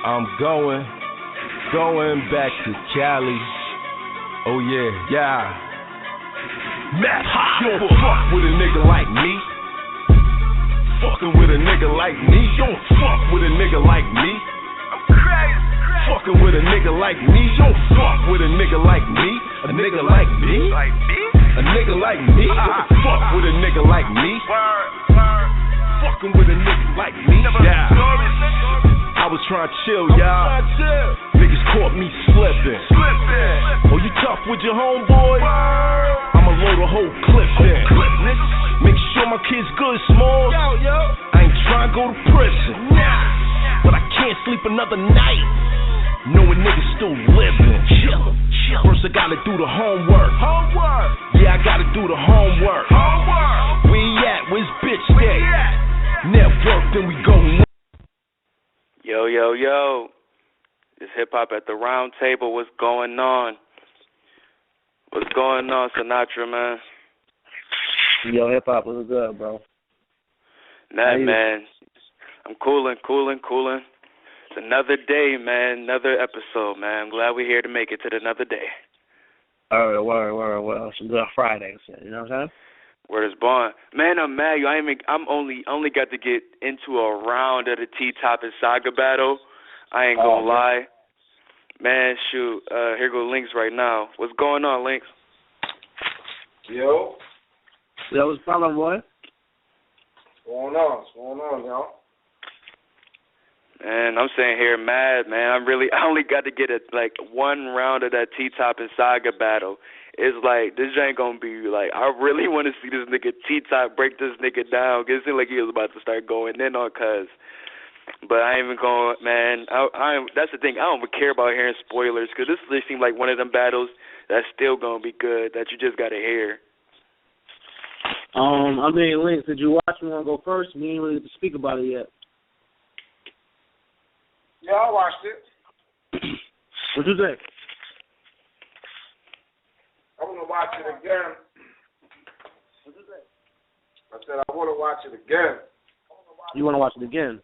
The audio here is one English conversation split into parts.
I'm going back to Cali. Oh yeah. Matt Hhrt, you don't fuck with a nigga like me. Fucking with a nigga like me. You don't fuck with a nigga like me. I'm crazy. Fucking with a nigga like me. You don't fuck with a nigga like me. A nigga like me. A nigga like me. You don't fuck with a nigga like me. Fucking with a nigga like me. Yeah. I was trying to chill, y'all. Niggas caught me slipping. Oh, you tough with your homeboy? I'ma load a whole clip in. Make sure my kid's good, small. I ain't trying to go to prison, but I can't sleep another night knowing niggas still living. First I gotta do the homework. Yeah, I gotta do the homework. Where he at? Where's bitch stay? Network, then we go. Yo. It's hip hop at the round table. What's going on? What's going on, Sinatra, man? Yo, hip hop was good, bro. Nah, man. I'm cooling. It's another day, man. Another episode, man. I'm glad we're here to make it to another day. Word. Well, it's a good Friday, you know what I'm saying? Word is born. Man, I'm mad. I'm only got to get into a round of the T-Top and Saga battle. I ain't gonna lie. Man, shoot. Here go Links right now. What's going on, Links? Yo, what's the problem, boy? What's going on, y'all? Man, I'm saying here mad, man. I only got to get one round of that T-Top and Saga battle. It's like, this ain't gonna be like, I really want to see this nigga T-Top break this nigga down, because it seemed like he was about to start going in on Cuz. But I ain't even going, man. That's the thing. I don't care about hearing spoilers, because this seems like one of them battles that's still gonna be good, that you just gotta hear. Links, did you watch? You want to go first? We ain't really get to speak about it yet. Yeah, I watched it. What you think? I want to watch it again. What you think? I said I want to watch it again. You want to watch it again?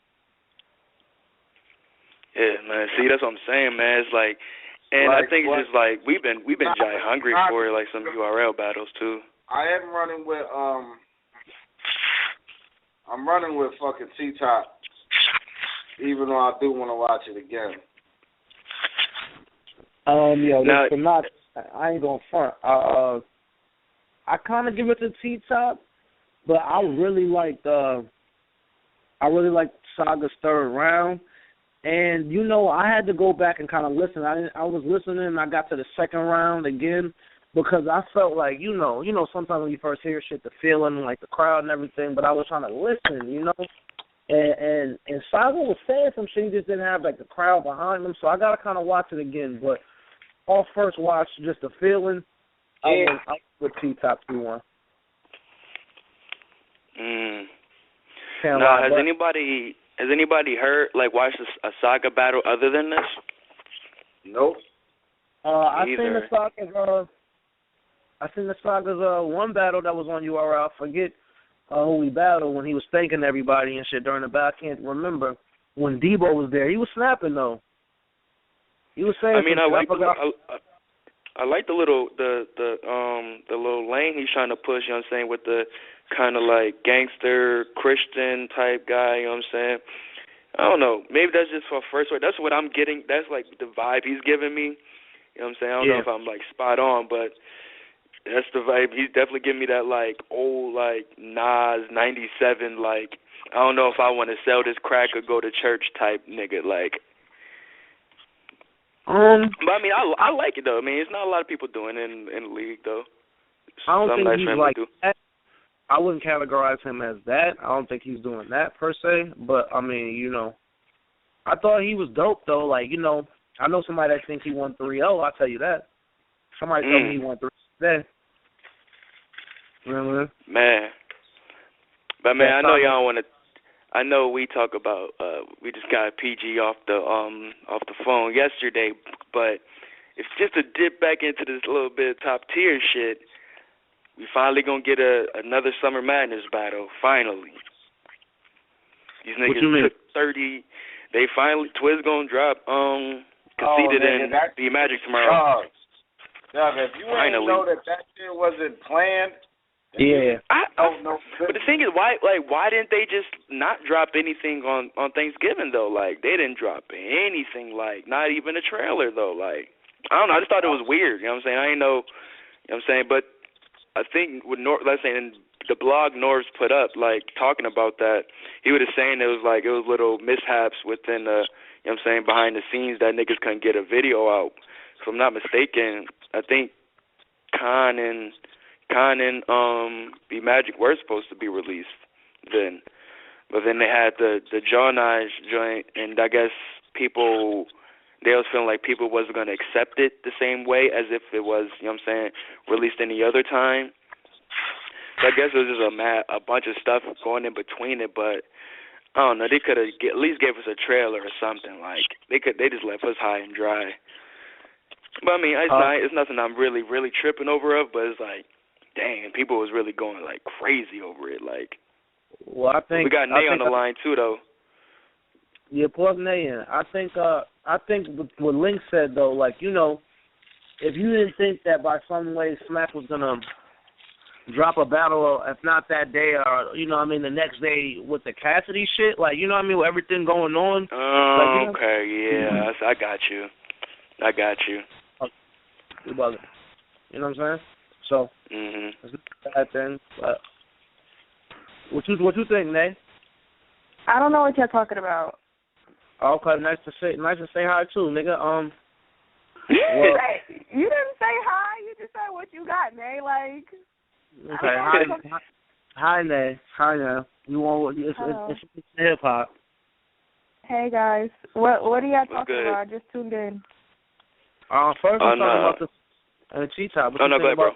Yeah, man. See, that's what I'm saying, man. It's like, and I think it's just like we've been jai hungry for like some URL battles too. I am running with I'm running with fucking T-Top, even though I do want to watch it again. I ain't gonna front. I kind of give it to T-Top, but I really liked Saga's third round. And, I had to go back and kind of listen. I was listening, and I got to the second round again because I felt like, sometimes when you first hear shit, the feeling, like the crowd and everything, but I was trying to listen, And Saga was saying some shit, he just didn't have, like, the crowd behind him, so I got to kind of watch it again. But off first watch, just the feeling, I was with T-Top 2-1. Now, has anybody heard, watched a Saga battle other than this? Nope. I seen the Saga's one battle that was on URL. I forget who we battled when he was thanking everybody and shit during the battle. I can't remember when Debo was there. He was snapping though. He was saying. I like the little lane he's trying to push. You know what I'm saying, with the kind of like gangster Christian type guy. You know what I'm saying. I don't know. Maybe that's just for first word. That's what I'm getting. That's like the vibe he's giving me. You know what I'm saying. I don't know if I'm like spot on, but that's the vibe. He's definitely giving me that like old like Nas 97 like I don't know if I want to sell this crack or go to church type nigga like. But I mean, I like it though. I mean, it's not a lot of people doing it in the league though. I don't think he's like that. I wouldn't categorize him as that. I don't think he's doing that per se. But I mean, I thought he was dope though. Like, I know somebody that thinks he won 3-0. I'll tell you that. Somebody told me he won 3 today. Remember? Man. But man, I know y'all want to. I know we talk about. We just got PG off the phone yesterday, but it's just to dip back into this little bit of top tier shit. We finally gonna get another Summer Madness battle. Finally, these niggas took 30. They finally, Twiz gonna drop, conceded in the Magic tomorrow. If you ain't know that shit wasn't planned. Yeah. I don't know. But the thing is, why didn't they just not drop anything on Thanksgiving though? Like, they didn't drop anything. Like, not even a trailer though. Like, I don't know. I just thought it was weird. You know what I'm saying? I didn't know. You know what I'm saying? But I think with let's say in the blog Norris put up, like, talking about that, he was saying it was little mishaps within the, you know what I'm saying, behind the scenes that niggas couldn't get a video out. If I'm not mistaken, I think Khan and the Magic were supposed to be released then. But then they had the John Eyes joint, and I guess they was feeling like people wasn't going to accept it the same way as if it was, you know what I'm saying, released any other time. So I guess it was just a bunch of stuff going in between it, but I don't know. They could have at least gave us a trailer or something. Like, they just left us high and dry. But I mean, it's nothing I'm really, really tripping over of, but it's like, dang, people was really going like crazy over it. Like, well, I think we got Nay on the line too, though. Yeah, plug Nay in. I think what Link said though, like, you know, if you didn't think that by some way Smack was gonna drop a battle, if not that day, or, you know what I mean, the next day with the Cassidy shit, like, you know what I mean, with everything going on. Oh, like, you know, okay, yeah, I got you. You know what I'm saying? So, it's not bad thing. But what you think, Nay? I don't know what you're talking about. Okay, nice to say hi too, nigga. Well, you didn't say hi. You just said what you got, Nay. Like. Okay, hi, Nay. Hi, Nay. You want it's hip hop. Hey guys, what are y'all talking about? I just tuned in. First I'm talking about the T-Top. Go ahead, bro.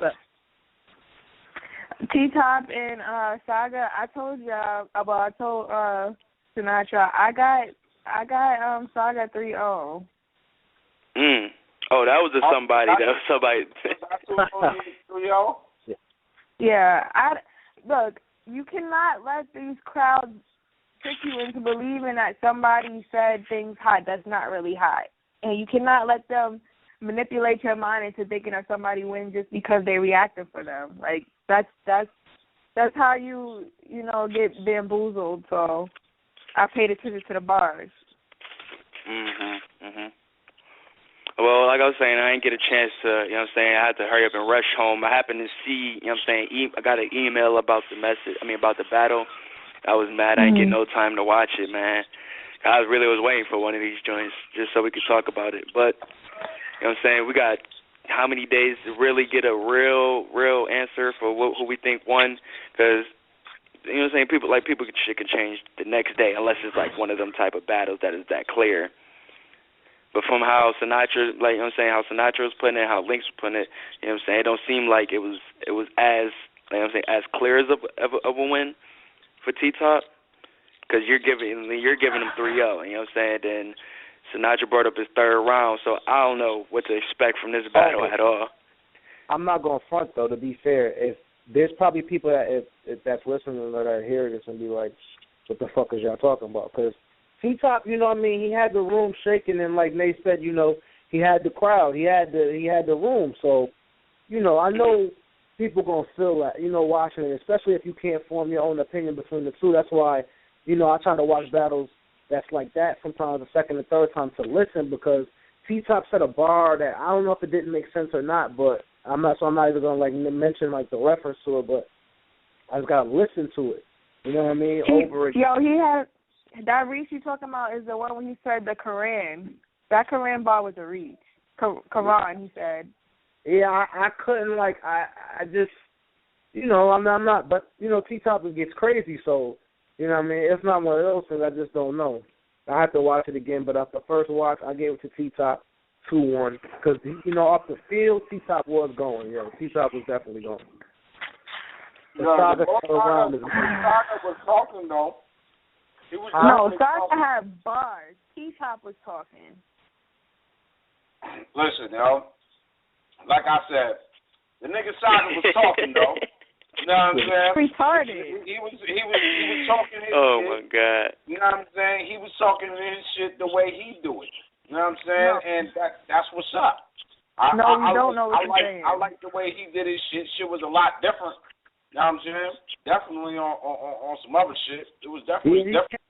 T-Top and Saga. I told y'all about. I told Sinatra. I got Saga 3-0. Oh, that was somebody. Yeah. Look, you cannot let these crowds trick you into believing that somebody said things hot that's not really hot, and you cannot let them manipulate your mind into thinking that somebody wins just because they reacted for them. Like, that's how you get bamboozled. So I paid attention to the bars. Well, like I was saying, I didn't get a chance to, you know what I'm saying, I had to hurry up and rush home. I happened to see, you know what I'm saying, I got an email about about the battle. I was mad I didn't get no time to watch it, man. I was waiting for one of these joints just so we could talk about it. But, you know what I'm saying, we got how many days to really get a real answer for who we think won? Because, you know what I'm saying, people shit can change the next day unless it's like one of them type of battles that is that clear. But from how Sinatra, like, you know what I'm saying, how Sinatra was putting it, how Link's was putting it, you know what I'm saying, it don't seem like it was as, you know what I'm saying, as clear as of a win for T-Top, because you're giving him 3-0, you know what I'm saying, then Sinatra brought up his third round, so I don't know what to expect from this battle at all. I'm not going to front, though, to be fair. If there's probably people that's listening that are hearing this and be like, what the fuck is y'all talking about? Because T-Top, you know what I mean, he had the room shaking, and like Nate said, you know, he had the crowd, he had the room. So, you know, I know people gonna feel that, you know, watching it, especially if you can't form your own opinion between the two. That's why, you know, I try to watch battles that's like that sometimes the second and third time to listen, because T-Top set a bar that I don't know if it didn't make sense or not, but I'm not even gonna like mention like the reference to it, but I just gotta listen to it. You know what I mean? Over again. Yo, he had. That reach you talking about is the one when he said the Quran. That Quran bar was a reach. Quran, he said. Yeah, I couldn't, like, I just, you know, I'm not, but, you know, T-Top gets crazy, so, you know what I mean, it's not one of those things, I just don't know. I have to watch it again, but after the first watch, I gave it to T-Top 2-1, because, you know, off the field, T-Top was going, yeah, T-Top was definitely going. Saga was talking, though. No, Saga had bars. T-Top was talking. Listen, yo. Like I said, the nigga Saga was talking, though. You know what I'm saying? Retarded. He was talking his shit. Oh my God. You know what I'm saying? He was talking his shit the way he do it. You know what I'm saying? No. And that's what's up. You don't know what you're saying. I like the way he did his shit. Shit was a lot different. You know what I'm saying? Definitely on some other shit. It was definitely different.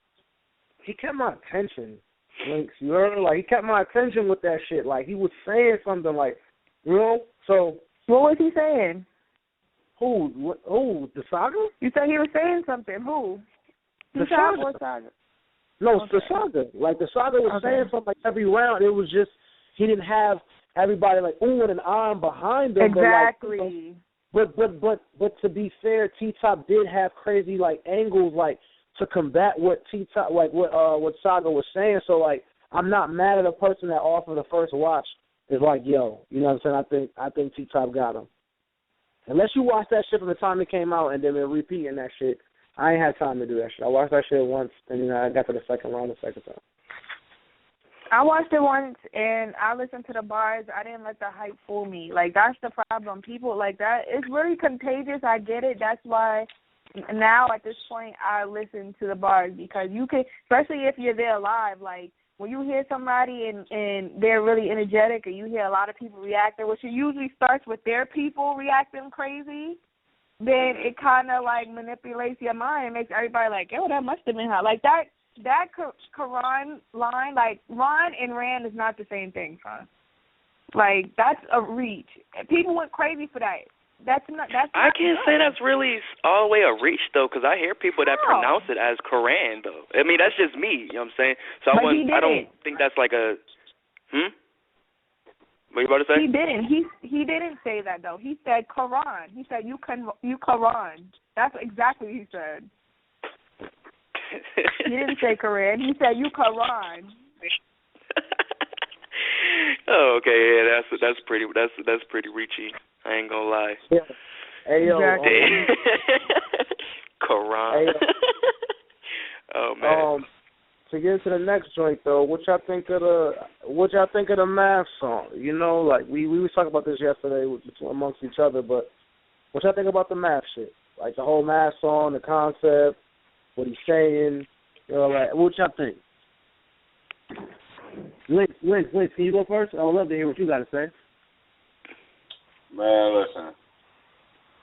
He kept my attention. Like, you know, like he kept my attention with that shit. Like he was saying something, like, you know. So what was he saying? Who? The Saga? You said he was saying something. Who? The Saga. Or Saga? No, okay. The Saga. Like the Saga was saying something like every round. It was just he didn't have everybody like oohing and ahhing behind him. Exactly. But to be fair, T-Top did have crazy like angles like to combat what T-Top what Saga was saying. So like I'm not mad at a person that off of the first watch is like, yo, you know what I'm saying? I think T-Top got him. Unless you watch that shit from the time it came out and then they're repeating that shit, I ain't had time to do that shit. I watched that shit once and then I got to the second round the second time. I watched it once and I listened to the bars. I didn't let the hype fool me. Like, that's the problem. People like that, it's really contagious. I get it. That's why now at this point I listen to the bars because you can, especially if you're there live, like when you hear somebody and they're really energetic and you hear a lot of people reacting, which usually starts with their people reacting crazy, then it kind of like manipulates your mind and makes everybody like, yo, that must have been hot. Like that Quran line, like Ron and Rand is not the same thing, son. Like that's a reach. People went crazy for that. That's not. I can't say that's really all the way a reach though, because I hear people that pronounce it as Quran though. I mean, that's just me. You know what I'm saying? So I don't think that's like a. What you about to say? He didn't. He didn't say that though. He said Quran. He said you Quran. That's exactly what he said. He didn't say Quran. He said you Quran. Oh, okay, yeah, that's pretty reachy. I ain't gonna lie. Yeah. Hey yo, Quran. Hey, oh man. To get into the next joint though, what y'all think of the Math song? You know, like we was talking about this yesterday amongst each other, but what y'all think about the Math shit? Like the whole Math song, the concept, what he's saying, you know, like what y'all think? Lynch, can you go first? I would love to hear what you got to say. Man, listen,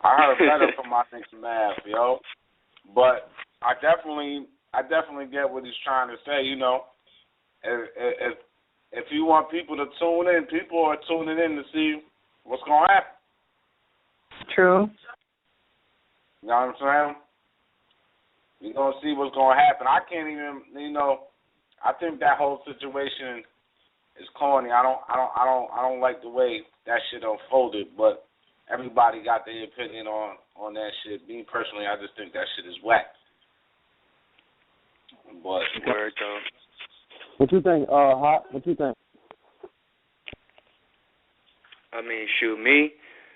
I heard better from my nigga Math, yo. But I definitely get what he's trying to say. You know, if you want people to tune in, people are tuning in to see what's gonna happen. True. You know what I'm saying? You're gonna see what's gonna happen. I can't even, you know. I think that whole situation is corny. I don't like the way that shit unfolded, but everybody got their opinion on that shit. Me personally, I just think that shit is whack. But word though. What you think, Hot? What you think? I mean, shoot, me.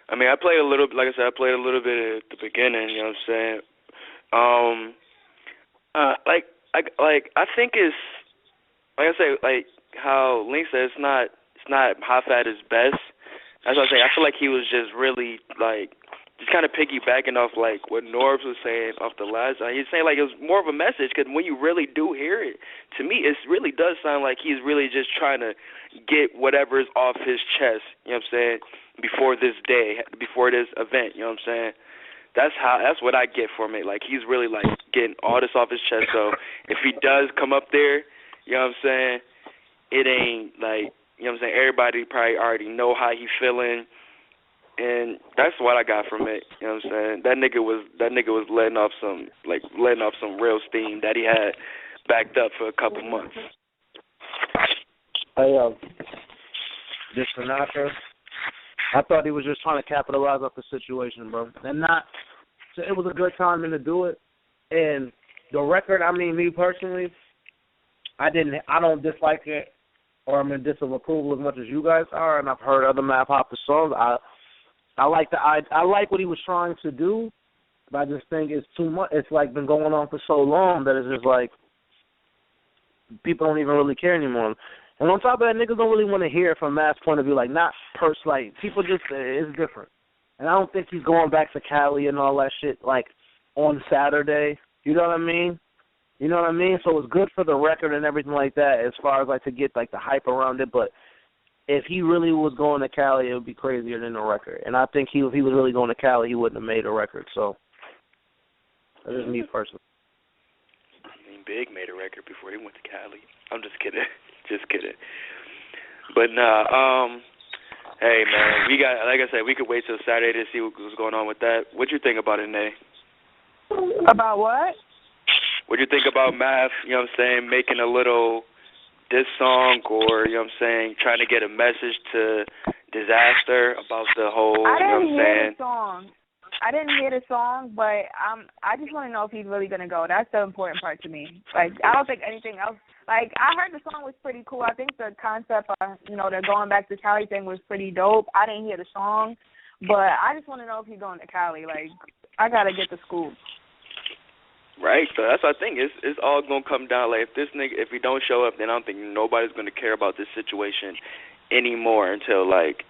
I mean, I played a little. Like I said, I played a little bit at the beginning. You know what I'm saying? I think it's. Like I say, like how Link said, it's not Hot at his best. That's what I say. I feel like he was just really like just kind of piggybacking off like what Norbs was saying off the last. He's saying like it was more of a message because when you really do hear it, to me, it really does sound like he's really just trying to get whatever's off his chest. You know what I'm saying? Before this day, before this event. You know what I'm saying? That's what I get from it. Like he's really like getting all this off his chest. So if he does come up there. You know what I'm saying? It ain't like, you know what I'm saying, everybody probably already know how he feeling, and that's what I got from it. You know what I'm saying? That nigga was letting off some real steam that he had backed up for a couple months. Hey, this Sinatra, I thought he was just trying to capitalize off the situation, bro. And it was a good timing to do it. And the record, I mean, me personally, I don't dislike it, or I'm in disapproval as much as you guys are, and I've heard other Math Hopper songs. I like what he was trying to do, but I just think it's too much. It's like been going on for so long that it's just like people don't even really care anymore. And on top of that, niggas don't really want to hear it from Math's point of view. Like not like people just it's different. and I don't think he's going back to Cali and all that shit like on Saturday. You know what I mean? You know what I mean? So it's good for the record and everything like that as far as like to get like the hype around it. But if he really was going to Cali, it would be crazier than the record. And I think if he was really going to Cali, he wouldn't have made a record. So that's just me personally. I mean, Big made a record before he went to Cali. I'm just kidding. Just kidding. But nah, hey man, we got, like I said, we could wait till Saturday to see what's going on with that. What you think about it, Nay? About what? What do you think about Math, you know what I'm saying, making a little diss song or, you know what I'm saying, trying to get a message to Disaster about the whole, I you know what I'm didn't hear saying? the song. I didn't hear the song, but I just want to know if he's really going to go. That's the important part to me. Like, I don't think anything else. Like, I heard the song was pretty cool. I think the concept of, you know, the going back to Cali thing was pretty dope. I didn't hear the song, but I just want to know if he's going to Cali. Like, I got to get the scoop. Right, so that's what I think. It's all gonna come down. Like if he don't show up, then I don't think nobody's gonna care about this situation anymore until like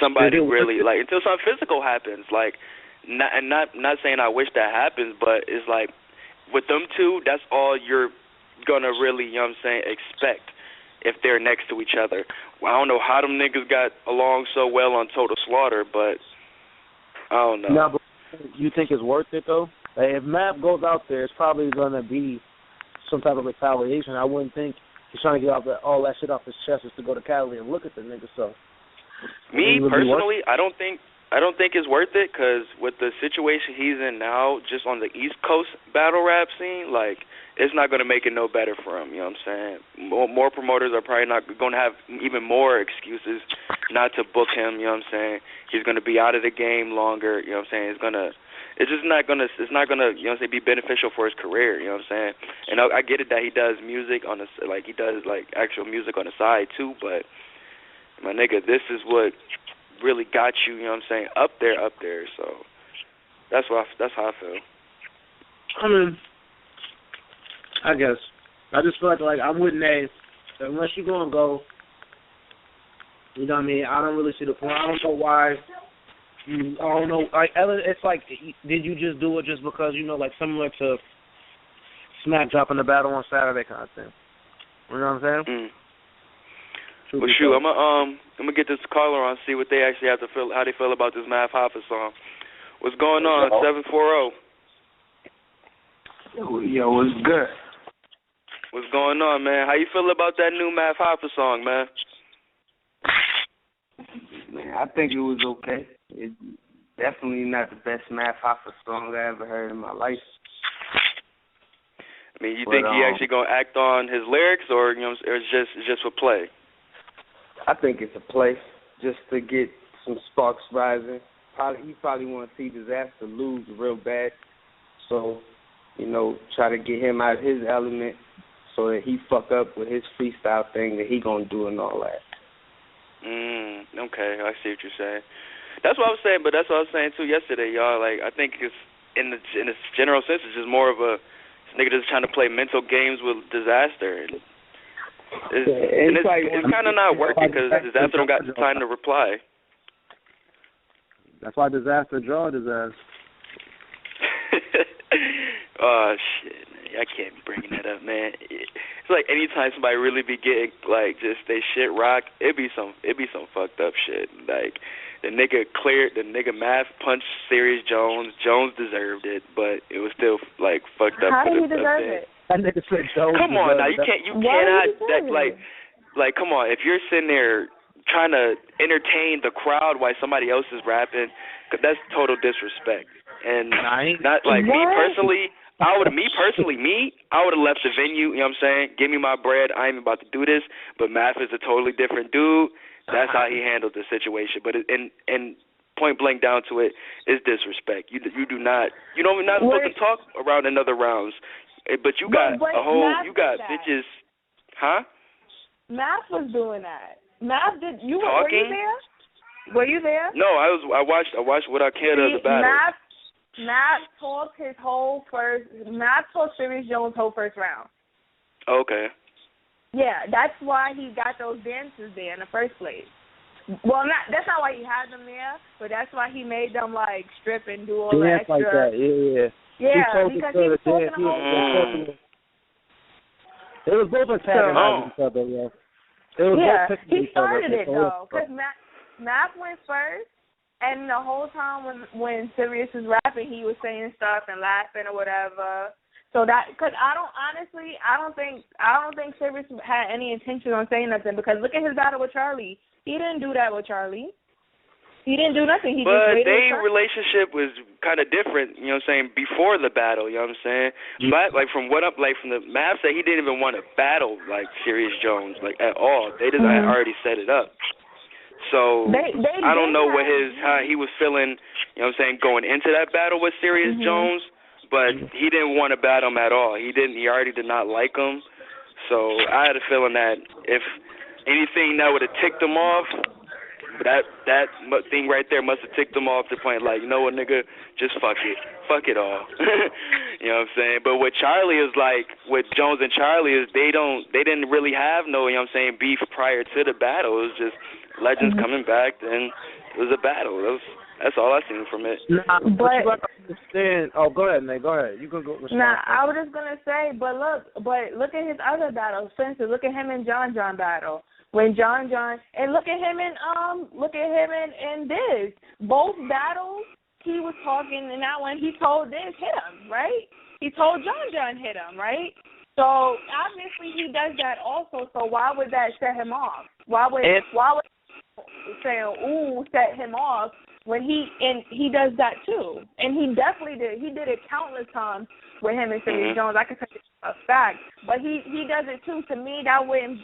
somebody really like until something physical happens. Like, not saying I wish that happens, but it's like with them two, that's all you're gonna really, you know what I'm saying, expect if they're next to each other. Well, I don't know how them niggas got along so well on Total Slaughter, but I don't know. Now, but you think it's worth it though? Like, if Matt goes out there, it's probably going to be some type of retaliation. I wouldn't think he's trying to get all that shit off his chest just to go to Cali and look at the nigga. So, me personally, I don't think it's worth it because with the situation he's in now, just on the East Coast battle rap scene, like it's not going to make it no better for him. You know what I'm saying? More promoters are probably not going to have even more excuses not to book him. You know what I'm saying? He's going to be out of the game longer. You know what I'm saying? It's not gonna, you know what I'm saying, be beneficial for his career, you know what I'm saying? And I get it that he does music on the, like, he does, like, actual music on the side, too, but, my nigga, this is what really got you, you know what I'm saying, up there, so that's how I feel. I mean, I guess. I just feel like I'm with Nay. Unless you're going to go, you know what I mean, I don't really see the point. I don't know why. I don't know. Like, it's like, did you just do it just because, you know, like similar to Smack dropping the battle on Saturday kind of thing? You know what I'm saying? Well, shoot, I'm gonna get this caller on, see what they actually have to feel, how they feel about this Math Hoffa song. What's going on? 740. Yo, what's good? What's going on, man? How you feel about that new Math Hoffa song, man? Man, I think it was okay. It's definitely not the best Math Hoffa song I ever heard in my life. I mean, you think he actually gonna act on his lyrics, or you know, or it's just for play? I think it's a play, just to get some sparks rising. He probably want to see Disaster lose real bad, so you know, try to get him out of his element, so that he fuck up with his freestyle thing that he gonna do and all that. Okay, I see what you're saying. That's what I was saying, but that's what I was saying too yesterday, y'all. Like, I think it's in its general sense, it's just more of a nigga just trying to play mental games with Disaster. It's kind of not working because Disaster don't got time to reply. That's why Disaster draw his ass. Oh shit, man. I can't be bringing that up, man. It's like anytime somebody really be getting like just they shit rock, it be some fucked up shit. Like the nigga Math punched Serious Jones. Jones deserved it, but it was still like fucked up. How did he deserve it? That nigga said Jones. Come on now, you cannot like come on. If you're sitting there trying to entertain the crowd while somebody else is rapping, that's total disrespect. And not like me personally. I would have left the venue, you know what I'm saying? Give me my bread. I ain't about to do this. But Math is a totally different dude. That's how he handled the situation. But and point blank down to it is disrespect. You're not supposed to talk around in other rounds. But you got bitches, huh? Math was doing that. Math did. Talking? Were you there? Were you there? No, I watched what I can of the battle. Matt talked Serious Jones' whole first round. Okay. Yeah, that's why he got those dances there in the first place. Well, that's not why he had them there, but that's why he made them like strip and do all Dance that extra. like that, yeah. Yeah, because he was talking the whole time. They was both antagonizing each other, yeah. They was both he started it though, because Math went first, and the whole time when Sirius was rapping, he was saying stuff and laughing or whatever. So that, because I don't think Sirius had any intention on saying nothing, because look at his battle with Charlie. He didn't do that with Charlie. He didn't do nothing. But their relationship was kind of different, you know what I'm saying, before the battle, you know what I'm saying? But, like, from the Mav said, he didn't even want to battle, like, Sirius Jones, like, at all. They just already set it up. So, I don't know how he was feeling, you know what I'm saying, going into that battle with Sirius Jones. But he didn't want to battle him at all. He already did not like him. So I had a feeling that if anything that would have ticked him off, that thing right there must have ticked him off to the point like, you know what, nigga, just fuck it all. You know what I'm saying? But with Charlie is like, with Jones and Charlie is they didn't really have no, you know what I'm saying, beef prior to the battle. It was just legends coming back, and it was a battle. That's all I seen from it. Nah, but you gotta understand. Oh, go ahead, Nate. Go ahead. You can go. Nah, I was just gonna say, but look at his other battles. Spencer, look at him and John battle. When John and look at him and Diz. Both battles, he was talking, and that one he told Diz hit him, right? He told John hit him, right? So obviously he does that also. So why would that set him off? Why would saying ooh set him off? When he does that too, and he definitely did. He did it countless times with him and Sirius Jones. I can tell you a fact, but he does it too. To me, that wouldn't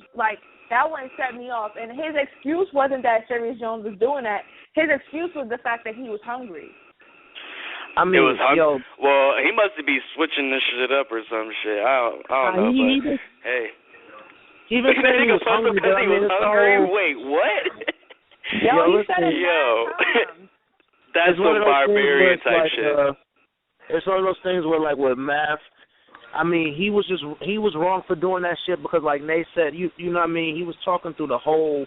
set me off. And his excuse wasn't that Sirius Jones was doing that. His excuse was the fact that he was hungry. I mean, it was well, he must be switching this shit up or some shit. I don't know, but hey, even said he was hungry. Because he was hungry. Wait, what? Yo, he said it. That's some barbarian type shit. It's one of those things where, like, with Math, I mean, he was wrong for doing that shit because, like Nate said, you know what I mean? He was talking through the whole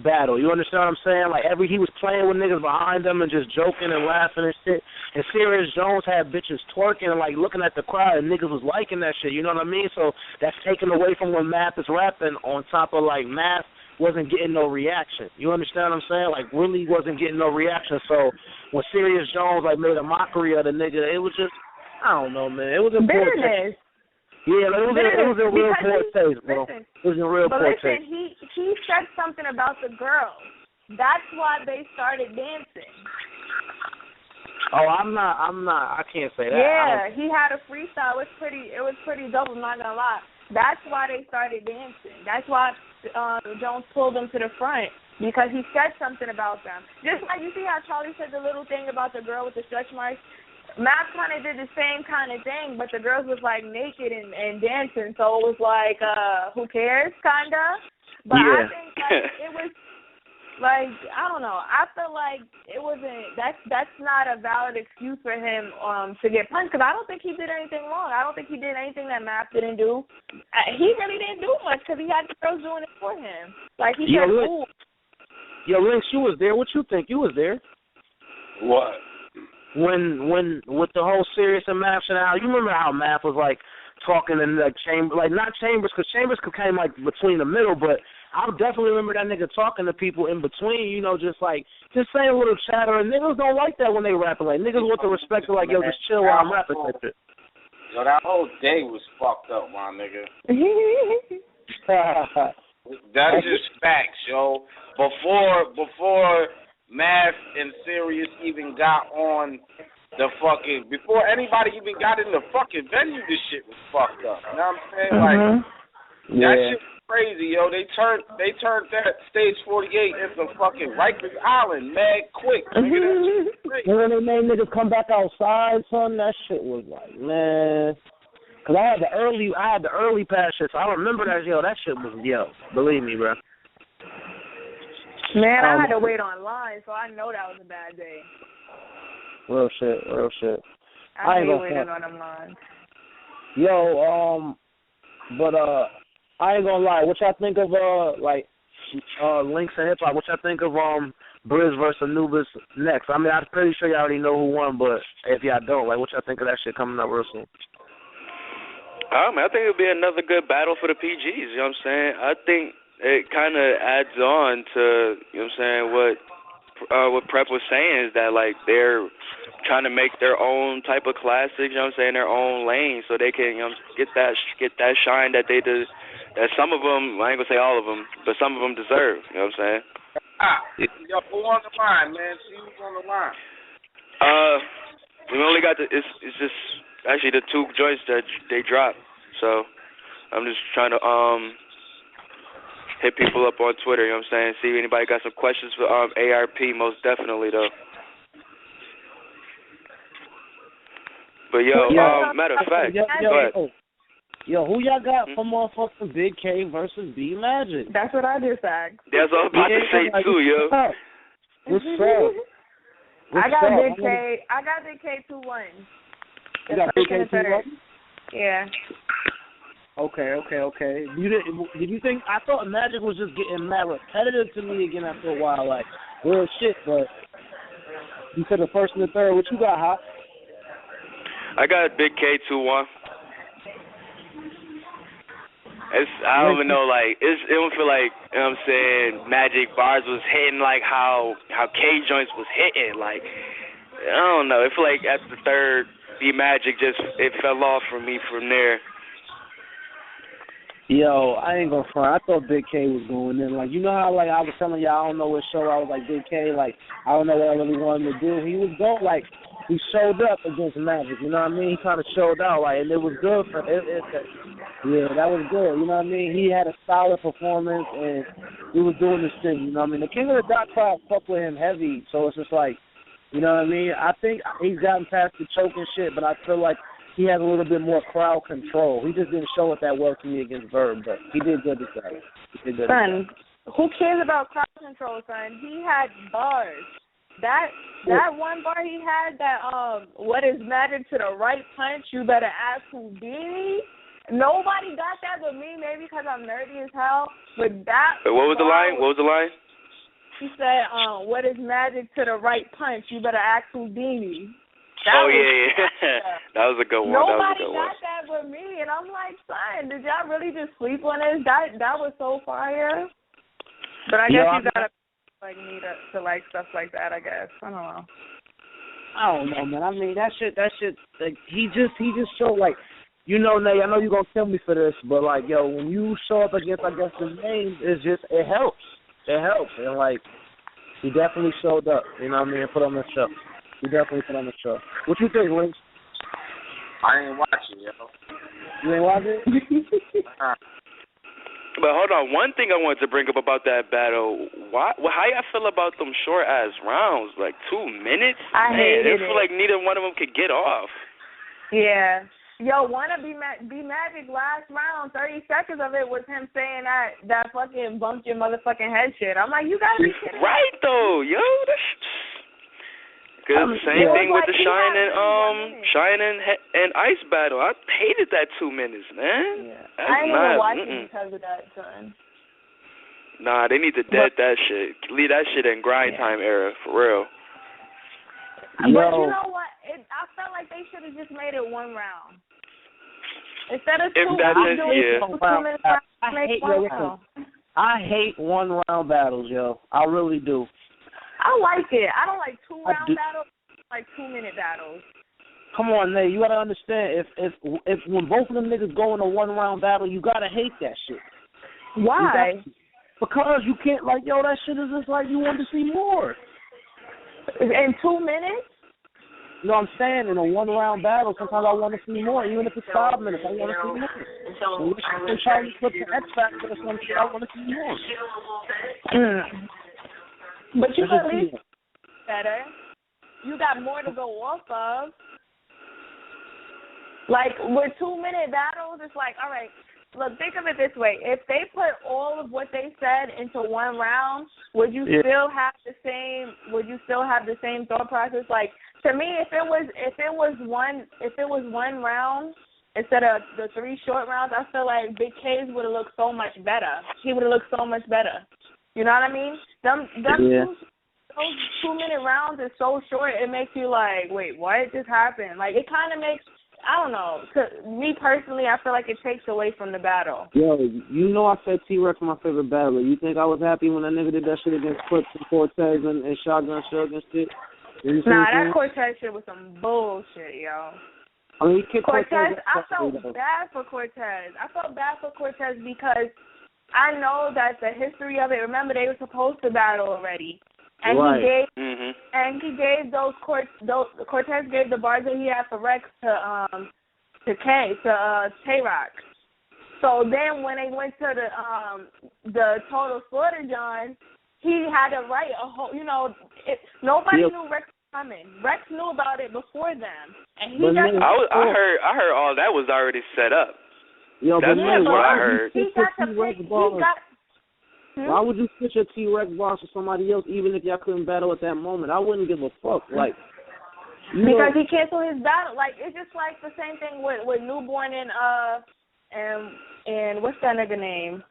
battle. You understand what I'm saying? Like, he was playing with niggas behind him and just joking and laughing and shit. And Sirius Jones had bitches twerking and, like, looking at the crowd, and niggas was liking that shit. You know what I mean? So that's taken away from when Math is rapping on top of, like, Math wasn't getting no reaction. You understand what I'm saying? Like, really wasn't getting no reaction. So when Sirius Jones, like, made a mockery of the nigga, it was just, I don't know, man. It was a poor taste. Yeah, it was a real poor taste, bro. It was a real poor taste. He said something about the girls. That's why they started dancing. Oh, I'm not. I can't say that. Yeah, he had a freestyle. It was pretty dope. I'm not gonna lie. That's why they started dancing. That's why Jones pulled them to the front, because he said something about them. Just like you see how Charlie said the little thing about the girl with the stretch marks. Matt kind of did the same kind of thing, but the girls was like naked and dancing, so it was like, who cares, kinda. But yeah. I think like it was like, I don't know. I feel like it wasn't. That's not a valid excuse for him to get punched, because I don't think he did anything wrong. I don't think he did anything that Matt didn't do. He really didn't do much because he had the girls doing it for him. Like he said, "Ooh." Yo, Lynx, you was there. What you think? You was there. What? When with the whole Sirius and Math and how you remember how Math was like talking in the chamber, like not Chambers, because Chambers came like between the middle, but I definitely remember that nigga talking to people in between, you know, just saying a little chatter, and niggas don't like that when they rapping. Like niggas want the respect of like, yo, just chill while I'm rapping with it. Yo, that whole day was fucked up, my nigga. That's just facts, yo. Before Math and Sirius even got on the fucking, before anybody even got in the fucking venue, this shit was fucked up. You know what I'm saying? Like, that shit was crazy, yo. They turned that Stage 48 into fucking Rikers Island mad quick. Nigga, and when they made niggas come back outside, son, that shit was like, man. Cause I had the early pass shit, so I remember that, yo. That shit was, yo. Believe me, bro. Man, I had to wait online, so I know that was a bad day. Real shit. I ain't waiting on them lines. Yo, but I ain't gonna lie. What y'all think of like Links and Hip Hop. What y'all think of Briz versus Anubis next? I mean, I'm pretty sure y'all already know who won, but if y'all don't, like, what y'all think of that shit coming up real soon? I think it'll be another good battle for the PGs. You know what I'm saying? I think it kind of adds on to, you know what I'm saying, what Prep was saying, is that, like, they're trying to make their own type of classics, you know what I'm saying, their own lane, so they can, you know, get that shine that they do, that some of them, I ain't gonna say all of them, but some of them deserve. You know what I'm saying? Yo, who on the line, man? See who's on the line. We only got it's just actually the two joints that they dropped. So I'm just trying to hit people up on Twitter, you know what I'm saying? See if anybody got some questions for ARP, most definitely though. But matter of fact, go ahead. Yo, who y'all got for motherfucking Big K versus B Magic? That's what I just asked. That's what I'm about to say too, yo. What's up? I got Big K. I got Big K 2-1. You got Big K 2-1? Yeah. Okay. Did you think? I thought Magic was just getting mad repetitive to me again after a while, like real shit. But you said the first and the third. What you got, Hot? I got Big K 2-1. I don't even know, like, it don't feel like, you know what I'm saying, Magic bars was hitting like how K joints was hitting. Like, I don't know. I feel like at the third, B Magic it fell off for me from there. Yo, I ain't gonna front. I thought Big K was going in. Like, you know how, like, I was telling y'all, I don't know what show I was like, Big K, like, I don't know what I really wanted to do. He was going, like, he showed up against Magic, you know what I mean? He kind of showed out, like, and it was good for yeah, that was good, you know what I mean? He had a solid performance, and he was doing his thing, you know what I mean? The King of the Dot crowd fuck with him heavy, so it's just like, you know what I mean? I think he's gotten past the choking shit, but I feel like he has a little bit more crowd control. He just didn't show it that well to me against Verb, but he did good this time. Son, who cares about crowd control, son? He had bars. That one bar he had, that what is Magic to the right punch, you better ask Houdini. Nobody got that but me, maybe because I'm nerdy as hell. But that. What was the line? What was the line? He said, what is Magic to the right punch, you better ask Houdini. Yeah. That was a good one. Nobody got that but me, and I'm like, son, did y'all really just sleep on this? That was so fire. But I guess you gotta like need to like stuff like that. I guess I don't know, man. I mean that shit. Like, he just showed, like, you know, Nate. I know you're gonna kill me for this, but like, yo, when you show up against, I guess, the name, it helps. It helps, and like, he definitely showed up. You know what I mean? Put on the show. He definitely put on the show. What you think, Lynch? I ain't watching, yo. You ain't watching? But hold on, one thing I wanted to bring up about that battle, how y'all feel about them short-ass rounds, like 2 minutes? I hated it. I feel like neither one of them could get off. Yeah. Yo, wanna be Magic last round, 30 seconds of it was him saying that fucking bumped your motherfucking head shit. I'm like, you gotta be kidding me. Right, though, yo. Because same thing with the Shine and Ice battle. I hated that 2 minutes, man. Yeah. I ain't even watching because of that, son. Nah, they need to dead that shit. Leave that shit in grind time era, for real. But you know what? I felt like they should have just made it 1 round. Instead of 2 minutes, I hate 1 round battles, yo. I really do. I like it. I don't like 2 round battles. I like 2 minute battles. Come on, Nate. You gotta understand. If when both of them niggas go in a 1 round battle, you gotta hate that shit. Why? Because you can't, like, yo, that shit is just like you want to see more. In 2 minutes? You know what I'm saying? In a 1 round battle, sometimes I want to see more. Even if it's 5 minutes, I want to see more. So I'm trying to put the X factor or some shit, I want to see more. But you at least better. You got more to go off of. Like, with 2 minute battles, it's like, all right, look, think of it this way. If they put all of what they said into 1 round, would you still have the same thought process? Like, to me, if it was one round instead of the 3 short rounds, I feel like Big K's would have looked so much better. He would have looked so much better. You know what I mean? Those 2-minute rounds is so short. It makes you like, wait, what just happened? Like it kind of makes, I don't know. Me personally, I feel like it takes away from the battle. Yo, you know I said T-Rex my favorite battler. You think I was happy when that nigga did that shit against Clips and Cortez and Shotgun Suge and shit? Nah, that Cortez shit was some bullshit, yo. I mean, he kicked Cortez, I felt bad for Cortez. I felt bad for Cortez because I know that the history of it, remember, they were supposed to battle already. And right. he gave Cortez gave the bars that he had for Rex to Tay-Rock. So then when they went to the Total Slaughter John, he had to write a whole, nobody knew Rex was coming. Rex knew about it before them. And he I heard all that was already set up. Yo, that's what I heard. Why would you switch your T-Rex boss to somebody else even if y'all couldn't battle at that moment? I wouldn't give a fuck. Like, because he canceled his battle. Like, it's just like the same thing with Newborn and what's that nigga name?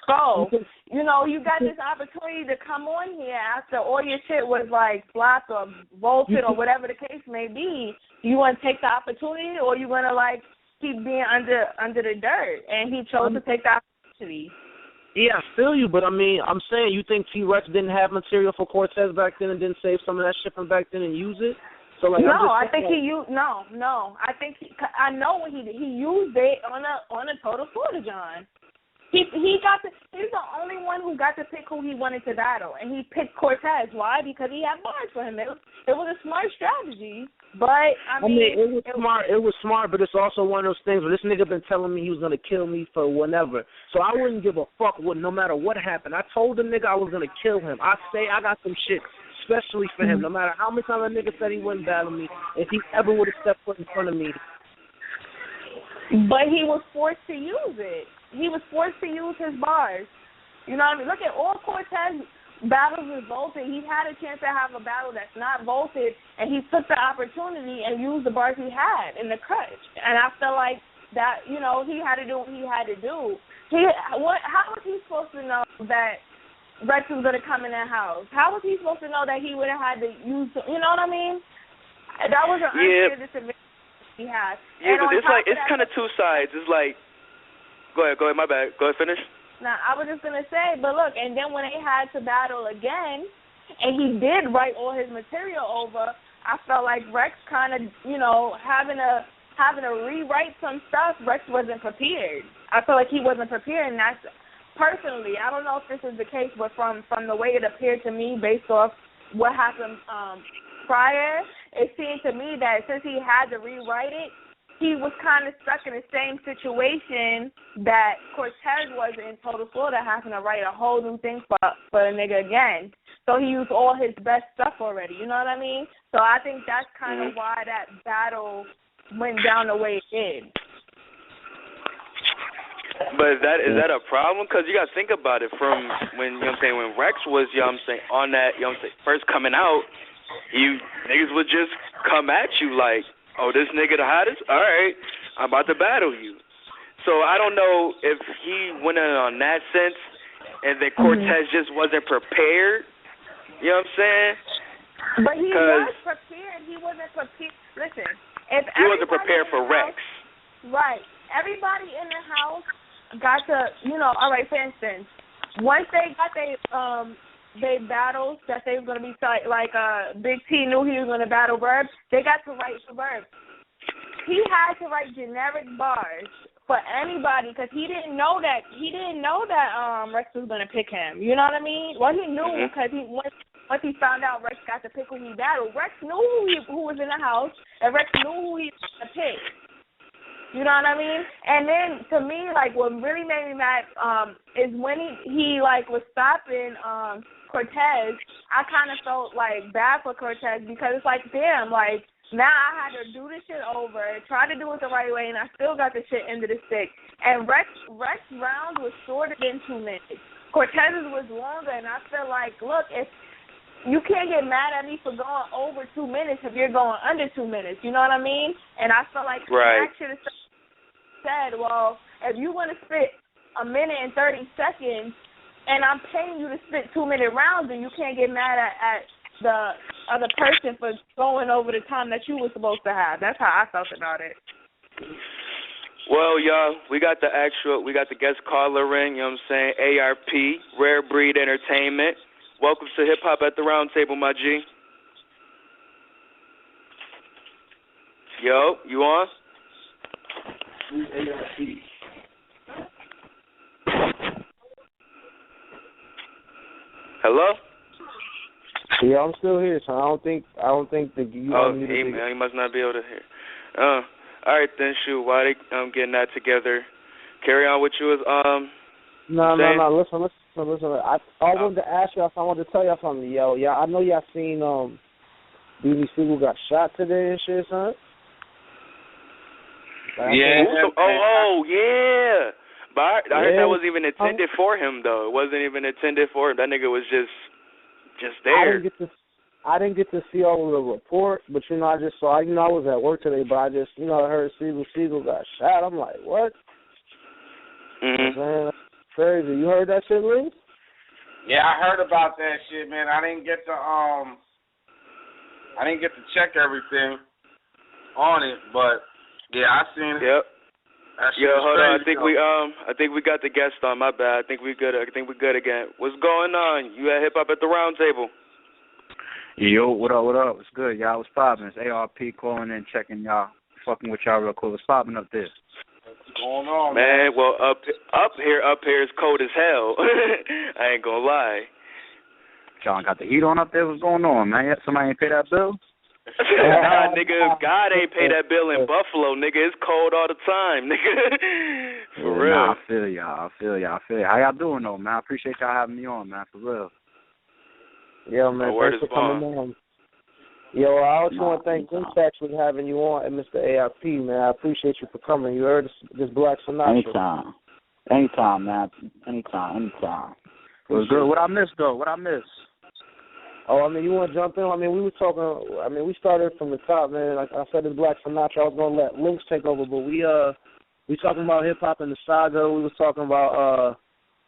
Skull. You got this opportunity to come on here after all your shit was like flopped or bolted or whatever the case may be. You want to take the opportunity or you want to like keep being under the dirt? And he chose to take the opportunity. Yeah, I feel you, but I mean, I'm saying you think T-Rex didn't have material for Cortez back then and didn't save some of that shit from back then and use it? So like, no, I think he used no. I think I know what he did. He used it on a Total Slaughter John. He's the only one who got to pick who he wanted to battle, and he picked Cortez. Why? Because he had bars for him. It was a smart strategy. But I mean it was smart. It was smart, but it's also one of those things where this nigga been telling me he was gonna kill me for whenever. So I wouldn't give a fuck no matter what happened. I told the nigga I was gonna kill him. I got some shit especially for him. No matter how many times a nigga said he wouldn't battle me, if he ever would have stepped foot in front of me. But he was forced to use it. He was forced to use his bars. You know what I mean? Look at all Cortez battles with vaulted. He had a chance to have a battle that's not vaulted, and he took the opportunity and used the bars he had in the crutch. And I feel like that, he had to do what he had to do. How was he supposed to know that Rex was going to come in that house? How was he supposed to know that he would have had to use, you know what I mean? That was an unfair disadvantage he had. Yeah, but it's kind of two sides. It's like, go ahead, my bad. Go ahead, finish. Now, I was just going to say, but look, and then when they had to battle again, and he did write all his material over, I felt like Rex kind of, having to rewrite some stuff, Rex wasn't prepared. I feel like he wasn't prepared, and that's, personally, I don't know if this is the case, but from the way it appeared to me based off what happened prior, it seemed to me that since he had to rewrite it, he was kind of stuck in the same situation that Cortez was in Total Slaughter, having to write a whole new thing for the nigga again. So he used all his best stuff already, you know what I mean? So I think that's kind of why that battle went down the way it did. But is that a problem? Because you got to think about it from when, when Rex was, on that, first coming out, you niggas would just come at you like, oh, this nigga the hottest? All right, I'm about to battle you. So I don't know if he went in on that sense and then Cortez just wasn't prepared. You know what I'm saying? But he was prepared. He wasn't prepared. Listen, if he wasn't prepared for Rex. Right. Everybody in the house got to, all right, for instance, once they got they battles that they were going to be like Big T knew he was going to battle Verb, they got to write for Verb. He had to write generic bars for anybody because he didn't know that Rex was going to pick him. You know what I mean? Well, he knew because once he found out Rex got to pick who he battled, Rex knew who was in the house and Rex knew who he was going to pick. You know what I mean? And then to me, like what really made me mad is when he was stopping Cortez. I kind of felt like bad for Cortez because it's like, damn, like now I had to do this shit over, try to do it the right way, and I still got the shit into the stick. And Rex round was shorter than 2 minutes. Cortez's was longer, and I feel like, look, if you can't get mad at me for going over 2 minutes if you're going under 2 minutes. You know what I mean? And I feel like Rex should have said, well, if you want to spit a minute and 30 seconds and I'm paying you to spit 2-minute rounds, and you can't get mad at the other person for going over the time that you were supposed to have. That's how I felt about it. Well, y'all, we got the guest caller ring, you know what I'm saying? ARP, Rare Breed Entertainment. Welcome to Hip Hop at the Round Table, my G. Yo, you on? Hello? Yeah, I'm still here, so I don't think that you. Oh, he must not be able to hear. All right then, shoot. Why they getting that together? Carry on with you. No. Listen. I wanted to ask y'all. I wanted to tell y'all something, yo. Yeah, I know y'all seen BBC who got shot today and shit, son. Yeah. Yeah. But I heard that wasn't even intended for him, though. It wasn't even intended for him. That nigga was just there. I didn't get to see all of the report, but I just saw. I was at work today, but I just I heard Siegel got shot. I'm like, what? Mm-hmm. Man, that's crazy. You heard that shit, Lee? Yeah, I heard about that shit, man. I didn't get to check everything on it, but yeah, I seen it. Yep. Yeah, hold on. I think we got the guest on. My bad. I think we good again. What's going on? You at Hip Hop at the Round Table? Yo, what up? What's good, y'all? What's poppin'? It's ARP calling in, checking y'all, fucking with y'all real quick. What's poppin' up there? What's going on, man? Well, up here is cold as hell. I ain't gonna lie. Y'all got the heat on up there? What's going on, man? Somebody ain't pay that bill? Nah, nigga, God ain't pay that bill in Buffalo, nigga. It's cold all the time, nigga. For real. Nah, I feel y'all. How y'all doing, though, man? I appreciate y'all having me on, man, for real. Yeah, man, thanks for coming on. Yo, I also want to thank Jimz actually having you on and Mr. ARP, man. I appreciate you for coming. You heard this Black Sinatra. Anytime, man. Anytime. It was good. What I missed, though? Oh, you want to jump in? We were talking. We started from the top, man. Like I said, it's Black Sinatra. I was gonna let Lynx take over, but we talking about hip hop and the saga. We was talking about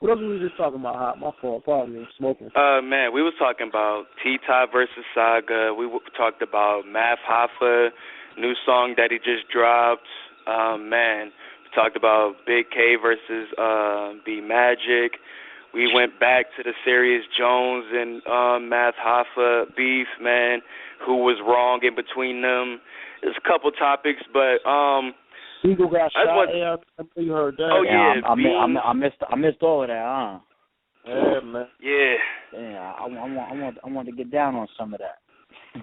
what else were we just talking about? My fault. Pardon me. Smoking. Man, we was talking about T-Top versus Saga. We talked about Math Hoffa, new song that he just dropped. Man, we talked about Big K versus B Magic. We went back to the Serious Jones and Math Hoffa beef, man, who was wrong in between them. There's a couple topics, but Eagle got shot. You heard that? Oh yeah, I missed all of that, huh? Yeah, man. Yeah. Yeah, I want to get down on some of that.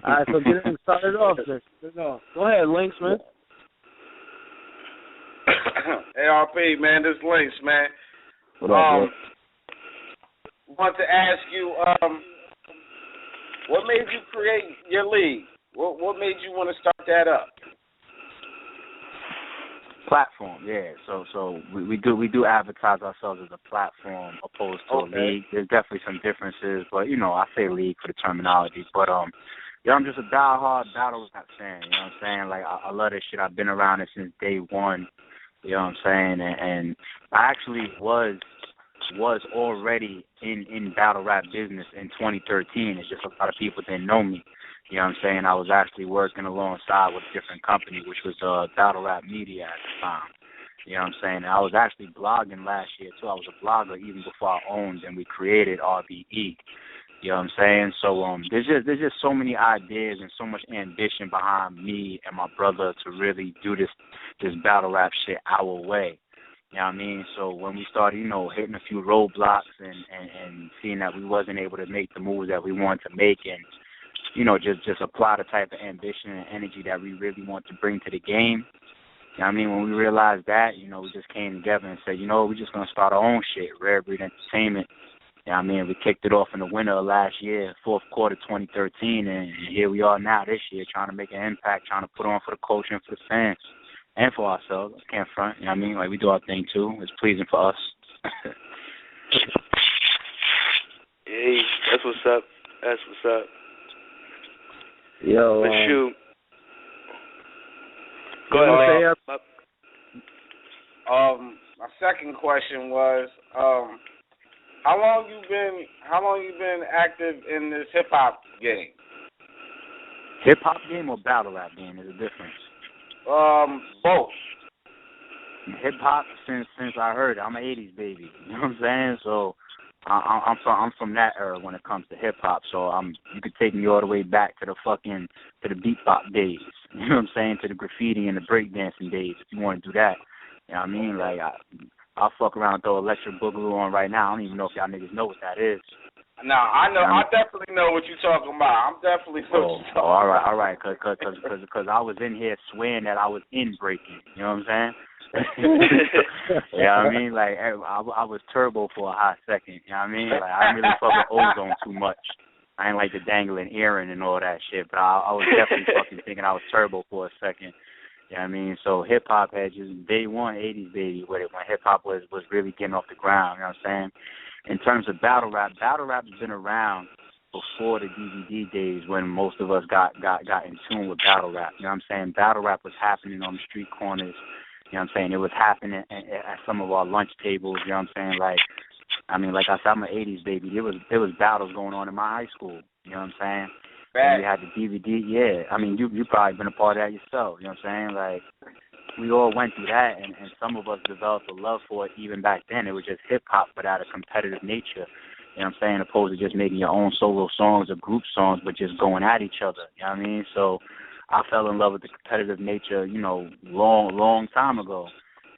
All right, so get it started off. Go ahead, Lynx, man. ARP, man, this Lynx, man. What up, want to ask you, what made you create your league? What made you want to start that up? Platform, yeah. So we do advertise ourselves as a platform opposed to a league. There's definitely some differences, but I say league for the terminology. But I'm just a diehard battle rap fan. You know what I'm saying? Like I love this shit. I've been around it since day one. You know what I'm saying? And I actually was already in battle rap business in 2013. It's just a lot of people didn't know me. You know what I'm saying? I was actually working alongside with a different company, which was Battle Rap Media at the time. You know what I'm saying? And I was actually blogging last year, too. I was a blogger even before I owned, and we created RBE. You know what I'm saying? So there's just so many ideas and so much ambition behind me and my brother to really do this battle rap shit our way. You know what I mean? So when we started, hitting a few roadblocks and seeing that we wasn't able to make the moves that we wanted to make and, just apply the type of ambition and energy that we really want to bring to the game. You know what I mean? When we realized that, we just came together and said, we're just going to start our own shit, Rare Breed Entertainment. You know what I mean? We kicked it off in the winter of last year, fourth quarter 2013, and here we are now this year trying to make an impact, trying to put on for the culture and for the fans. And for ourselves. I can't front. You know what I mean? Like, we do our thing, too. It's pleasing for us. Hey, that's what's up. Yo, but shoot. Go ahead. My second question was, How long you been active in this hip hop game? Hip hop game or battle rap game? There's a difference. Both. Hip hop since I heard it. I'm an '80s baby. You know what I'm saying? So I'm from that era when it comes to hip hop. So you could take me all the way back to the beat bop days. You know what I'm saying? To the graffiti and the breakdancing days. If you want to do that, you know what I mean? Like I'll fuck around and throw Electric Boogaloo on right now. I don't even know if y'all niggas know what that is. No, I know. I definitely know what you're talking about. I'm definly know what you're talking about. All right, because I was in here swearing that I was in breaking. You know what I'm saying? Yeah, I mean, like I was turbo for a hot second. You know what I mean? Like I didn't really fuck with Ozone too much. I ain't like the dangling earring and all that shit, but I was definitely fucking thinking I was turbo for a second. You know what I mean? So hip hop had just day one '80s baby with it when hip hop was really getting off the ground. You know what I'm saying? In terms of battle rap has been around before the DVD days when most of us got in tune with battle rap. You know what I'm saying? Battle rap was happening on the street corners. You know what I'm saying? It was happening at some of our lunch tables. You know what I'm saying? Like I said, I'm an '80s baby. There was battles going on in my high school. You know what I'm saying? And we had the DVD. Yeah, I mean, you probably been a part of that yourself. You know what I'm saying? Like we all went through that, and some of us developed a love for it even back then. It was just hip hop, but out of competitive nature. You know what I'm saying? Opposed to just making your own solo songs or group songs, but just going at each other. You know what I mean? So I fell in love with the competitive nature, you know, long time ago.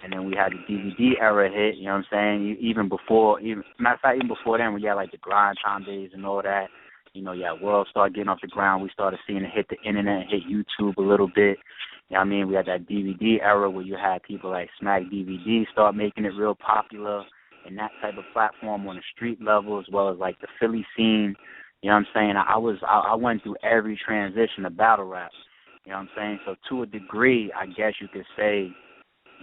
And then we had the DVD era hit, you know what I'm saying? Even before then, we had like the grind time days and all that. You know, world started getting off the ground. We started seeing it hit the internet, hit YouTube a little bit. You know what I mean? We had that DVD era where you had people like Smack DVD start making it real popular and that type of platform on the street level, as well as like the Philly scene. You know what I'm saying? I went through every transition of battle rap. You know what I'm saying? So to a degree, I guess you could say,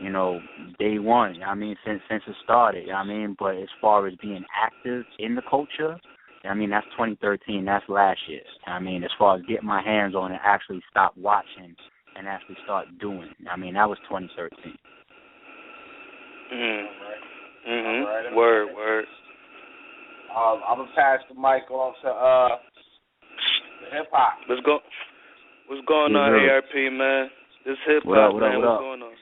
you know, day one, you know what I mean, since it started, you know what I mean? But as far as being active in the culture, you know what I mean, that's 2013, that's last year. You know what I mean, as far as getting my hands on it, actually stop watching and actually start doing. You know what I mean, that was 2013. Right. Word. I'm gonna pass the mic off to the hip hop. Let's go. What's going on, ARP, man? This hip hop, man. What's going on?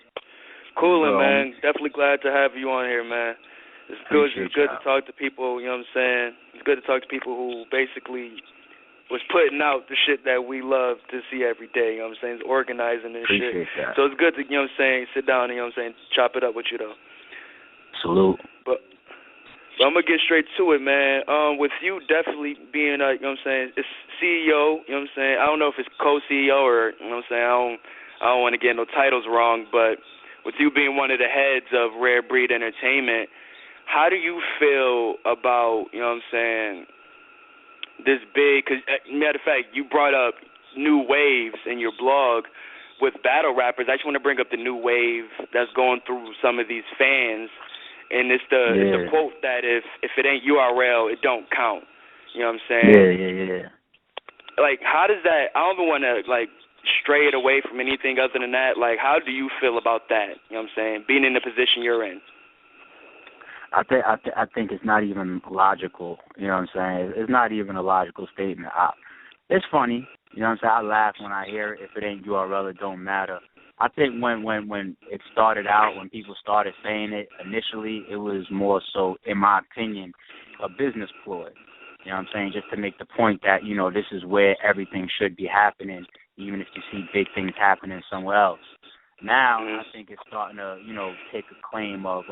Coolin', man. Definitely glad to have you on here, man. It's good to talk to people, you know what I'm saying? It's good to talk to people who basically was putting out the shit that we love to see every day, you know what I'm saying? It's organizing and shit. That. So it's good to, you know what I'm saying, sit down and, you know what I'm saying, chop it up with you, though. Salute. But I'm going to get straight to it, man. With you definitely being, you know what I'm saying, it's CEO, you know what I'm saying? I don't know if it's co-CEO or, you know what I'm saying, I don't want to get no titles wrong, but with you being one of the heads of Rare Breed Entertainment, how do you feel about, you know what I'm saying, this big, because, matter of fact, you brought up new waves in your blog with battle rappers. I just want to bring up the new wave that's going through some of these fans. And it's the quote that if it ain't URL, it don't count. You know what I'm saying? Yeah. Like, how does that? I don't even want to like stray it away from anything other than that. Like, how do you feel about that? You know what I'm saying? Being in the position you're in. I think it's not even logical. You know what I'm saying? It's not even a logical statement. It's funny. You know what I'm saying? I laugh when I hear it. If it ain't URL, it don't matter. I think when it started out, when people started saying it initially, it was more so, in my opinion, a business ploy. You know what I'm saying? Just to make the point that, you know, this is where everything should be happening, even if you see big things happening somewhere else. Now, I think it's starting to, you know, take a claim of,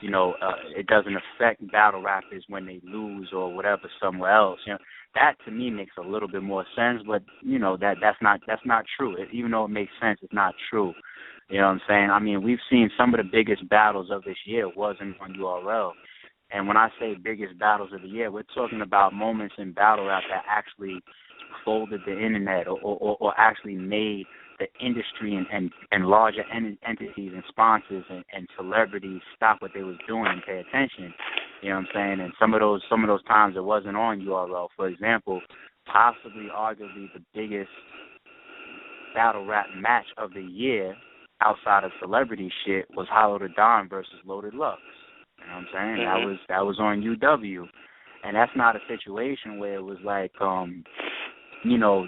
it doesn't affect battle rappers when they lose or whatever somewhere else. You know, that to me makes a little bit more sense, but you know that's not true. Even though it makes sense, it's not true. You know what I'm saying? I mean, we've seen some of the biggest battles of this year wasn't on URL, and when I say biggest battles of the year, we're talking about moments in battle rap that actually folded the internet or actually made the industry and larger entities and sponsors and celebrities stop what they was doing and pay attention. You know what I'm saying? And some of those times it wasn't on URL. For example, possibly arguably the biggest battle rap match of the year outside of celebrity shit was Hollow the Don versus Loaded Lux. You know know what I'm saying? That was on UW. And that's not a situation where it was like, you know,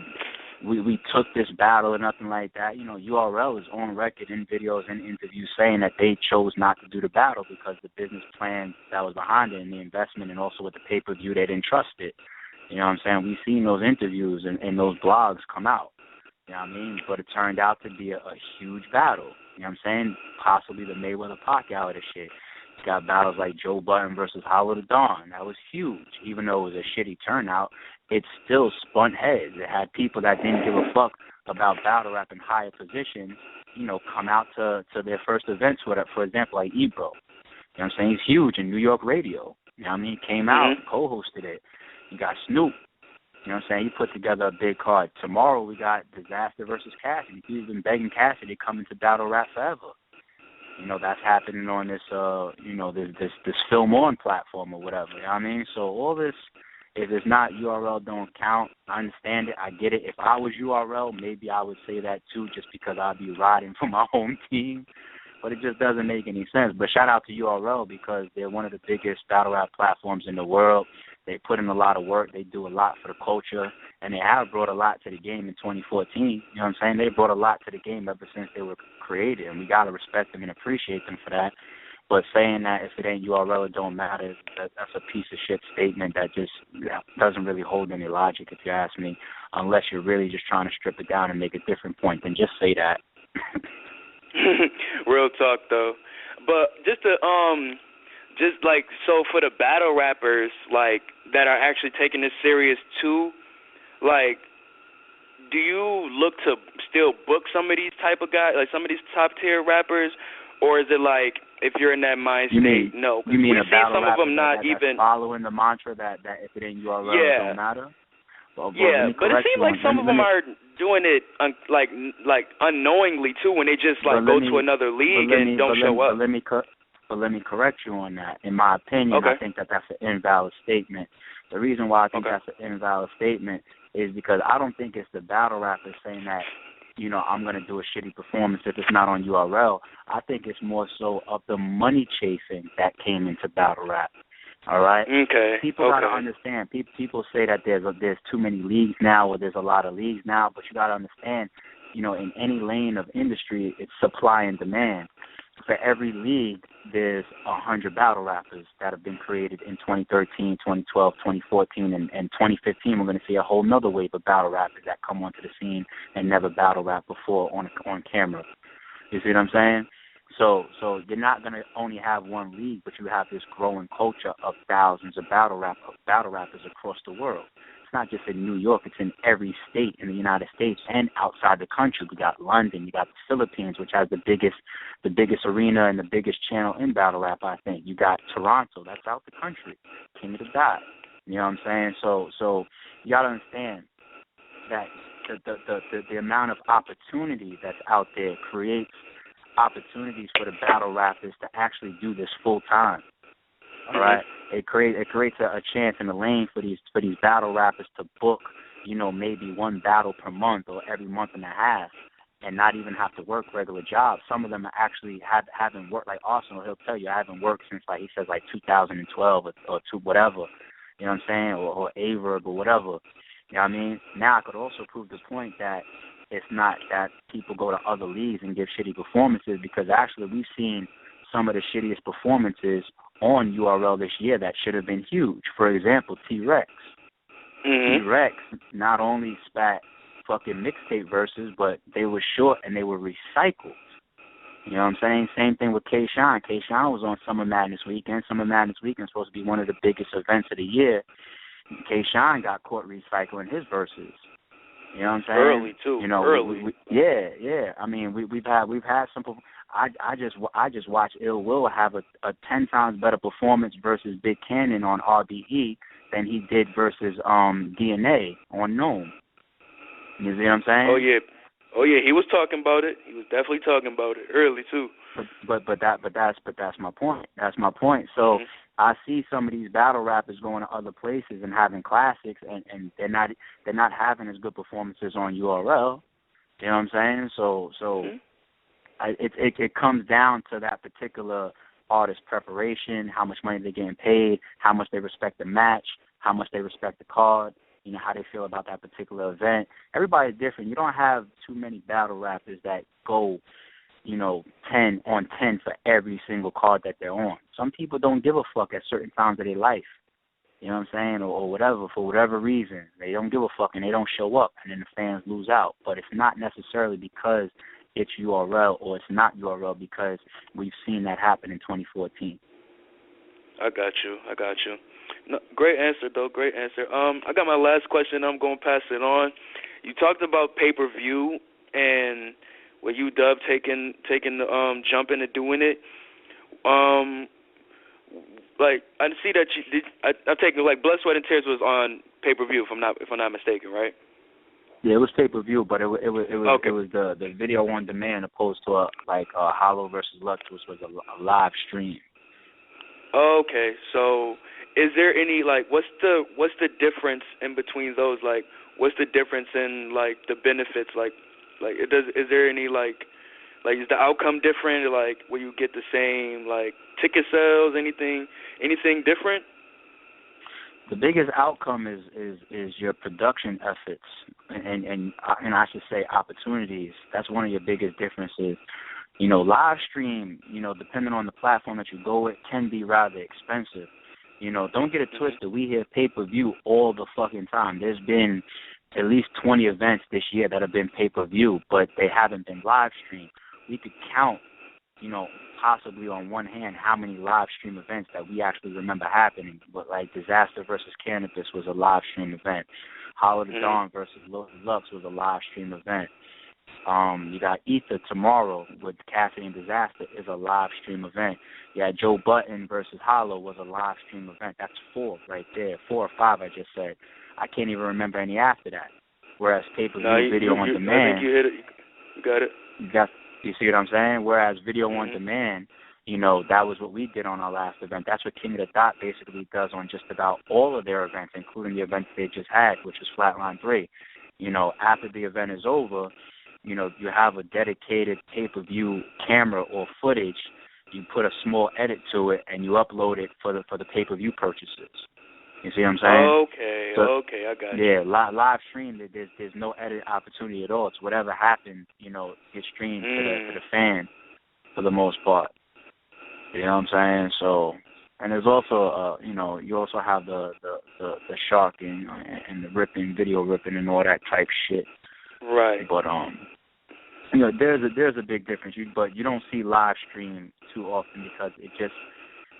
we took this battle or nothing like that. You know, URL is on record in videos and interviews saying that they chose not to do the battle because the business plan that was behind it and the investment and also with the pay-per-view, they didn't trust it. You know what I'm saying? We've seen those interviews and those blogs come out. You know what I mean? But it turned out to be a huge battle. You know what I'm saying? Possibly the Mayweather-Pacquiao of the shit. You got battles like Joe Budden versus Howard the Dawn. That was huge. Even though it was a shitty turnout, it still spun heads. It had people that didn't give a fuck about battle rap in higher positions, you know, come out to their first events with it. For example, like Ebro. You know what I'm saying? He's huge in New York radio. You know what I mean? Came out, co-hosted it. You got Snoop. You know what I'm saying? He put together a big card. Tomorrow we got Disaster versus Cassidy. He's been begging Cassidy to come into battle rap forever. You know, that's happening on this, you know, this Film On platform or whatever. You know what I mean? So all this, if it's not URL don't count, I understand it. I get it. If I was URL, maybe I would say that too, just because I'd be riding for my home team. But it just doesn't make any sense. But shout out to URL because they're one of the biggest battle rap platforms in the world. They put in a lot of work. They do a lot for the culture. And they have brought a lot to the game in 2014. You know what I'm saying? They brought a lot to the game ever since they were created. And we got to respect them and appreciate them for that. But saying that if it ain't URL, it don't matter, that's a piece of shit statement that just doesn't really hold any logic, if you ask me, unless you're really just trying to strip it down and make a different point. Then just say that. Real talk, though. But just to, just like, so for the battle rappers, like, that are actually taking this serious too, like, do you look to still book some of these type of guys, like some of these top-tier rappers, or is it like, if you're in that mind state, no? You mean we've a seen battle some of them not that's even following the mantra that if it ain't URL, it don't matter? Well, but it seems like some of them are doing it like unknowingly too, when they just like go to another league and don't show up. But let me correct you on that. In my opinion, I think that's an invalid statement. The reason why I think that's an invalid statement is because I don't think it's the battle rappers saying that, you know, I'm going to do a shitty performance if it's not on URL. I think it's more so of the money chasing that came into battle rap. All right? Okay. People got to understand. People say that there's too many leagues now or there's a lot of leagues now, but you got to understand, you know, in any lane of industry, it's supply and demand. For every league, there's 100 battle rappers that have been created in 2013, 2012, 2014, and 2015. We're going to see a whole nother wave of battle rappers that come onto the scene and never battle rap before on camera. You see what I'm saying? So you're not going to only have one league, but you have this growing culture of thousands of battle rappers across the world. It's not just in New York, it's in every state in the United States and outside the country. We got London, you got the Philippines, which has the biggest arena and the biggest channel in battle rap, I think. You got Toronto, that's out the country, King of the Dot. You know what I'm saying? So you gotta understand that the amount of opportunity that's out there creates opportunities for the battle rappers to actually do this full time. All right, it creates a chance in the lane for these battle rappers to book, you know, maybe one battle per month or every month and a half, and not even have to work regular jobs. Some of them are actually haven't worked, like Arsenal. He'll tell you I haven't worked since like he says like 2012 or whatever. You know what I'm saying? Or Averb or whatever. You know what I mean? Now I could also prove the point that it's not that people go to other leagues and give shitty performances, because actually we've seen some of the shittiest performances on URL this year that should have been huge. For example, T-Rex. T-Rex not only spat fucking mixtape verses, but they were short and they were recycled. You know what I'm saying? Same thing with K-Shine. K-Shine was on Summer Madness Weekend. Summer Madness Weekend is supposed to be one of the biggest events of the year. K-Shine got caught recycling his verses. You know what I'm saying? Early too. You know, early. Yeah. I mean, we've had some. I just watched Ill Will have a 10 times better performance versus Big Cannon on RBE than he did versus DNA on Gnome. You see what I'm saying? Oh yeah. He was talking about it. He was definitely talking about it early too. But that's my point. That's my point. So I see some of these battle rappers going to other places and having classics, and they're not having as good performances on URL. You know what I'm saying? So it comes down to that particular artist preparation, how much money they're getting paid, how much they respect the match, how much they respect the card, you know, how they feel about that particular event. Everybody's different. You don't have too many battle rappers that go, you know, 10 on 10 for every single card that they're on. Some people don't give a fuck at certain times of their life. You know what I'm saying? Or whatever, for whatever reason. They don't give a fuck and they don't show up, and then the fans lose out. But it's not necessarily because it's URL or it's not URL, because we've seen that happen in 2014. I got you. No, great answer, though. Great answer. I got my last question. I'm going to pass it on. You talked about pay-per-view and with UW taking the jump into doing it. Like, I see that you did. I'm taking, like, Blood, Sweat, and Tears was on pay-per-view, if I'm not mistaken, right? Yeah, it was pay-per-view, but it was okay. It was the video on demand opposed to a Hollow versus Lux, which was a live stream. Okay, so is there any, like, what's the difference in between those? Like, what's the difference in, like, the benefits? Like is there any, like is the outcome different? Like, will you get the same, like, ticket sales? Anything different? The biggest outcome is your production efforts and I should say opportunities. That's one of your biggest differences. You know, live stream, you know, depending on the platform that you go with, can be rather expensive. You know, don't get it twisted. We hear pay-per-view all the fucking time. There's been at least 20 events this year that have been pay-per-view, but they haven't been live streamed. We could count, you know, possibly on one hand how many live stream events that we actually remember happening. But like Disaster versus Cannabis was a live stream event. Hollow the Dawn versus Lux was a live stream event. You got Ether tomorrow with Cassidy and Disaster is a live stream event. You had Joe Button versus Hollow was a live stream event. That's 4 right there. 4 or 5 I just said. I can't even remember any after that. Whereas pay-per-view video on demand. I think you hit it. You got it. You see what I'm saying? Whereas video on demand, you know, that was what we did on our last event. That's what King of the Dot basically does on just about all of their events, including the events they just had, which was Flatline 3. You know, after the event is over, you know, you have a dedicated pay-per-view camera or footage. You put a small edit to it, and you upload it for the pay-per-view purchases. You see what I'm saying? Okay, I got you. Yeah, live stream, there's no edit opportunity at all. It's whatever happened, you know, gets streamed to the fan for the most part. You know what I'm saying? So, and there's also, you know, you also have the sharking and the ripping, video ripping and all that type shit. Right. But you know, there's a big difference. But you don't see live stream too often because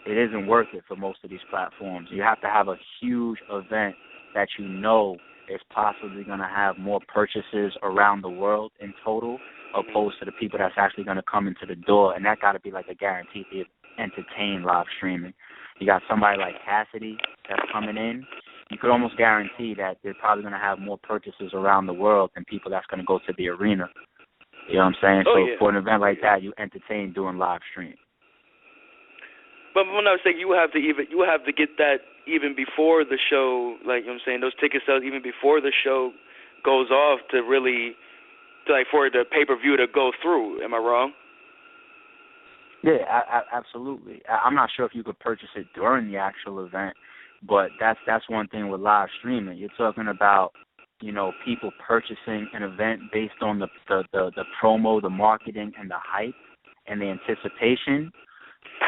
it isn't worth it for most of these platforms. You have to have a huge event that you know is possibly going to have more purchases around the world in total, opposed to the people that's actually going to come into the door, and that got to be like a guarantee to entertain live streaming. You got somebody like Cassidy that's coming in. You could almost guarantee that they're probably going to have more purchases around the world than people that's going to go to the arena. You know what I'm saying? For an event like that, you entertain doing live stream. But when I was saying you have to get that even before the show, like, you know what I'm saying, those ticket sales even before the show goes off to really, like, for the pay-per-view to go through. Am I wrong? Yeah, absolutely. I'm not sure if you could purchase it during the actual event, but that's one thing with live streaming. You're talking about, you know, people purchasing an event based on the promo, the marketing, and the hype and the anticipation.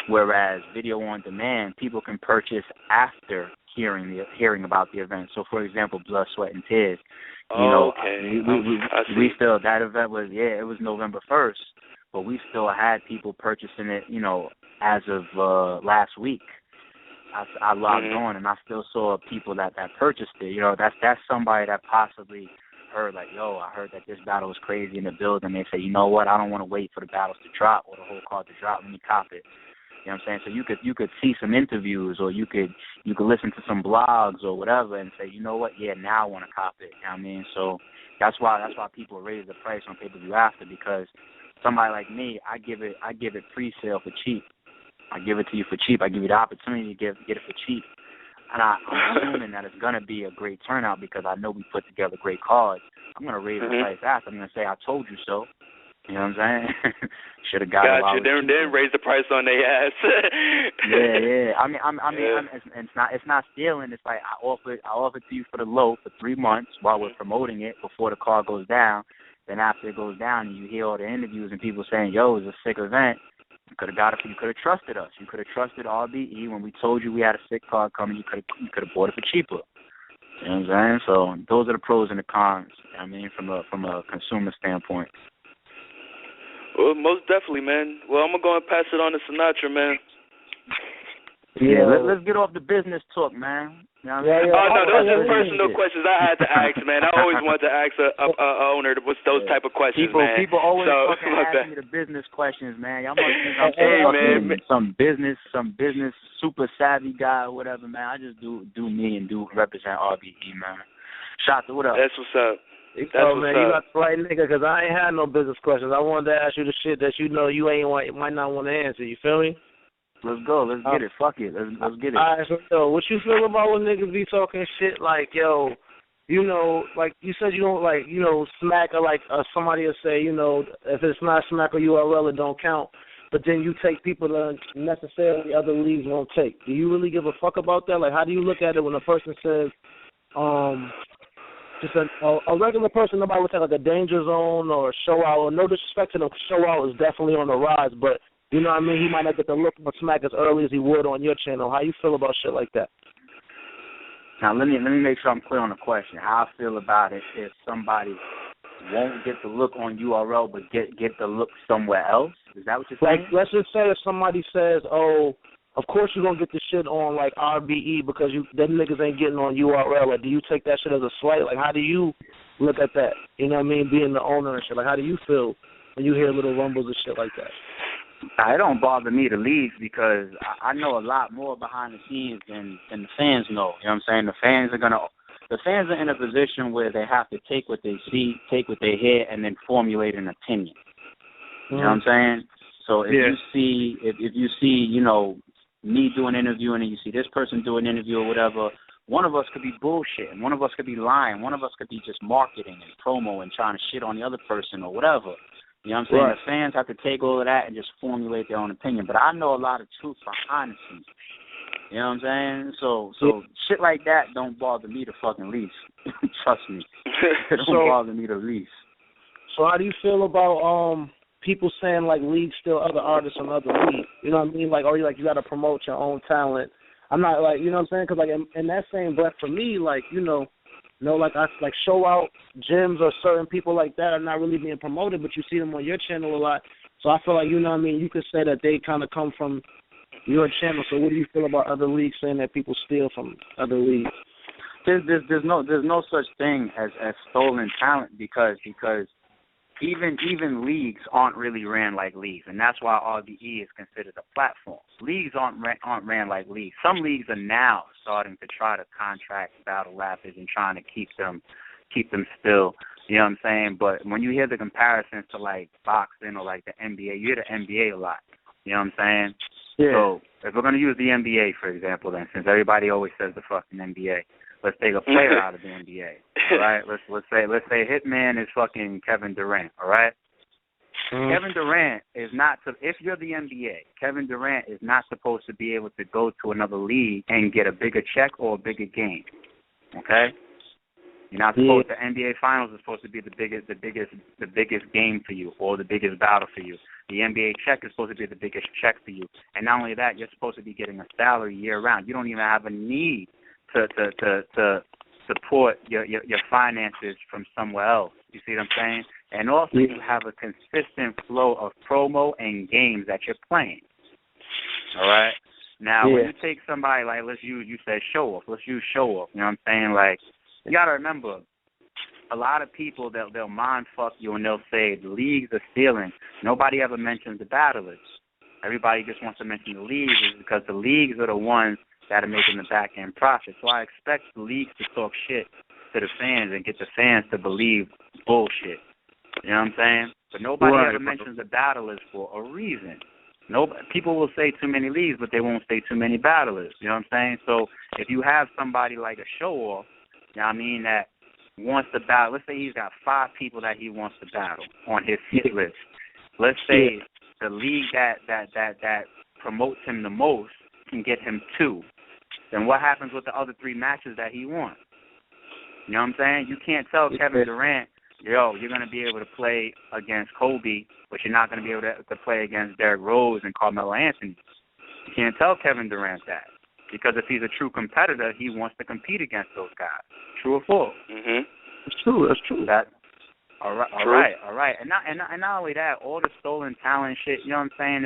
Whereas video on demand, people can purchase after hearing about the event. So, for example, Blood, Sweat, and Tears. You know, we still, that event was, it was November 1st, but we still had people purchasing it, you know, as of last week. I logged on and I still saw people that purchased it. You know, that's somebody that possibly heard, like, yo, I heard that this battle was crazy in the building. They say, you know what, I don't want to wait for the battles to drop or the whole card to drop. Let me cop it. You know what I'm saying? So you could see some interviews, or you could listen to some blogs or whatever and say, you know what, now I want to cop it. You know what I mean? So that's why people raise the price on pay-per-view after, because somebody like me, I give it pre-sale for cheap. I give it to you for cheap. I give you the opportunity to get it for cheap. And I'm assuming that it's going to be a great turnout because I know we put together great cards. I'm going to raise the price after. I'm going to say, I told you so. You know what I'm saying? Should have got Got you. Then raise the price on their ass. yeah. I mean, it's not stealing. It's like I offer to you for the low for 3 months while we're promoting it before the car goes down. Then after it goes down, and you hear all the interviews and people saying, "Yo, it's a sick event." You could have got it. You could have trusted us. You could have trusted RBE when we told you we had a sick car coming. You could have bought it for cheaper. You know what I'm saying? So those are the pros and the cons. I mean, from a consumer standpoint. Well, most definitely, man. Well, I'm going to go and pass it on to Sinatra, man. Yeah, let's get off the business talk, man. You know what I mean? No, those are personal questions I had to ask, man. I always wanted to ask a owner what's those type of questions, man. People always fucking ask me the business questions, man. Y'all must think I'm some business super savvy guy or whatever, man. I just do me and represent RBE, man. Shot to what up? That's what's up. You got the right nigga, because I ain't had no business questions. I wanted to ask you the shit that you know you might not want to answer. You feel me? Let's go. Let's get it. Fuck it. Let's get it. All right, so what you feel about when niggas be talking shit like, yo, you know, like you said you don't like, you know, smack or like somebody will say, you know, if it's not smack or URL, it don't count. But then you take people that necessarily other leagues won't take. Do you really give a fuck about that? Like, how do you look at it when a person says, just a regular person, nobody would say like a danger zone or a show out, or no disrespect to them, show out is definitely on the rise, but you know what I mean, he might not get the look on smack as early as he would on your channel. How you feel about shit like that? Now let me make sure I'm clear on the question. How I feel about it if somebody won't get the look on URL but get the look somewhere else? Is that what you're saying? Like, let's just say if somebody says, oh, of course you're going to get the shit on, like, RBE because them niggas ain't getting on URL. Or do you take that shit as a slight? Like, how do you look at that? You know what I mean? Being the owner and shit. Like, how do you feel when you hear little rumbles and shit like that? It don't bother me to leave because I know a lot more behind the scenes than the fans know. You know what I'm saying? The fans are in a position where they have to take what they see, take what they hear, and then formulate an opinion. You know what I'm saying? So if you see, you know, me do an interview and then you see this person do an interview or whatever, one of us could be bullshitting, one of us could be lying, one of us could be just marketing and promo and trying to shit on the other person or whatever. You know what I'm saying? Right. The fans have to take all of that and just formulate their own opinion. But I know a lot of truth behind the scenes. You know what I'm saying? So shit like that don't bother me the fucking least. Trust me. It don't bother me the least. So how do you feel about people saying like leagues steal other artists from other leagues? You know what I mean? Like, or you got to promote your own talent. I'm not like, you know what I'm saying? Because like in that same breath for me, like, you know, like I like show out Jimz or certain people like that are not really being promoted, but you see them on your channel a lot. So I feel like, you know what I mean, you could say that they kind of come from your channel. So what do you feel about other leagues saying that people steal from other leagues? There's no such thing as stolen talent because even leagues aren't really ran like leagues, and that's why RBE is considered a platform. Leagues aren't ran like leagues. Some leagues are now starting to try to contract battle rappers and trying to keep them still. You know what I'm saying? But when you hear the comparisons to like boxing or like the NBA, you hear the NBA a lot. You know what I'm saying? Yeah. So if we're gonna use the NBA for example, then since everybody always says the fucking NBA. Let's take a player out of the NBA, all right? Let's say Hitman is fucking Kevin Durant, all right? Kevin Durant is not if you're the NBA, Kevin Durant is not supposed to be able to go to another league and get a bigger check or a bigger game, okay? You're not supposed. The NBA Finals is supposed to be the biggest game for you or the biggest battle for you. The NBA check is supposed to be the biggest check for you, and not only that, you're supposed to be getting a salary year round. You don't even have a need to support your finances from somewhere else. You see what I'm saying? And also you have a consistent flow of promo and games that you're playing. All right? Now, when you take somebody like, you said show off. Let's use show off. You know what I'm saying? Like, you got to remember, a lot of people, they'll mind fuck you and they'll say the leagues are stealing. Nobody ever mentions the battlers. Everybody just wants to mention the leagues because the leagues are the ones that are making the back end profit. So I expect the leagues to talk shit to the fans and get the fans to believe bullshit. You know what I'm saying? But nobody ever mentions the battlers for a reason. People will say too many leagues, but they won't say too many battlers. You know what I'm saying? So if you have somebody like a show off, you know what I mean, that wants to battle, let's say he's got 5 people that he wants to battle on his hit list. let's say the league that promotes him the most can get him 2. Then what happens with the other 3 matches that he won? You know what I'm saying? You can't tell Kevin Durant, yo, you're going to be able to play against Kobe, but you're not going to be able to play against Derrick Rose and Carmelo Anthony. You can't tell Kevin Durant that. Because if he's a true competitor, he wants to compete against those guys. True or false? Mhm. It's true. That's true. All right. And not only that, all the stolen talent shit. You know what I'm saying?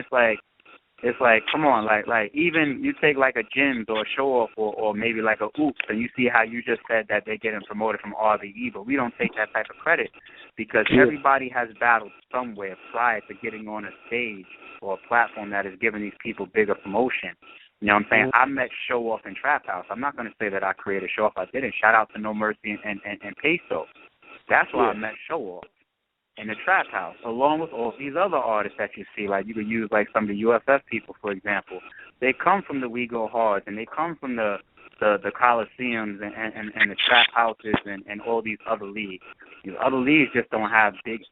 It's like, come on, like even you take like a Jimz or a Show Off or maybe like a Oops, and you see how you just said that they're getting promoted from RBE, but we don't take that type of credit because everybody has battled somewhere prior to getting on a stage or a platform that is giving these people bigger promotion. You know what I'm saying? I met Show Off in Trap House. I'm not going to say that I created Show Off. I didn't. Shout out to No Mercy and Peso. That's why I met Show Off in the Trap House, along with all these other artists that you see. Like you could use like some of the UFF people, for example. They come from the We Go Hards, and they come from the Coliseums and the Trap Houses and all these other leagues. These other leagues just don't have big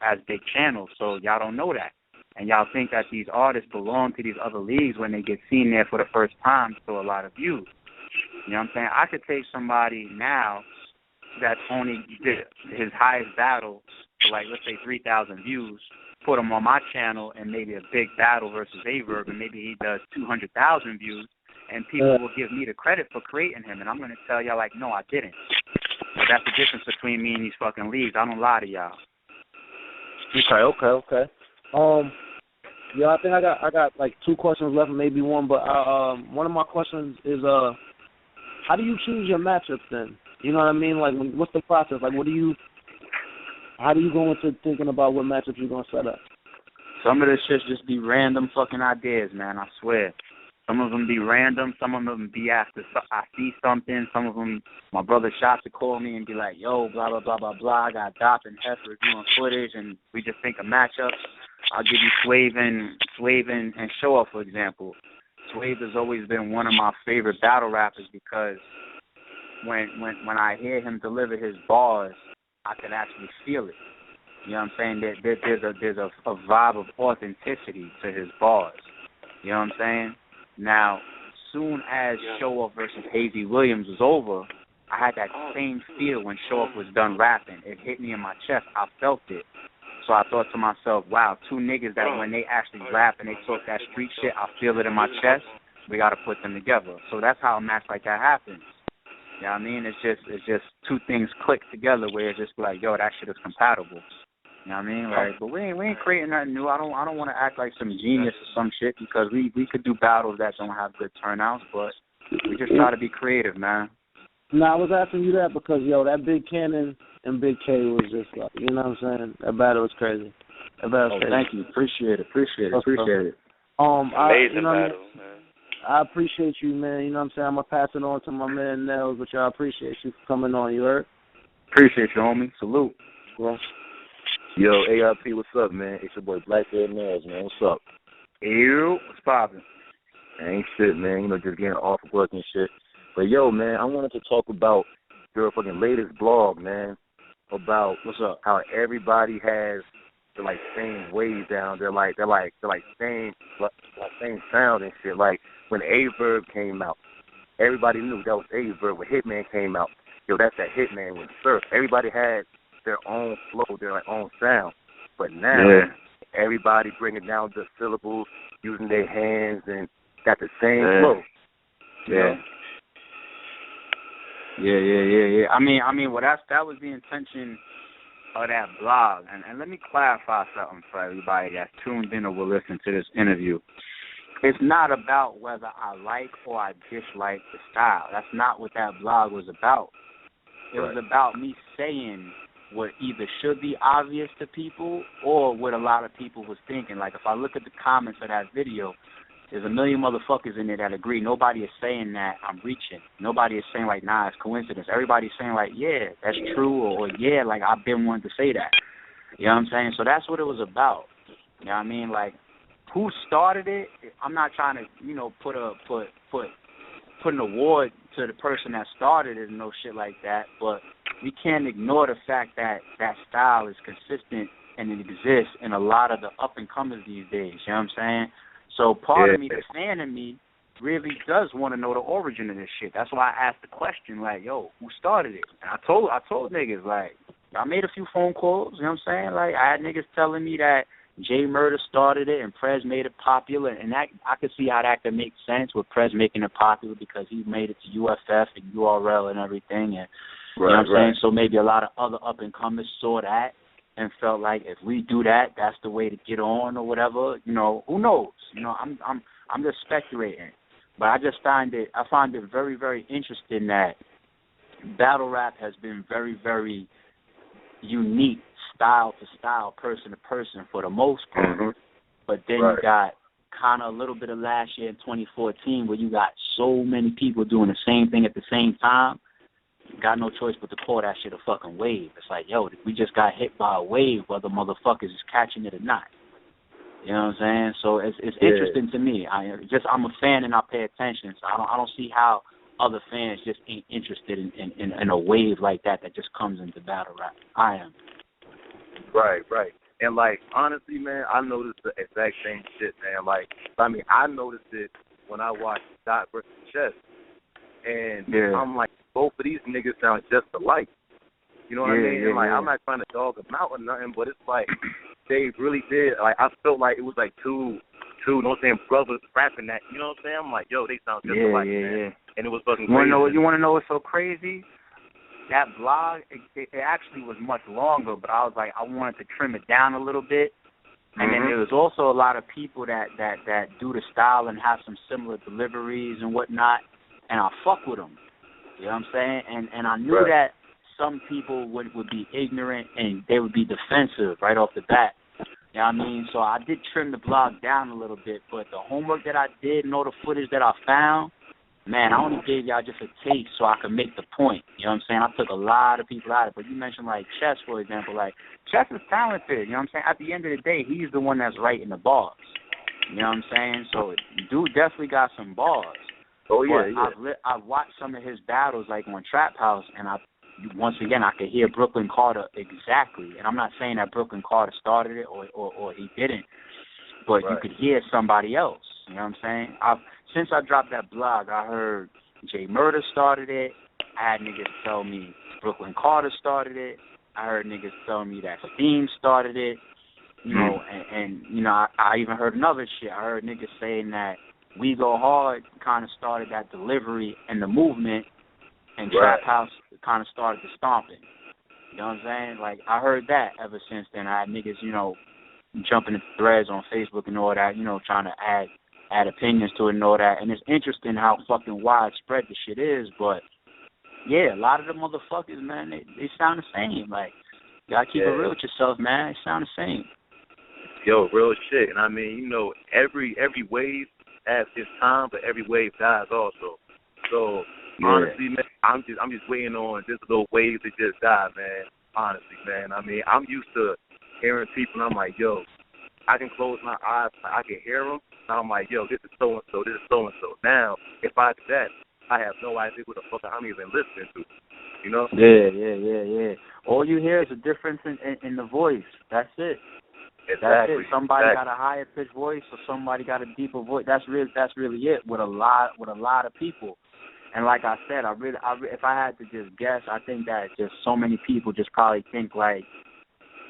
channels, so y'all don't know that. And y'all think that these artists belong to these other leagues when they get seen there for the first time to a lot of views. You know what I'm saying? I could take somebody now that's only did his highest battle for like, let's say 3,000 views, put him on my channel and maybe a big battle versus Averb, and maybe he does 200,000 views, and people will give me the credit for creating him, and I'm going to tell y'all like, no, I didn't. But that's the difference between me and these fucking leagues. I don't lie to y'all. Okay. Yeah, I think I got like 2 questions left, maybe 1. But one of my questions is, how do you choose your matchups then? You know what I mean? Like, what's the process? Like, how do you go into thinking about what matchups you're gonna set up? Some of this shit just be random fucking ideas, man. I swear. Some of them be random. Some of them be after I see something. Some of them, my brother Shot to call me and be like, yo, blah, blah, blah, blah, blah. I got Dop and Hess reviewing footage, and we just think of matchups. I'll give you Swave and Show Off, for example. Swave has always been one of my favorite battle rappers because when I hear him deliver his bars, I can actually feel it. You know what I'm saying? There's a vibe of authenticity to his bars. You know what I'm saying? Now, soon as Show Off versus Hazy Williams was over, I had that same feel when Show Off was done rapping. It hit me in my chest. I felt it. So I thought to myself, wow, 2 niggas that when they actually rap and they talk that street shit, I feel it in my chest. We got to put them together. So that's how a match like that happens. You know what I mean? It's just 2 things click together where it's just like, yo, that shit is compatible. You know what I mean? Like, but we ain't creating nothing new. I don't want to act like some genius or some shit because we could do battles that don't have good turnouts, but we just try to be creative, man. No, I was asking you that because, yo, that Big Cannon and Big K was just like, you know what I'm saying? That battle was crazy. Crazy. Thank you. Appreciate it. Amazing battle, man. I appreciate you, man. You know what I'm saying? I'm going to pass it on to my man, Nels, but y'all appreciate you for coming on. You heard? Appreciate you, homie. Salute. Yeah. Yo, ARP, what's up, man? It's your boy Blackbeard Nels, man. What's up? Ew, what's poppin'? Ain't shit, man. You know, just getting off of work and shit. But, yo, man, I wanted to talk about your fucking latest blog, man, about what's up, how everybody has the, like, same wave down. They're like same sound and shit. Like, when Averb came out, everybody knew that was Averb. When Hitman came out, yo, that's that Hitman with Surf. Everybody had their own flow, their own sound. But now, everybody bringing down the syllables, using their hands, and got the same flow. Yeah. Yeah. I mean, well, that was the intention of that blog. And let me clarify something for everybody that's tuned in or will listen to this interview. It's not about whether I like or I dislike the style. That's not what that blog was about. It was about me saying what either should be obvious to people or what a lot of people was thinking. Like, if I look at the comments of that video, there's a million motherfuckers in there that agree. Nobody is saying that I'm reaching. Nobody is saying, like, nah, it's coincidence. Everybody's saying, like, yeah, that's true, or yeah, like, I've been wanting to say that. You know what I'm saying? So that's what it was about. You know what I mean? Like, who started it? I'm not trying to, you know, put an award to the person that started it and no shit like that, but we can't ignore the fact that that style is consistent and it exists in a lot of the up-and-comers these days, you know what I'm saying? So part of me, the fan in me, really does want to know the origin of this shit. That's why I asked the question, like, yo, who started it? And I told niggas, like, I made a few phone calls, you know what I'm saying? Like, I had niggas telling me that Hhrt started it and Prez made it popular, and that I could see how that could make sense with Prez making it popular because he made it to UFF and URL and everything, and you know what I'm saying? So maybe a lot of other up-and-comers saw that and felt like if we do that, that's the way to get on or whatever. You know, who knows? You know, I'm just speculating. But I find it very, very interesting that battle rap has been very, very unique, style to style, person to person for the most part. Mm-hmm. But then you got kind of a little bit of last year in 2014 where you got so many people doing the same thing at the same time. You got no choice but to call that shit a fucking wave. It's like, yo, we just got hit by a wave whether motherfuckers is catching it or not. You know what I'm saying? So it's interesting to me. I'm a fan and I pay attention. So I don't see how other fans just ain't interested in a wave like that just comes into battle rap. I am. Right. And like honestly, man, I noticed the exact same shit, man. Like I noticed it when I watched Dot versus Chess, and I'm like, both of these niggas sound just alike. You know what I mean? And like I'm not trying to dog them out or nothing, but it's like they really did. Like I felt like it was like two, you know what I'm saying, brothers rapping that. You know what I'm saying? I'm like, yo, they sound just alike, man. And it was fucking crazy. You want to know what's so crazy? That blog, it actually was much longer, but I was like, I wanted to trim it down a little bit. And then there was also a lot of people that do the style and have some similar deliveries and whatnot, and I fuck with them. You know what I'm saying? And I knew that some people would be ignorant and they would be defensive right off the bat. You know what I mean? So I did trim the blog down a little bit, but the homework that I did and all the footage that I found, man, I only gave y'all just a taste so I could make the point. You know what I'm saying? I took a lot of people out of it. But you mentioned, like, Chess, for example. Like, Chess is talented. You know what I'm saying? At the end of the day, he's the one that's writing the bars. You know what I'm saying? So dude definitely got some bars. Oh, yeah, but I've watched some of his battles, like, on Trap House, and once again, I could hear Brooklyn Carter exactly. And I'm not saying that Brooklyn Carter started it or he didn't, but you could hear somebody else. You know what I'm saying? Since I dropped that blog, I heard Hhrt started it. I had niggas tell me Brooklyn Carter started it. I heard niggas tell me that Steam started it. You know, and you know, I even heard another shit. I heard niggas saying that We Go Hard kind of started that delivery and the movement, and Trap House kind of started the stomping. You know what I'm saying? Like, I heard that ever since then. I had niggas, you know, jumping into threads on Facebook and all that, you know, trying to add opinions to it and all that. And it's interesting how fucking widespread the shit is, but yeah, a lot of the motherfuckers, man, they sound the same. Like, you gotta keep it real with yourself, man. They sound the same. Yo, real shit. And I mean, you know, every wave has its time, but every wave dies also. So honestly, man, I'm just waiting on this little wave to just die, man. Honestly, man. I mean, I'm used to hearing people, and I'm like, yo, I can close my eyes, I can hear them, and I'm like, yo, this is so-and-so, this is so-and-so. Now, if I do that, I have no idea what the fuck I'm even listening to, you know? Yeah. All you hear is a difference in the voice. That's it. Exactly. That's it. Somebody got a higher pitched voice, or somebody got a deeper voice. That's really it with a lot of people. And like I said, if I had to just guess, I think that just so many people just probably think like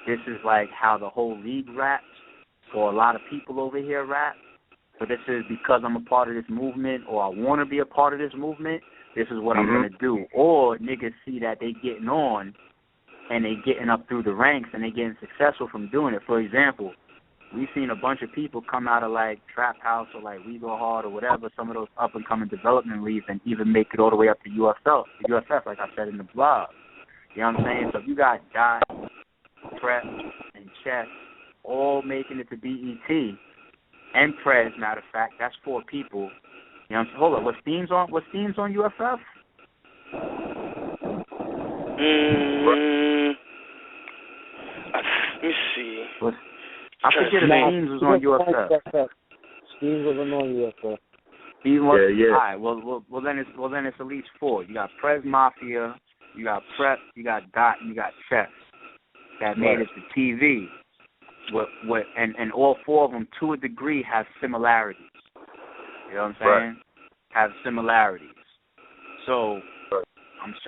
this is like how the whole league raps, or a lot of people over here rap. But this is because I'm a part of this movement, or I want to be a part of this movement. This is what I'm gonna do. Or niggas see that they getting on, and they getting up through the ranks, and they getting successful from doing it. For example, we've seen a bunch of people come out of like Trap House or like We Go Hard or whatever, some of those up and coming development leagues, and even make it all the way up to UFF, like I said in the blog. You know what I'm saying? So if you got Dot, Prep, and Chess all making it to BET, and Prez, matter of fact, that's 4 people. You know what I'm saying? Hold on, what themes on UFF? Let me see. I forget if Steams was on UFF. Steams wasn't on UFF. Steams was? Yeah. All right, well then it's at least 4. You got Prez Mafia, you got Prep, you got Dot, and you got Chess. That made it to TV. and all four of them, to a degree, have similarities. You know what I'm saying? Right. Have similarities. So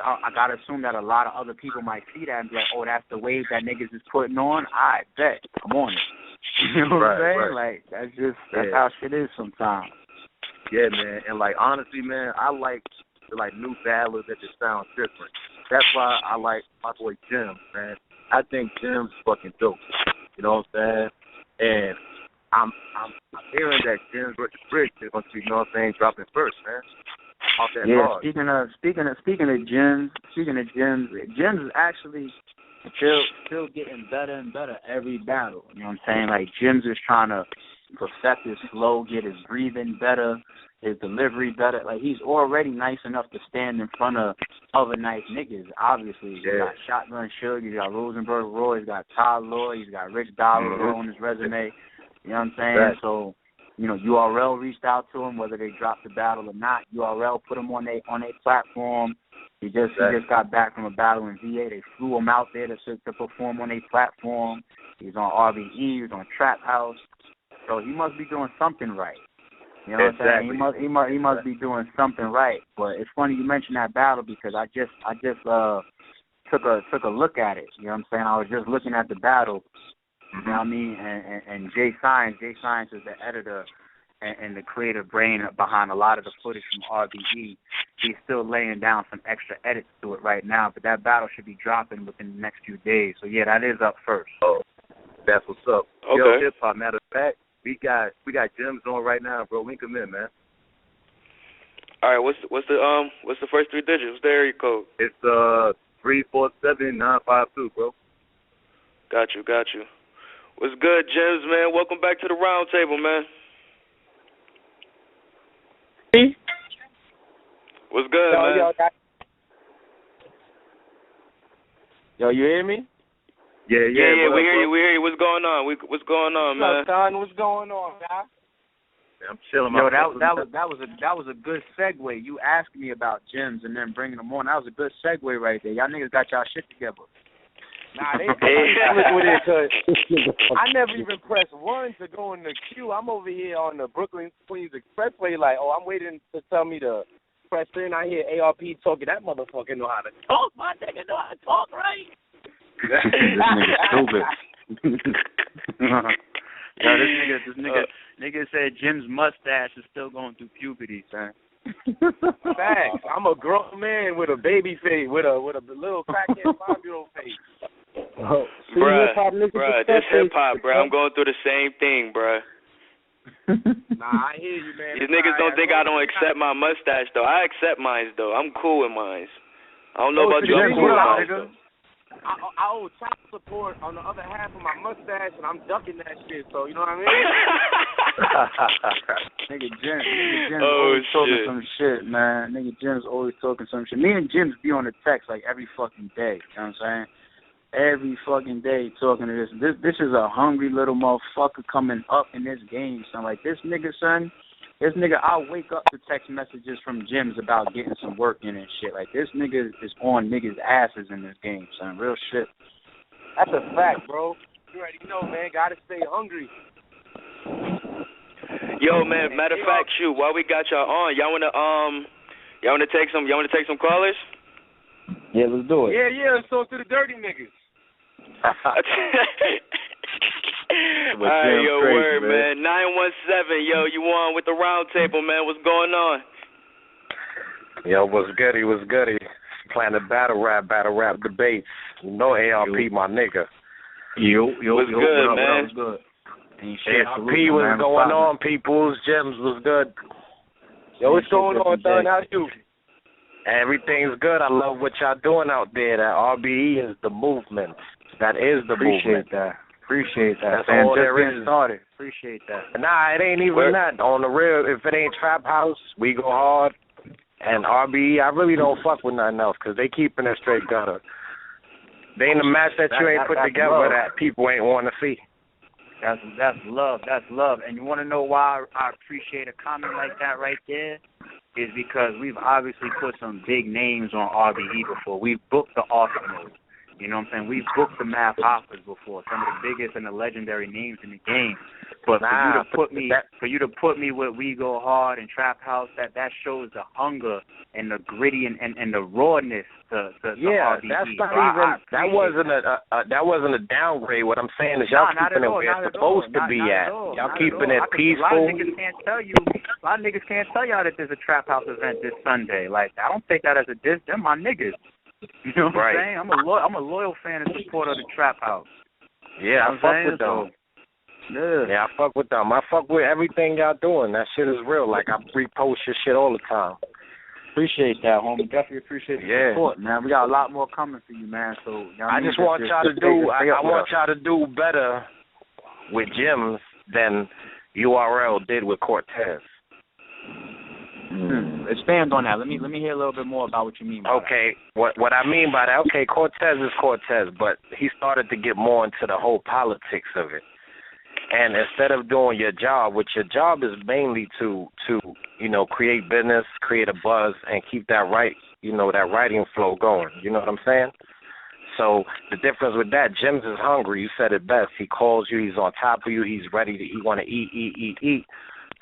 I gotta assume that a lot of other people might see that and be like, oh, that's the wave that niggas is putting on. I bet. I'm on it. You know what I'm saying? Like, that's how shit is sometimes. Yeah, man. And, like, honestly, man, I like the, like, new battlers that just sound different. That's why I like my boy Jimz, man. I think Jimz is fucking dope. You know what I'm saying? And I'm hearing that Jimz with the bridge is going to be, you know what I'm saying, dropping first, man. Off that hard. Speaking of Jimz, Jimz is actually still getting better and better every battle. You know what I'm saying? Like, Jimz is trying to perfect his flow, get his breathing better, his delivery better. Like, he's already nice enough to stand in front of other nice niggas. Obviously, he's got Shotgun Suge, he's got Rosenberg Roy, he's got Todd Lloyd, he's got Rich Dollar on his resume. You know what I'm saying? Right. So, you know, URL reached out to him, whether they dropped the battle or not. URL put him on their platform. He just got back from a battle in VA. They flew him out there to perform on their platform. He's on RBE. He's on Trap House. So he must be doing something right. You know what I'm saying? He must be doing something right. But it's funny you mentioned that battle because I just took a look at it. You know what I'm saying? I was just looking at the battle. You know what I mean? And Jay Science is the editor and the creative brain behind a lot of the footage from RBE. He's still laying down some extra edits to it right now, but that battle should be dropping within the next few days. So yeah, that is up first. Oh, that's what's up. Okay. Yo, hip hop. Matter of fact, we got Jimz on right now, bro. Link him in, man. All right, what's the first three digits? What's the area code? It's 347952, bro. Got you. What's good, Jimz, man? Welcome back to the round table, man. What's good, man? Yo, you hear me? Yeah, we hear you. What's going on? What's going on, man? What's going on, guy? I'm chilling. Yo, that was a good segue. You asked me about Jimz and then bringing them on. That was a good segue right there. Y'all niggas got y'all shit together. Nah, they slick with it because I never even pressed 1 to go in the queue. I'm over here on the Brooklyn Queens Expressway like, I'm waiting to tell me to press in. I hear ARP talking. That motherfucker know how to talk. My nigga know how to talk, right? This nigga stupid. Yo, this nigga said Jim's mustache is still going through puberty, son. Facts. I'm a grown man with a baby face, with a little crackhead 5-year-old face. Oh, bruh, this hip hop, bruh. I'm going through the same thing, bruh. Nah, I hear you, man. These niggas don't think I don't accept my mustache, though. I accept mine, though. I'm cool with mine. I don't know about you. I'm cool with mine, though. I owe child support on the other half of my mustache, and I'm ducking that shit. So you know what I mean? Nigga Jimz always talking some shit, man. Nigga Jimz always talking some shit. Me and Jimz be on the text like every fucking day. You know what I'm saying? Every fucking day talking to this. This is a hungry little motherfucker coming up in this game, son. Like this nigga, son. This nigga, I'll wake up to text messages from Jimz about getting some work in and shit. Like, this nigga is on niggas' asses in this game, son. Real shit. That's a fact, bro. You already know, man. Gotta stay hungry. Yo, man, matter of fact, shoot, while we got y'all on, y'all wanna take some callers? Yeah, let's do it. Yeah, let's talk to the dirty niggas. All right, yo, crazy, word, man. 917, yo, you on with the round table, man. What's going on? Yo, what's goody? Playing the battle rap debates. No ARP, my nigga. What's good, man? What's good? ARP, what's going on, peoples? Jimz, was good? Yo, what's going on, son? How you? Everything's good. I love what y'all doing out there. That RBE is the movement. That is the movement. Appreciate that. That's all there is. Started. Appreciate that. Nah, it ain't even that. On the real, if it ain't Trap House, we go hard. And RBE, I really don't fuck with nothing else because they keeping it straight gutter. They ain't a match that you ain't put together love. That people ain't want to see. That's love. That's love. And you want to know why I appreciate a comment like that right there? Is because we've obviously put some big names on RBE before. We've booked the Arsenal. You know what I'm saying? We've booked the Math Hoppers before, some of the biggest and the legendary names in the game. But for you to put me with We Go Hard and Trap House, that shows the hunger and the gritty and the rawness to RBE. That's not that wasn't a downgrade. What I'm saying is y'all keeping it where it's supposed to be at. Y'all keeping it peaceful. A lot of niggas can't tell y'all that there's a Trap House event this Sunday. Like, I don't take that as a diss. They're my niggas. You know what I'm saying? I'm a loyal fan and supporter of the Trap House. Yeah, I fuck with them. Yeah, I fuck with them. I fuck with everything y'all doing. That shit is real. Like, I repost your shit all the time. Appreciate that, homie. Definitely appreciate the support, man. We got a lot more coming for you, man. So I just want y'all to do. I want y'all to do better with Jimz than URL did with Cortez. Expand on that. Let me hear a little bit more about what you mean by that. What I mean by that, Cortez is Cortez, but he started to get more into the whole politics of it. And instead of doing your job, which your job is mainly to create business, create a buzz, and keep that that writing flow going. You know what I'm saying? So the difference with that, Jimz is hungry. You said it best. He calls you. He's on top of you. He's ready to eat. Want to eat.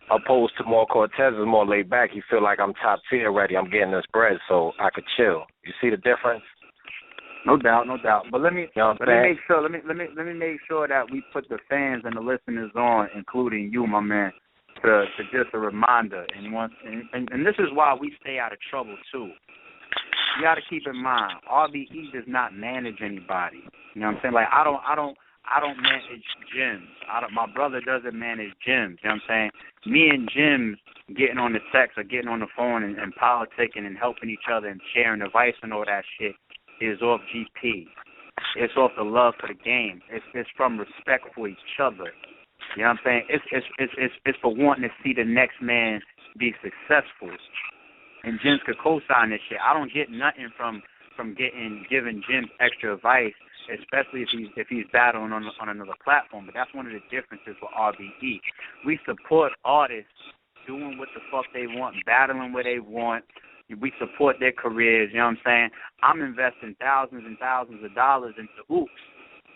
Opposed to more Cortez is more laid back. He feel like I'm top tier already. I'm getting this bread, so I could chill. You see the difference? No doubt. But let me make sure. Let me make sure that we put the fans and the listeners on, including you, my man, to just a reminder. And this is why we stay out of trouble too. You got to keep in mind, RBE does not manage anybody. You know what I'm saying? Like I don't manage Jimz. My brother doesn't manage Jimz. You know what I'm saying? Me and Jimz getting on the text or getting on the phone and politicking and helping each other and sharing advice and all that shit is off GP. It's off the love for the game. It's from respect for each other. You know what I'm saying? It's for wanting to see the next man be successful. And Jimz could co-sign this shit. I don't get nothing from giving Jimz extra advice, especially if he's battling on another platform. But that's one of the differences with RBE. We support artists doing what the fuck they want, battling where they want. We support their careers, you know what I'm saying? I'm investing thousands and thousands of dollars into hoops.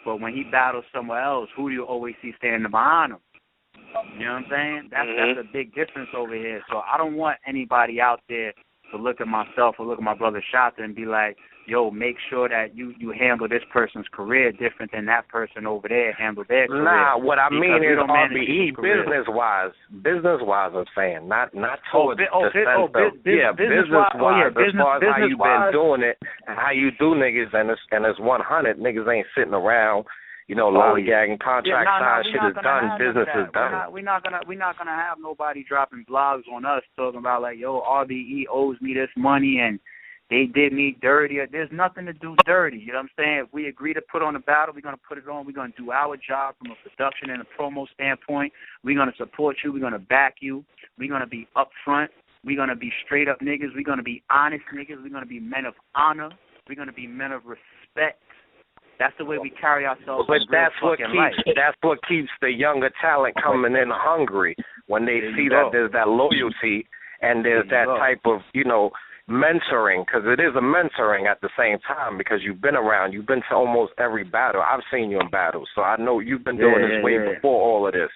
But when he battles somewhere else, who do you always see standing behind him? You know what I'm saying? That's a big difference over here. So I don't want anybody out there to look at myself or look at my brother Hhrt and be like, yo, make sure that you handle this person's career different than that person over there handle their career. Nah, what I mean is RBE business-wise, I'm saying, not towards business-wise, as far as how you been doing it and how you do niggas, and it's 100. Niggas ain't sitting around, lollygagging, contract signed, shit is done, business is done. We're not gonna have nobody dropping blogs on us talking about like, yo, RBE owes me this money and they did me dirty. There's nothing to do dirty. You know what I'm saying? If we agree to put on a battle, we're going to put it on. We're going to do our job from a production and a promo standpoint. We're going to support you. We're going to back you. We're going to be upfront. We're going to be straight up niggas. We're going to be honest niggas. We're going to be men of honor. We're going to be men of respect. That's the way we carry ourselves. But that's what keeps the younger talent coming in hungry when they see that there's that loyalty and there's that type of, mentoring, because it is a mentoring at the same time, because you've been around, you've been to almost every battle. I've seen you in battles, so I know you've been doing this way before all of this.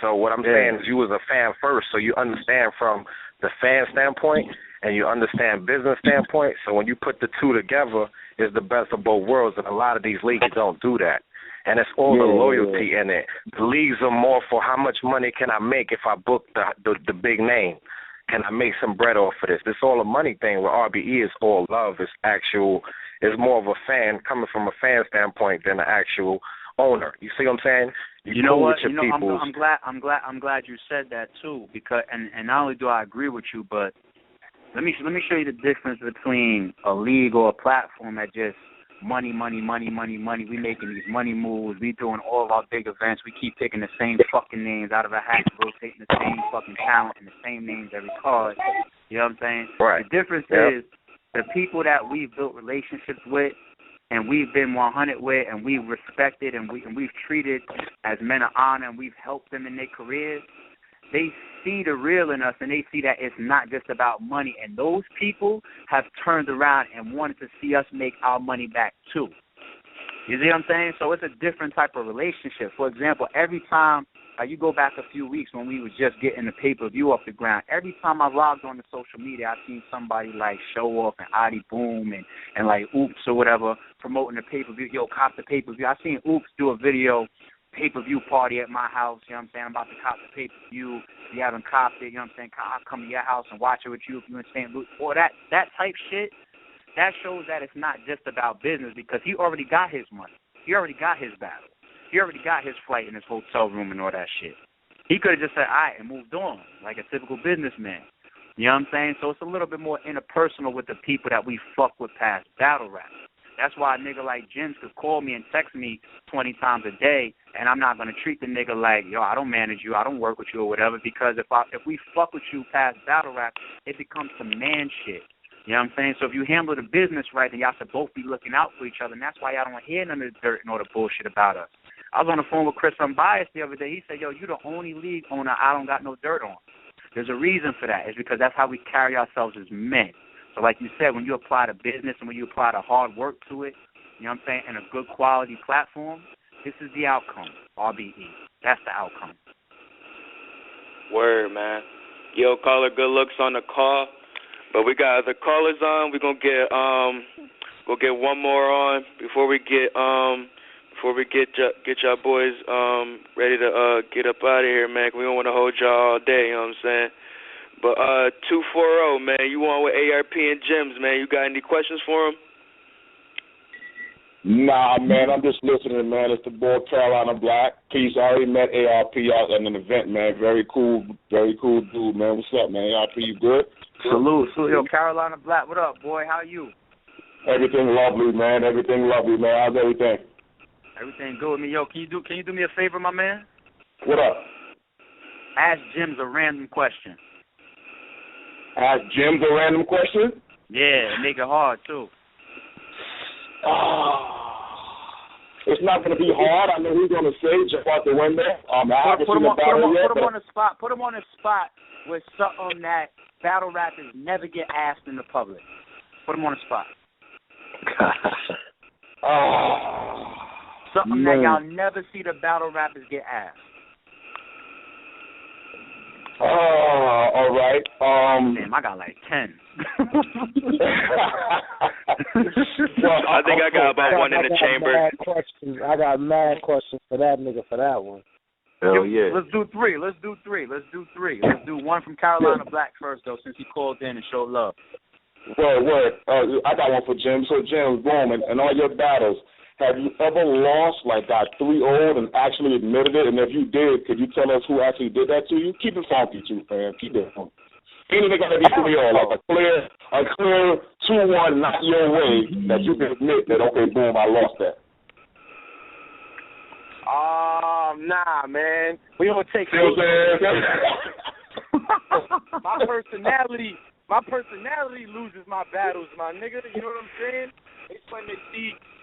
So what I'm saying is you was a fan first, so you understand from the fan standpoint and you understand business standpoint. So when you put the two together, it's the best of both worlds, and a lot of these leagues don't do that. And it's all the loyalty in it. The leagues are more for how much money can I make if I book the big name. Can I make some bread off of this? It's all a money thing. With RBE, it's all love. It's more of a fan, coming from a fan standpoint than an actual owner. You see what I'm saying? You know what? I'm glad you said that too, because and not only do I agree with you, but let me show you the difference between a league or a platform that just money. We making these money moves. We doing all of our big events. We keep picking the same fucking names out of a hat, rotating the same fucking talent and the same names every card. You know what I'm saying? Right. The difference is the people that we've built relationships with and we've been 100 with and we've respected and we've treated as men of honor and we've helped them in their careers. They see the real in us, and they see that it's not just about money. And those people have turned around and wanted to see us make our money back too. You see what I'm saying? So it's a different type of relationship. For example, every time you go back a few weeks when we were just getting the pay-per-view off the ground, every time I logged on to social media, I seen somebody like Show Off and Adi Boom and like Oops or whatever promoting the pay-per-view. Yo, cop the pay-per-view. I seen Oops do a video pay-per-view party at my house. You know what I'm saying? I'm about to cop the pay-per-view. If you haven't copped it, you know what I'm saying? I'll come to your house and watch it with you if you're in St. Louis. Or that type shit, that shows that it's not just about business because he already got his money. He already got his battle. He already got his flight in his hotel room and all that shit. He could have just said, all right, and moved on like a typical businessman. You know what I'm saying? So it's a little bit more interpersonal with the people that we fuck with past battle rap. That's why a nigga like Jimz could call me and text me 20 times a day, and I'm not going to treat the nigga like, yo, I don't manage you, I don't work with you or whatever, because if we fuck with you past battle rap, it becomes some man shit. You know what I'm saying? So if you handle the business right, then y'all should both be looking out for each other, and that's why y'all don't hear none of the dirt and all the bullshit about us. I was on the phone with Chris Unbiased the other day. He said, yo, you the only league owner I don't got no dirt on. There's a reason for that. It's because that's how we carry ourselves as men. So like you said, when you apply the business and when you apply the hard work to it, you know what I'm saying, and a good quality platform, this is the outcome, RBE. That's the outcome. Word, man. Yo, caller, good looks on the call. But we got other callers on. We're gonna get one more on before we get y'all boys ready to get up out of here, man. We don't want to hold y'all all day, you know what I'm saying? But 240, man, you on with ARP and Jimz, man. You got any questions for him? Nah, man, I'm just listening, man. It's the boy Carolina Black. Peace. I already met ARP out at an event, man. Very cool dude, man. What's up, man? ARP, you good? Salute. Yo, Carolina Black, what up, boy? How you? Everything lovely, man. Everything lovely, man. How's everything? Everything good with me. Yo, can you do me a favor, my man? What up? Ask Jimz a random question. Ask Jimz a random question? Yeah, make it hard, too. It's not going to be hard. I know he's going to say jump out the window. Put him on the spot. Put him on the spot with something that battle rappers never get asked in the public. Put him on the spot. Something that y'all never see the battle rappers get asked. All right. Damn, I got like 10. Well, I think I got about one in the chamber. I got mad questions for that nigga for that one. Hell yeah. Let's do three. Let's do one from Carolina Black first, though, since he called in and showed love. Word. I got one for Jim. So, Jim, boom, in all your battles, have you ever lost, like got 3-0 and actually admitted it? And if you did, could you tell us who actually did that to you? Keep it funky, too, fam. Keep it funky. Anything got to be 3-0, like a clear 2-1, not your way, that you can admit that, okay, boom, I lost that. Nah, man. We don't take My personality loses my battles, my nigga. You know what I'm saying? It's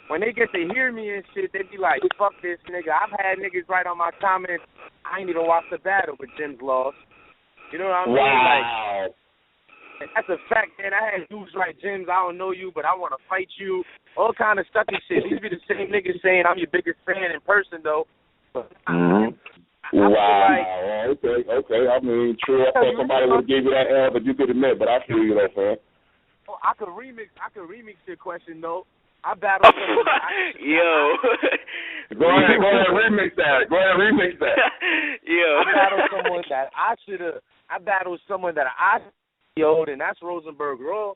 when they get to hear me and shit, they be like, fuck this nigga. I've had niggas write on my comments, I ain't even watched the battle, but Jimz lost. You know what I mean? Wow. Like, that's a fact, man. I had dudes like Jimz, I don't know you, but I want to fight you. All kind of stuffy shit. These be the same niggas saying I'm your biggest fan in person, though. But wow. Okay. I mean, true. I thought somebody would give you that L, but you could admit. But I feel you, though, man. Oh, I could remix your question, though. I battled Yo. Go ahead, remix that. Yo. I battled someone that I battled someone that I owed, and that's Rosenberg Raw.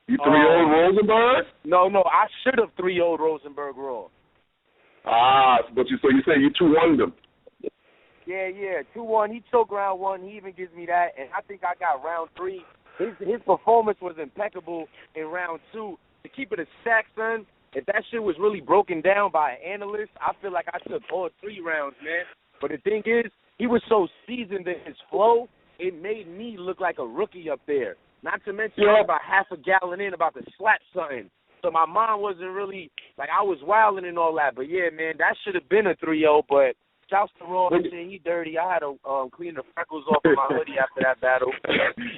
You 3-0 Rosenberg? No, I should have 3-0 Rosenberg Raw. But you say you 2-1 them. Yeah, 2-1. He took round 1. He even gives me that, and I think I got round 3. His performance was impeccable in round 2. To keep it a stack, son, if that shit was really broken down by an analyst, I feel like I took all 3 rounds, man. But the thing is, he was so seasoned in his flow, it made me look like a rookie up there. Not to mention, I was about half a gallon in about to slap something. So my mind wasn't really, like, I was wilding and all that. But, yeah, man, that should have been a 3-0. But Shouts to Raw and shit. He dirty. I had to clean the freckles off of my hoodie after that battle.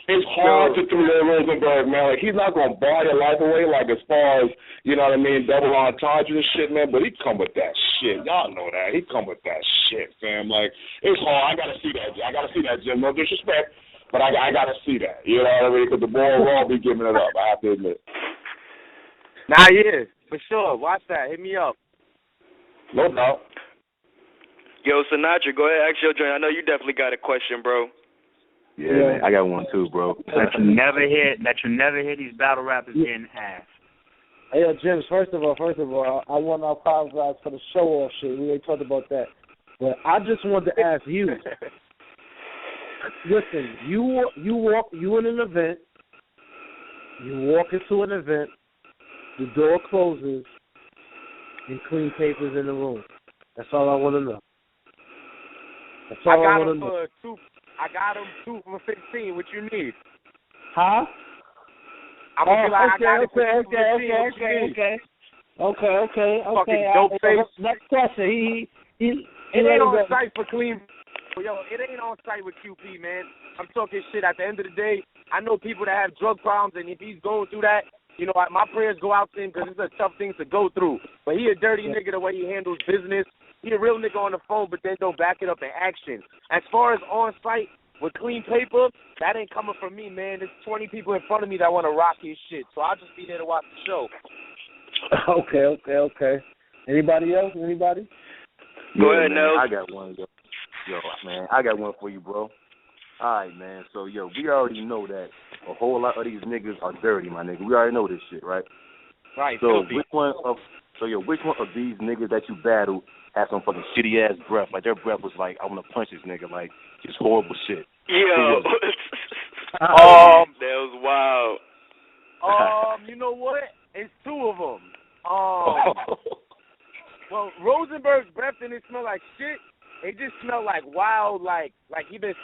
It's hard to throw that Rosenberg, man. Like, he's not going to bar your life away, like, as far as, you know what I mean, double entendre and shit, man, but he come with that shit. Y'all know that. He come with that shit, fam. Like, it's hard. I got to see that. I got to see that, Jim. No disrespect, but I got to see that. You know what I mean? Because the boy Raw be giving it up. I have to admit. Nah, yeah, for sure. Watch that. Hit me up. No doubt. Yo, Sinatra, go ahead, ask your joint. I know you definitely got a question, bro. Yeah, man, I got one too, bro. That you never hear these battle rappers getting asked. Hey, yo, Jimz, first of all, I want to apologize for the show-off shit. We ain't talked about that. But I just wanted to ask you. Listen, you in an event. You walk into an event. The door closes, and clean papers in the room. That's all I want to know. That's all I want to know. I got him 2 for 15. What you need? Huh? I'm gonna be like, I got it for 2 for 15. Okay. Fucking dope face. Next question. He it ain't on site for clean. Yo, it ain't on site with QP, man. I'm talking shit. At the end of the day, I know people that have drug problems, and if he's going through that, you know, my prayers go out to him because it's a tough thing to go through. But he a dirty nigga the way he handles business. He a real nigga on the phone, but then don't back it up in action. As far as on site with clean paper, that ain't coming from me, man. There's 20 people in front of me that want to rock his shit, so I'll just be there to watch the show. Okay. Anybody else? Anybody? Go ahead, Nels. I got one, yo, man. I got one for you, bro. All right, man. So, yo, we already know that a whole lot of these niggas are dirty, my nigga. We already know this shit, right? Right. So, which one of these niggas that you battled had some fucking shitty ass breath? Like their breath was like, I want to punch this nigga. Like just horrible shit. Yo. That was wild. You know what? It's 2 of them. Well, Rosenberg's breath didn't smell like shit. It just smelled like wild, like he been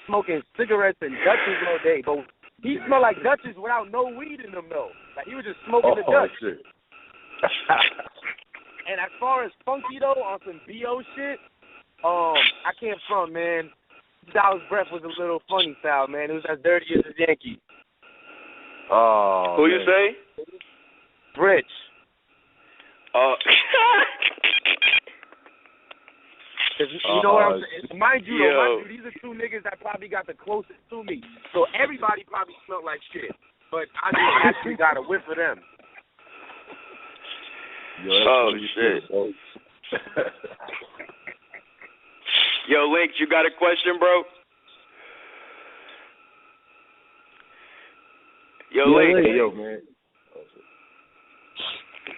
smoking cigarettes and Dutches all day. But he smelled like Dutches without no weed in them, though. Like he was just smoking the Dutch. Shit. And as far as Funky, though, on some B.O. shit, I can't front, man. Styles' breath was a little funny style, man. It was as dirty as a Yankee. Oh, who man. You say? Rich. You know what I'm saying? Mind you, these are 2 niggas that probably got the closest to me. So everybody probably smelled like shit. But I just actually got a whiff of them. Yo, shit. Yo, Link, you got a question, bro? Yo, Link. Yo, man.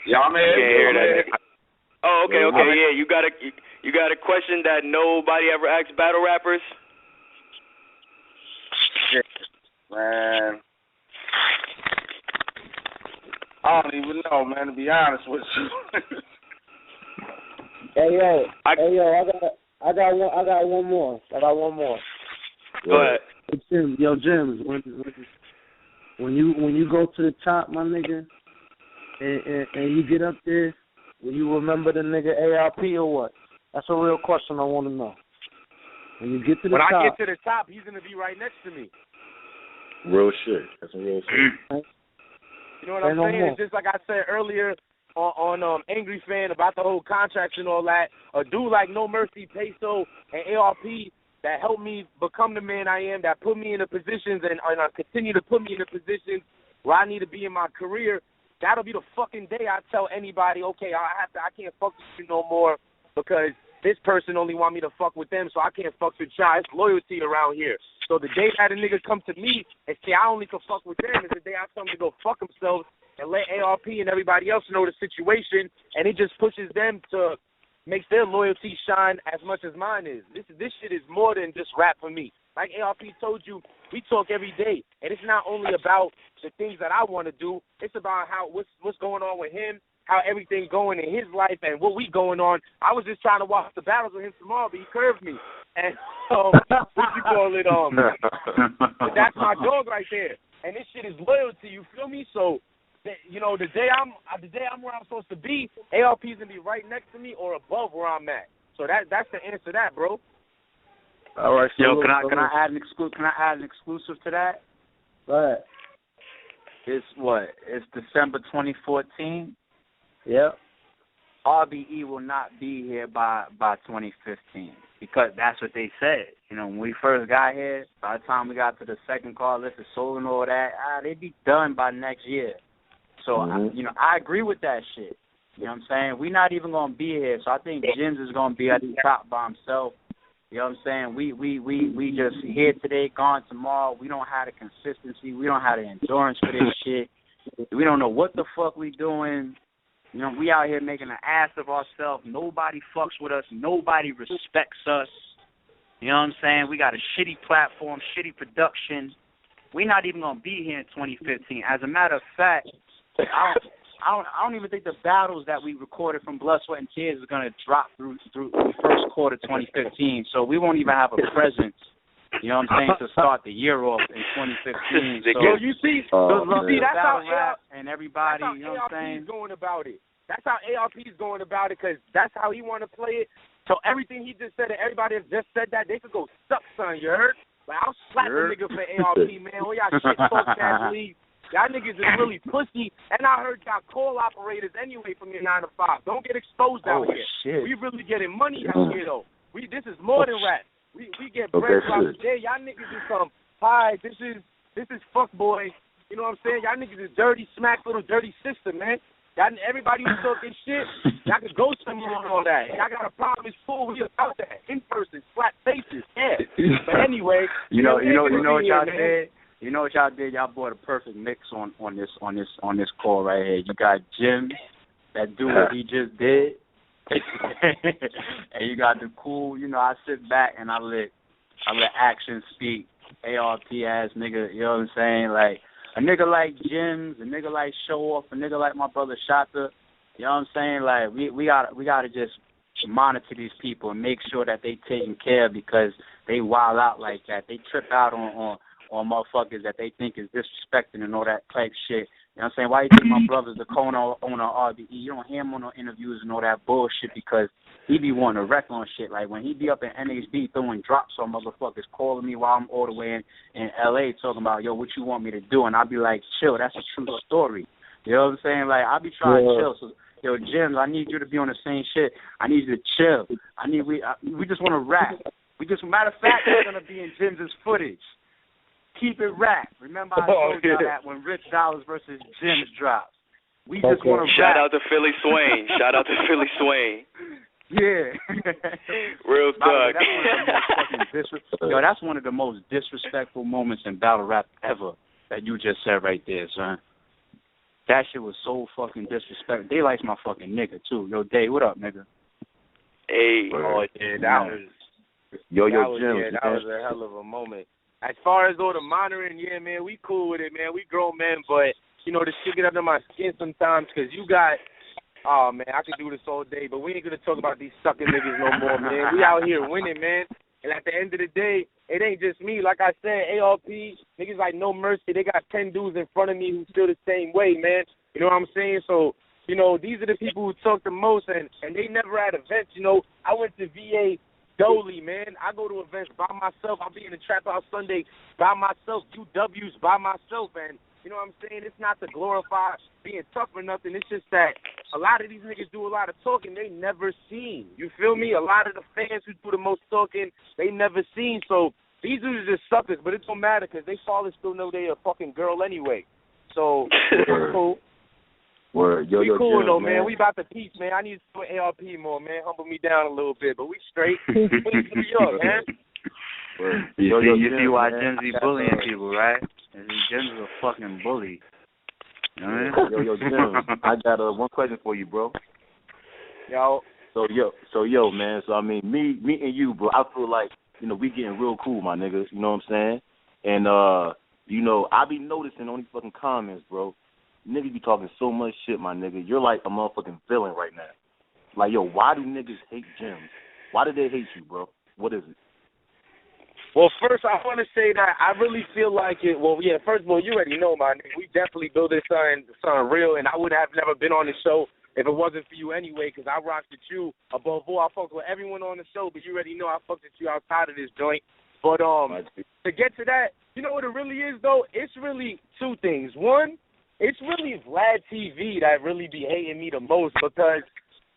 Y'all man. Can't hear that. Oh, okay. Yeah, you got a question that nobody ever asked battle rappers? Man, I don't even know, man. To be honest with you. Hey yo, I got one more. Go ahead. Jimz, when you go to the top, my nigga, and you get up there, will you remember the nigga ARP or what? That's a real question I want to know. When you get to the top. When I get to the top, he's gonna be right next to me. Real shit. That's some real shit. You know what I'm saying? It's just like I said earlier on Angry Fan about the whole contracts and all that. A dude like No Mercy, Peso, and ARP that helped me become the man I am, that put me in the positions and continue to put me in the positions where I need to be in my career. That'll be the fucking day I tell anybody, okay, I can't fuck with you no more because this person only want me to fuck with them, so I can't fuck with y'all. It's loyalty around here. So the day that a nigga come to me and say I only can fuck with them is the day I tell them to go fuck themselves and let ARP and everybody else know the situation, and it just pushes them to make their loyalty shine as much as mine is. This shit is more than just rap for me. Like ARP told you, we talk every day, and it's not only about the things that I want to do. It's about what's going on with him, how everything going in his life, and what we going on. I was just trying to watch the battles with him tomorrow, but he curved me. And what you call it? But that's my dog right there. And this shit is loyalty. You feel me? So, you know, the day I'm where I'm supposed to be, ARP's gonna be right next to me or above where I'm at. So that's the answer to that, bro. All right. So Yo, can I add an exclusive to that? Go ahead. It's December 2014. Yep. RBE will not be here by 2015 because that's what they said. You know, when we first got here, by the time we got to the second call list of soul and all that, they'd be done by next year. So, I agree with that shit. You know what I'm saying? We're not even going to be here. So I think Jimz is going to be at the top by himself. You know what I'm saying? We just here today, gone tomorrow. We don't have the consistency. We don't have the endurance for this shit. We don't know what the fuck we doing. You know, we out here making an ass of ourselves. Nobody fucks with us. Nobody respects us. You know what I'm saying? We got a shitty platform, shitty production. We're not even going to be here in 2015. As a matter of fact, I don't even think the battles that we recorded from Blood, Sweat, and Tears is going to drop through the first quarter 2015. So we won't even have a presence, you know what I'm saying, to start the year off in 2015. So you see, that's how rap and everybody, that's how you know what I'm saying? ARP is going about it. That's how ARP is going about it because that's how he want to play it. So everything he just said and everybody that just said that, they could go suck, son, you heard? Like, I'll slap a nigga for ARP, man. All y'all shit talk that league. Y'all niggas is really pussy, and I heard y'all call operators anyway from your 9 to 5. Don't get exposed out here. Shit. We really getting money out here though. This is more than rap. We get bread throughout the day. Y'all niggas is hi, this is fuck boy. You know what I'm saying? Y'all niggas is dirty smack little dirty sister, man. Y'all everybody who's talking shit, y'all can go somewhere on all that. Y'all got a problem, it's cool. We about that in person, slap faces, yeah. But anyway, you know what y'all did. You know what y'all did? Y'all brought a perfect mix on this call right here. You got Jimz that do what he just did, and you got the cool. You know, I sit back and I let action speak. ARP ass nigga, you know what I'm saying? Like a nigga like Jimz, a nigga like Show Off, a nigga like my brother Hhrt. You know what I'm saying? Like we gotta just monitor these people and make sure that they taken care of because they wild out like that. They trip out on motherfuckers that they think is disrespecting and all that type shit. You know what I'm saying? Why you think my brother's the co-owner RBE? You don't hear him on no interviews and all that bullshit because he be wanting to wreck on shit. Like when he be up in NHB throwing drops on motherfuckers, calling me while I'm all the way in LA talking about, yo, what you want me to do? And I'll be like, chill, that's a true story. You know what I'm saying? Like I be trying to chill. So, yo, Jimz, I need you to be on the same shit. I need you to chill. We just want to rap. Matter of fact, it's gonna be in Jimz's footage. Keep it rap. Remember I told you that when Rich Dollars versus Jimz drops. We just want to Shout rap. out to Philly Swain. Shout out to Philly Swain. Yeah. Real thug. That's one of the most disrespectful moments in battle rap ever that you just said right there, son. That shit was so fucking disrespectful. Daylight's my fucking nigga, too. Yo, Day, what up, nigga? Hey. Oh, yeah, that was a hell of a moment. As far as all the monitoring, yeah, man, we cool with it, man. We grown men, but, you know, this shit get under my skin sometimes because you got, oh, man, I could do this all day, but we ain't going to talk about these sucking niggas no more, man. We out here winning, man. And at the end of the day, it ain't just me. Like I said, ARP, niggas like No Mercy, they got 10 dudes in front of me who feel the same way, man. You know what I'm saying? So, you know, these are the people who talk the most, and they never had events. You know, I went to VA Dolly, man. I go to events by myself. I'll be in the Trap House Sunday by myself, UWs by myself. And, you know what I'm saying? It's not to glorify being tough or nothing. It's just that a lot of these niggas do a lot of talking they never seen. You feel me? A lot of the fans who do the most talking, they never seen. So these dudes are just suckers, but it don't matter because they fathers still know they a fucking girl anyway. So it's cool. Word. We cool though, man. We about to peace, man. I need to do ARP more, man. Humble me down a little bit, but we straight. New York, man. You see why Jimz be bullying people, right? Jimz is a fucking bully. You know what I mean? Yo, Jimz, I got one question for you, bro. Yo. So, man. So, I mean, me and you, bro, I feel like, you know, we getting real cool, my niggas. You know what I'm saying? And, you know, I be noticing on these fucking comments, bro. Niggas be talking so much shit, my nigga. You're like a motherfucking villain right now. Like, yo, why do niggas hate Jimz? Why do they hate you, bro? What is it? Well, first, I want to say that I really feel like it. Well, yeah, first of all, you already know, my nigga. We definitely built this something real, and I would have never been on the show if it wasn't for you anyway, because I rocked with you. Above all, I fucked with everyone on the show, but you already know I fucked with you outside of this joint. But to get to that, you know what it really is, though? It's really two things. One, it's really Vlad TV that really be hating me the most, because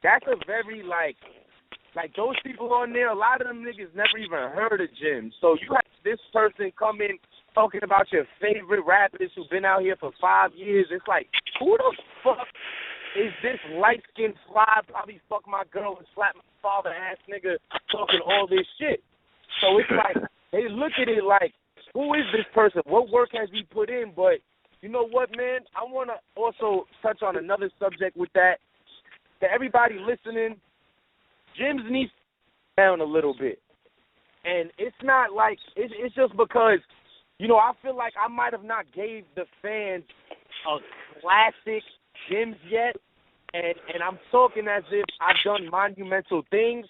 that's a very, like those people on there, a lot of them niggas never even heard of Jimz. So you have this person come in talking about your favorite rappers who've been out here for 5 years. It's like, who the fuck is this light-skinned fly, probably fuck my girl and slap my father ass nigga talking all this shit? So it's like, they look at it like, who is this person? What work has he put in? But you know what, man? I want to also touch on another subject with that. To everybody listening, Jimz needs to down a little bit. And it's not like, it's just because, you know, I feel like I might have not gave the fans a classic Jimz yet. And I'm talking as if I've done monumental things.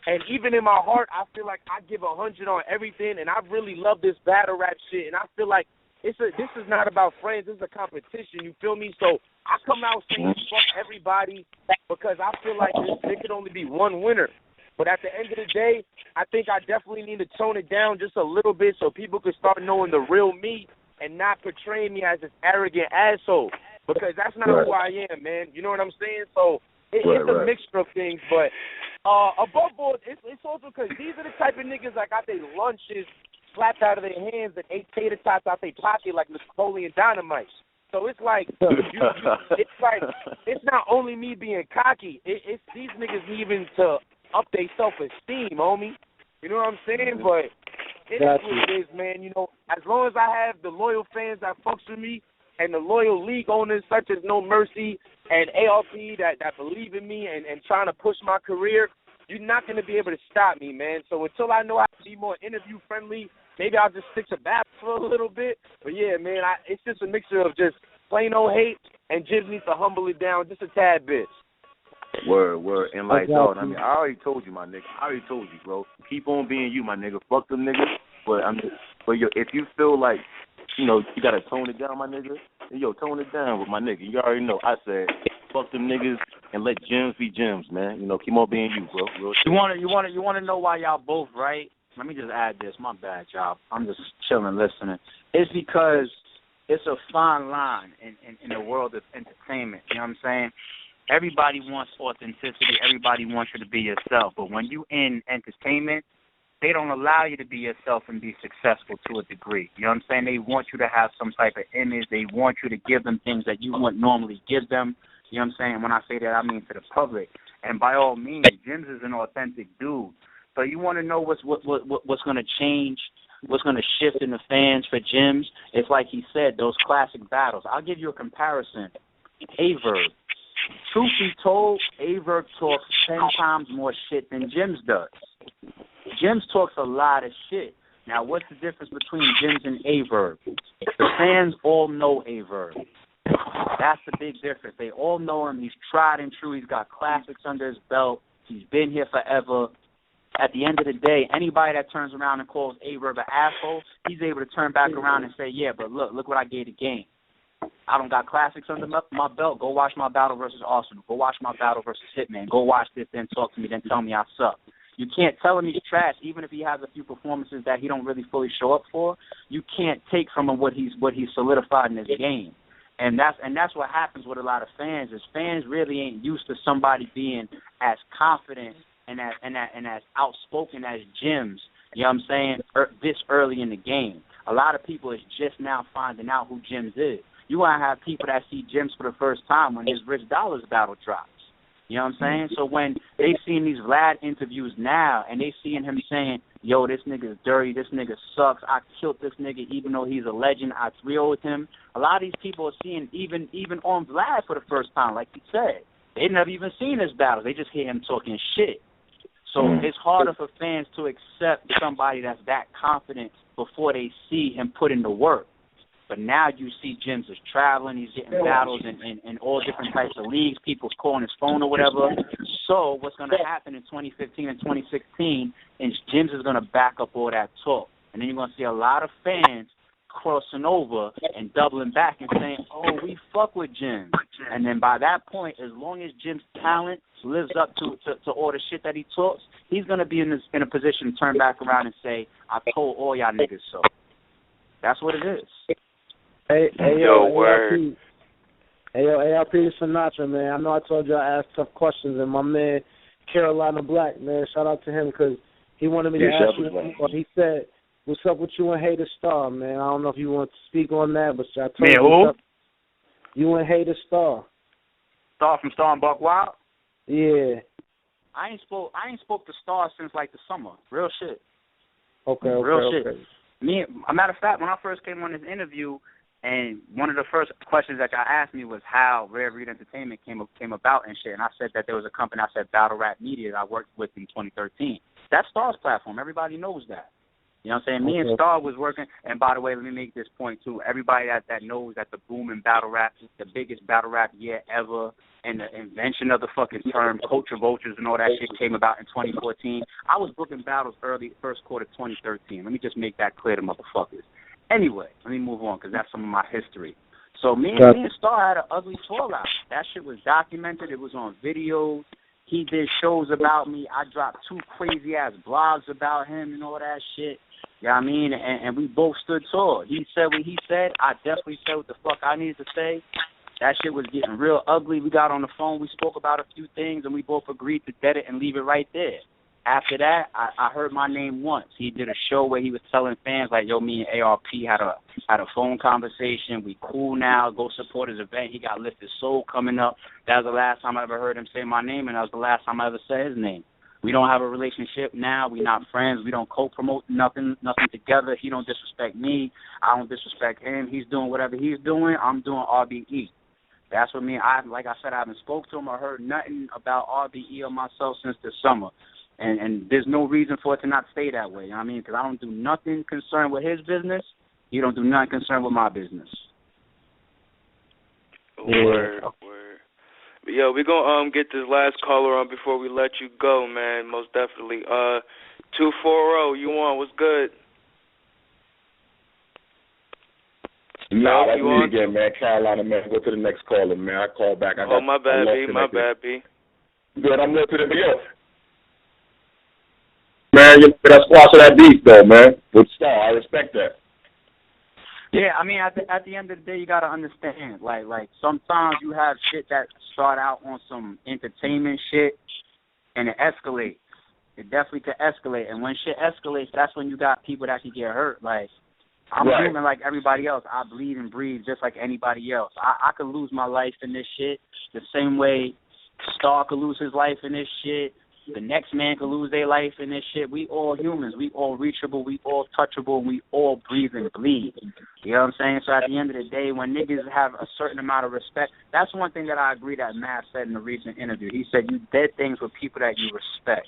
And even in my heart, I feel like I give 100 on everything. And I really love this battle rap shit. And I feel like this is not about friends. This is a competition. You feel me? So I come out saying fuck everybody because I feel like there could only be one winner. But at the end of the day, I think I definitely need to tone it down just a little bit so people can start knowing the real me and not portraying me as this arrogant asshole, because that's not who I am, man. You know what I'm saying? So it's a mixture of things. But above all, it's also because these are the type of niggas that got their lunches slapped out of their hands and ate tater tots out their pocket like Napoleon Dynamite. So it's like, it's not only me being cocky. It's these niggas needing to up their self-esteem, homie. You know what I'm saying? But it is what it is, man. You know, as long as I have the loyal fans that fucks with me and the loyal league owners such as No Mercy and ARP that believe in me and trying to push my career, you're not going to be able to stop me, man. So until I know how to be more interview-friendly, maybe I'll just stick to battle for a little bit. But, yeah, man, it's just a mixture of just plain old hate, and Jimz needs to humble it down just a tad bit. Word. And like, dog, I mean, I already told you, my nigga. I already told you, bro. Keep on being you, my nigga. Fuck them niggas. But if you feel like, you know, you got to tone it down, my nigga, then, tone it down with my nigga. You already know. I said, fuck them niggas and let Jimz be Jimz, man. You know, keep on being you, bro. Real shit. You want to know why y'all both right? Let me just add this. My bad, y'all. I'm just chilling, listening. It's because it's a fine line in the world of entertainment. You know what I'm saying? Everybody wants authenticity. Everybody wants you to be yourself. But when you in entertainment, they don't allow you to be yourself and be successful to a degree. You know what I'm saying? They want you to have some type of image. They want you to give them things that you wouldn't normally give them. You know what I'm saying? When I say that, I mean to the public. And by all means, Jimz is an authentic dude. So you want to know what's going to change, what's going to shift in the fans for Jimz? It's like he said, those classic battles. I'll give you a comparison. Hhrt. Truth be told, Hhrt talks 10 times more shit than Jimz does. Jimz talks a lot of shit. Now, what's the difference between Jimz and Hhrt? The fans all know Hhrt. That's the big difference. They all know him. He's tried and true. He's got classics under his belt. He's been here forever. At the end of the day, anybody that turns around and calls Hhrt an asshole, he's able to turn back around and say, yeah, but look what I gave the game. I don't got classics under my belt. Go watch my battle versus Arsenal. Go watch my battle versus Hitman. Go watch this, then talk to me, then tell me I suck. You can't tell him he's trash, even if he has a few performances that he don't really fully show up for. You can't take from him what he's solidified in his game. And that's what happens with a lot of fans, is fans really ain't used to somebody being as confident and as outspoken as Jimz, you know what I'm saying, this early in the game. A lot of people is just now finding out who Jimz is. You want to have people that see Jimz for the first time when his Rich Dollars battle drops. You know what I'm saying? So when they seen these Vlad interviews now and they seeing him saying, yo, this nigga's dirty, this nigga sucks, I killed this nigga even though he's a legend, I 3-0 with him. A lot of these people are seeing even on Vlad for the first time, like he said. They never even seen his battles. They just hear him talking shit. So it's harder for fans to accept somebody that's that confident before they see him put in the work. But now you see Jimz is traveling, he's getting battles in all different types of leagues, people's calling his phone or whatever. So what's going to happen in 2015 and 2016 is Jimz is going to back up all that talk. And then you're going to see a lot of fans crossing over and doubling back and saying, oh, we fuck with Jimz. And then by that point, as long as Jim's talent lives up to all the shit that he talks, he's going to be in a position to turn back around and say, I told all y'all niggas so. That's what it is. Hey, word. Hey, ARP Sinatra, man. I know I told you I asked tough questions, and my man, Carolina Black, man, shout out to him because he wanted me to ask you. He said, what's up with you and Hhrt Star, man? I don't know if you want to speak on that, but I told me you. Who? You and Hhrt Star. Star from Star and Buck Wild? Yeah. I ain't spoke to Star since like the summer. Real shit. Okay. Shit. Me, a matter of fact, when I first came on this interview, and one of the first questions that y'all asked me was how Rare Read Entertainment came about and shit. And I said that there was a company, I said Battle Rap Media, that I worked with in 2013. That's Star's platform. Everybody knows that. You know what I'm saying? Me and Star was working. And by the way, let me make this point too. Everybody that knows that the boom in battle rap, the biggest battle rap year ever, and the invention of the fucking term culture vultures and all that shit came about in 2014. I was booking battles first quarter 2013. Let me just make that clear to motherfuckers. Anyway, let me move on because that's some of my history. So me and Star had an ugly fallout. That shit was documented. It was on videos. He did shows about me. I dropped 2 crazy-ass blogs about him and all that shit. You know what I mean? And we both stood tall. He said what he said. I definitely said what the fuck I needed to say. That shit was getting real ugly. We got on the phone. We spoke about a few things, and we both agreed to dead it and leave it right there. After that, I heard my name once. He did a show where he was telling fans, like, yo, me and ARP had a phone conversation. We cool now. Go support his event. He got Lifted Soul coming up. That was the last time I ever heard him say my name, and that was the last time I ever said his name. We don't have a relationship now. We're not friends. We don't co-promote nothing together. He don't disrespect me. I don't disrespect him. He's doing whatever he's doing. I'm doing RBE. That's what like I said, I haven't spoke to him or heard nothing about RBE or myself since this summer. And there's no reason for it to not stay that way. You know what I mean? Because I don't do nothing concerned with his business. He don't do nothing concerned with my business. Word. Yo, we're going to get this last caller on before we let you go, man, most definitely. 240, you on? What's good? No, that's me again, man. Carolina, man. Go to the next caller, man. I call back. My bad, B. Good, I'm listening to you. Man, you gotta squash that beef, though, man. With Star, I respect that. Yeah, I mean, at the end of the day, you gotta understand. Like sometimes you have shit that start out on some entertainment shit, and it escalates. It definitely could escalate, and when shit escalates, that's when you got people that can get hurt. Like, I'm human like everybody else. I bleed and breathe just like anybody else. I could lose my life in this shit the same way Star could lose his life in this shit. The next man could lose their life in this shit. We all humans. We all reachable. We all touchable. We all breathe and bleed. You know what I'm saying? So at the end of the day, when niggas have a certain amount of respect, that's one thing that I agree that Matt said in a recent interview. He said you did things with people that you respect.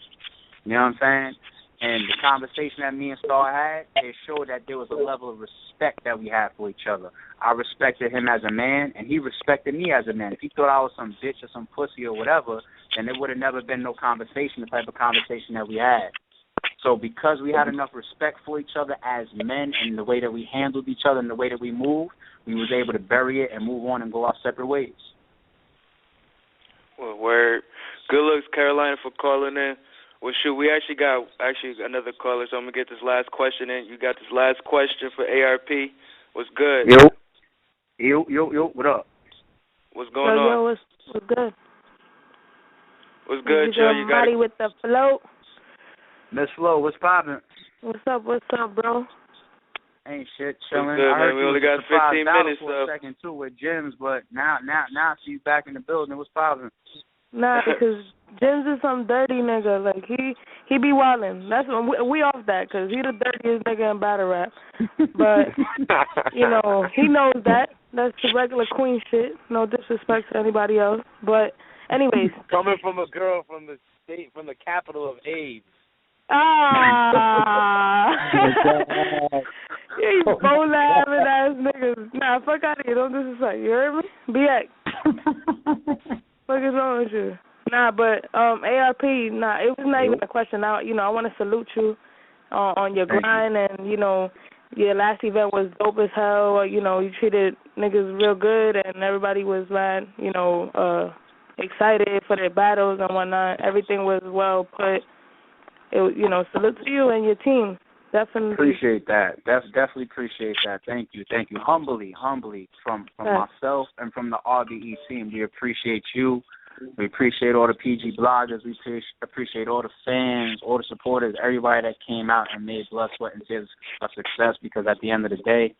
You know what I'm saying? And the conversation that me and Star had, it showed that there was a level of respect that we had for each other. I respected him as a man, and he respected me as a man. If he thought I was some bitch or some pussy or whatever, then there would have never been no conversation, the type of conversation that we had. So because we had enough respect for each other as men and the way that we handled each other and the way that we moved, we was able to bury it and move on and go our separate ways. Well, word. Good looks, Carolina, for calling in. Well, shoot, we actually got another caller, so I'm going to get this last question in. You got this last question for ARP. What's good? Yo, what up? What's going on? Yo, what's good? What's good, Joe? You got it? With the float. Miss Flo, what's poppin'? What's up, bro? Ain't shit, chilling. What's good, I heard man? We only got 15 minutes, for a second, too, with Jimz, but now I see you back in the building. What's poppin'? Nah, because Jimz is some dirty nigga. Like, he be wildin'. That's we off that, because he the dirtiest nigga in battle rap. But, you know, he knows that. That's the regular queen shit. No disrespect to anybody else. But, anyways. Coming from a girl from the capital of AIDS. These bow laughing ass niggas. Nah, fuck out of here. Don't disrespect. You heard me? BX. What is wrong with you? Nah, but ARP, it was not even a question. Now, I want to salute you on your grind and, your last event was dope as hell. You know, you treated niggas real good, and everybody was, man, you know, excited for their battles and whatnot. Everything was well put. It, you know, salute to you and your team. Definitely appreciate that. Definitely appreciate that. Thank you. Humbly from myself and from the RBE team. We appreciate you. We appreciate all the PG bloggers. We appreciate all the fans, all the supporters, everybody that came out and made blood, sweat, and tears a success. Because at the end of the day,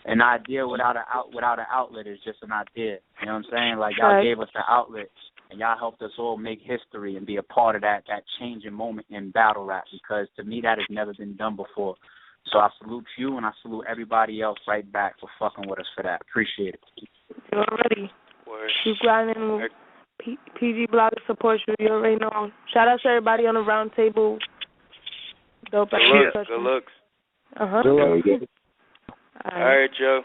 an idea without an outlet is just an idea. You know what I'm saying? Like, y'all gave us the outlet, and y'all helped us all make history and be a part of that changing moment in battle rap. Because to me, that has never been done before. So I salute you, and I salute everybody else right back for fucking with us for that. Appreciate it. You already. Keep grinding. PG Blogger supports you. You already know. Shout out to everybody on the round table. Dope. Good looks. All right, Joe.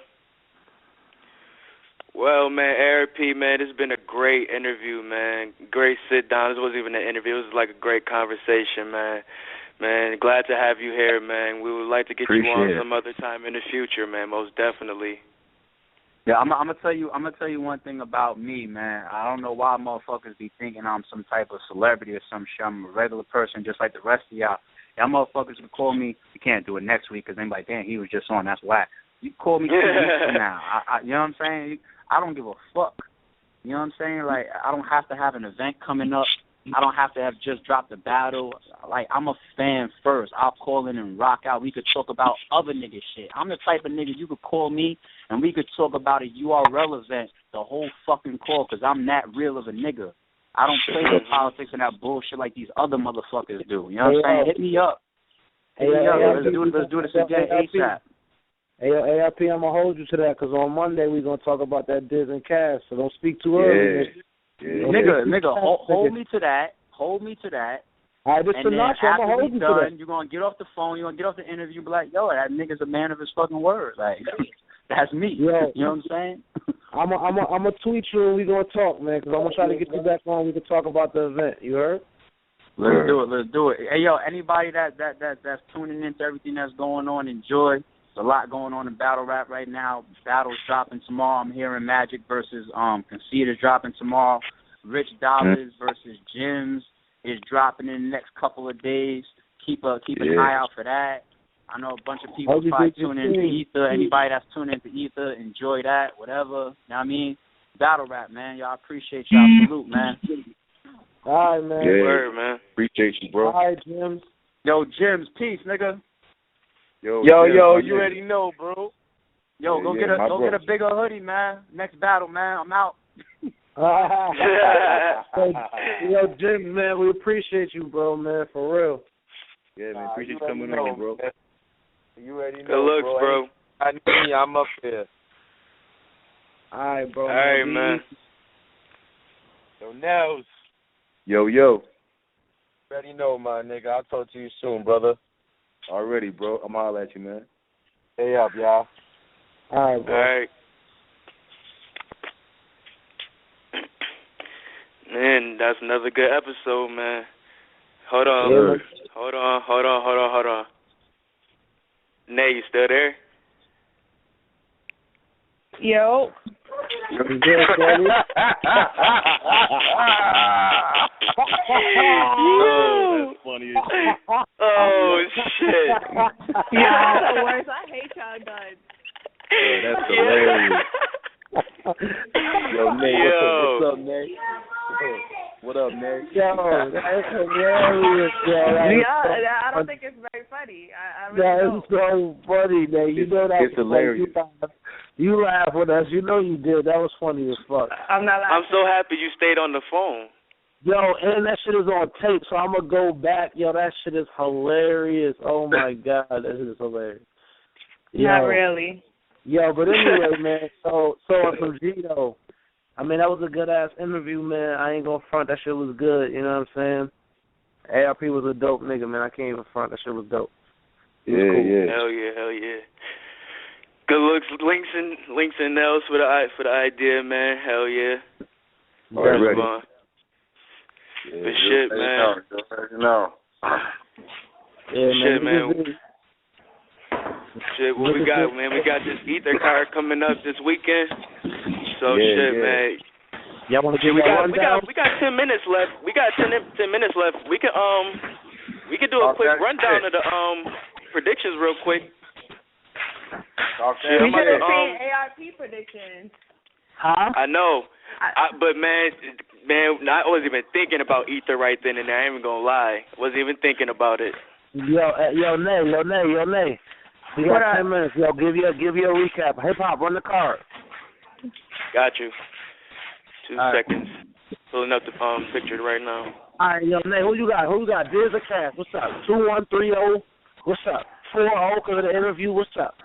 Well, man, Hhrt, man, this has been a great interview, man. Great sit down. This wasn't even an interview. It was like a great conversation, man. Man, glad to have you here, man. We would like to get you on some other time in the future, man. Most definitely. Yeah, I'm gonna tell you one thing about me, man. I don't know why motherfuckers be thinking I'm some type of celebrity or some shit. I'm a regular person just like the rest of y'all. Y'all motherfuckers would call me. You can't do it next week because they be like, damn, he was just on. That's whack. You call me 2 weeks from now. You know what I'm saying? I don't give a fuck. You know what I'm saying? Like, I don't have to have an event coming up. I don't have to have just dropped a battle. Like, I'm a fan first. I'll call in and rock out. We could talk about other nigga shit. I'm the type of nigga you could call me and we could talk about a URL event the whole fucking call because I'm that real of a nigga. I don't play with politics and that bullshit like these other motherfuckers do. You know what I'm saying? Hit me up. Let's do this again ASAP. Hey, Hrt, I'm going to hold you to that because on Monday we're going to talk about that Diz and Cash, so don't speak too early. Nigga, hold me to that. Hold me to that. All right, and then after we're done, you're going to get off the phone, you're going to get off the interview and be like, yo, that nigga's a man of his fucking word. Like, that's me. Yeah. You know what I'm saying? I'm a tweet you and we're going to talk, man, because I'm going to try to get you back on. We can talk about the event. You heard? Let's do it. Hey, yo, anybody that's tuning into everything that's going on, enjoy. There's a lot going on in battle rap right now. Battles dropping tomorrow. I'm hearing Magic versus Conceit is dropping tomorrow. Rich Dollars versus Jimz is dropping in the next couple of days. Keep an eye out for that. I know a bunch of people probably tune into Ether. Anybody that's tuning into Ether, enjoy that, whatever. You know what I mean? Battle rap, man. Y'all appreciate y'all. Salute, man. All right, man. Yeah. Word, man. Appreciate you, bro. All right, Jimz. Yo, Jimz, peace, nigga. Yo, you already know, bro. Yo, go get a bigger hoodie, man. Next battle, man. I'm out. Yo, Jimz, man, we appreciate you, bro, man, for real. Yeah, man, appreciate you coming on, bro. Man. You already know, Good looks, bro. I need me, I'm up there. All right, bro. All right, man. Yo, Nels. Yo. You already know, my nigga. I'll talk to you soon, brother. Already, bro. I'm all at you, man. Stay up, y'all. All right, bro. All right. Man, that's another good episode, man. Hold on. Nay, you still there? Yo. You good, Shorty? Oh, that's funny as shit. Oh, shit. Yeah, that's the worst. I hate y'all guys. Oh, that's hilarious. Yo, Nay, what's up, Nay? What up, Nay? Yo, that's hilarious, yo. I don't think it's very funny. I really It's so funny, Nay. You know that. It's hilarious. You laugh with us. You know you did. That was funny as fuck. I'm not laughing. I'm so happy you stayed on the phone. Yo, and that shit is on tape, so I'm going to go back. Yo, that shit is hilarious. Oh, my God. That shit is hilarious. Not really. Yo, but anyway, man, so from Gito, I mean, that was a good-ass interview, man. I ain't going to front. That shit was good, you know what I'm saying? ARP was a dope nigga, man. I can't even front. That shit was dope. It was cool. Hell yeah. Good looks, links and Nels for the idea, man. Hell yeah. All right, ready. Yeah, but shit, man. No. Yeah, shit, man. Shit, what we got, man? We got this Hhrt card coming up this weekend. So man. Y'all want to give we got 10 minutes left. We got 10 minutes left. We can do a quick rundown of the predictions real quick. We should have seen ARP predictions. Huh? I know. But man, I wasn't even thinking about Hhrt right then and there. I ain't even gonna lie. Wasn't even thinking about it. Yo, Nay. We got 10 minutes. Yo, give you a recap. Hip hop, run the card. Got you. 2 seconds. Pulling up the picture right now. All right, yo, Nay, who you got? Diz or Cass? What's up? 2130. What's up? 40 because of the interview. What's up?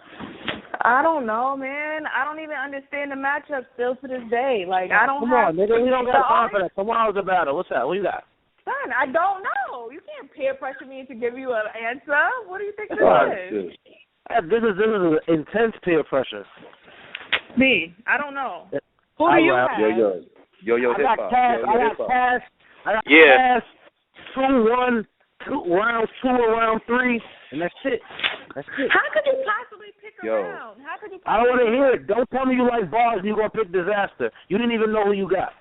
I don't know, man. I don't even understand the matchup still to this day. Like, I don't Come have... on, nigga. We don't got time for that. Tomorrow's the battle. What's up? What you got? Son, I don't know. You can't peer pressure me into give you an answer. What do you think this is? This is intense peer pressure. Me, I don't know. Who do you have? Yo, I got Cass. I got Yeah. Cass. 2-1, round 2 or round 3, and that's it. How could you possibly pick a round? How could you? I don't want to hear it. Don't tell me you like bars and you're gonna pick disaster. You didn't even know who you got.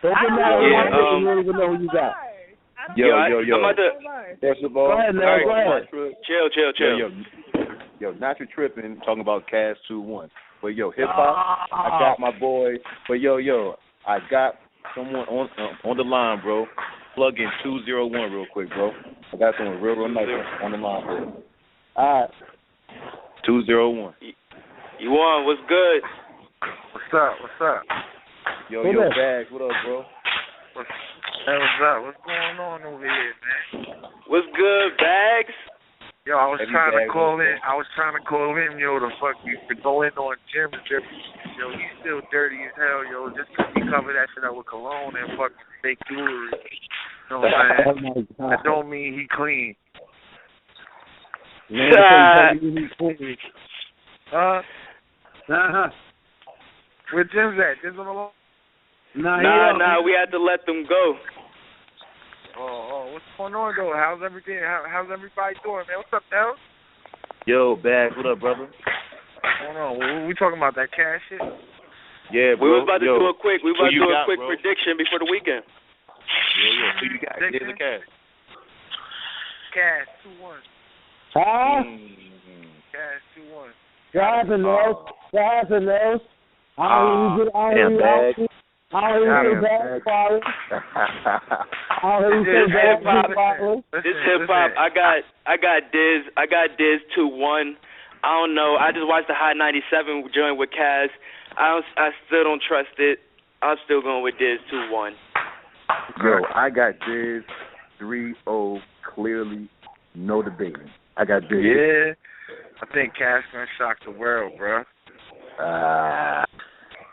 Don't get mad at you don't even know who you got. Yo. I'm about to... First of all, go ahead, man. Go ahead. Chill. Yo, not you tripping, talking about Cass 2-1. But yo, hip hop, I got my boy. But yo, I got someone on the line, bro. Plug in 201 real quick, bro. I got someone real nice on the line, bro. All right. 201. You on? What's good? What's up? Yo, Bags, what up, bro? Hey, what's up? What's going on over here, man? What's good, Bags? Yo, I was trying to call in. Yo, to fuck you for going on Jimz. Yo, he's still dirty as hell, yo. Just because he covered that shit up with cologne and fucking fake jewelry. You know what I'm saying? That don't mean he clean. Where Jimz at? Jimz on the line? Nah, we had to let them go. Oh, what's going on though? How's everything? How's everybody doing, man? What's up, Del? Yo, Bags, what up, brother? What's going on? We talking about that cash shit? Yeah, bro. We was about to do a quick bro? prediction before the weekend. Yeah. Who you got? Here's the cash. Cash 2-1. Huh? Cash 2-1. Driving those. I don't This hip hop. I got Diz 2-1. I don't know. I just watched the Hot 97 joint with Kaz. I still don't trust it. I'm still going with Diz 2-1. Yo, I got Diz 3-0 clearly, no debating. I got Diz. Yeah, I think Cash gonna shock the world, bro.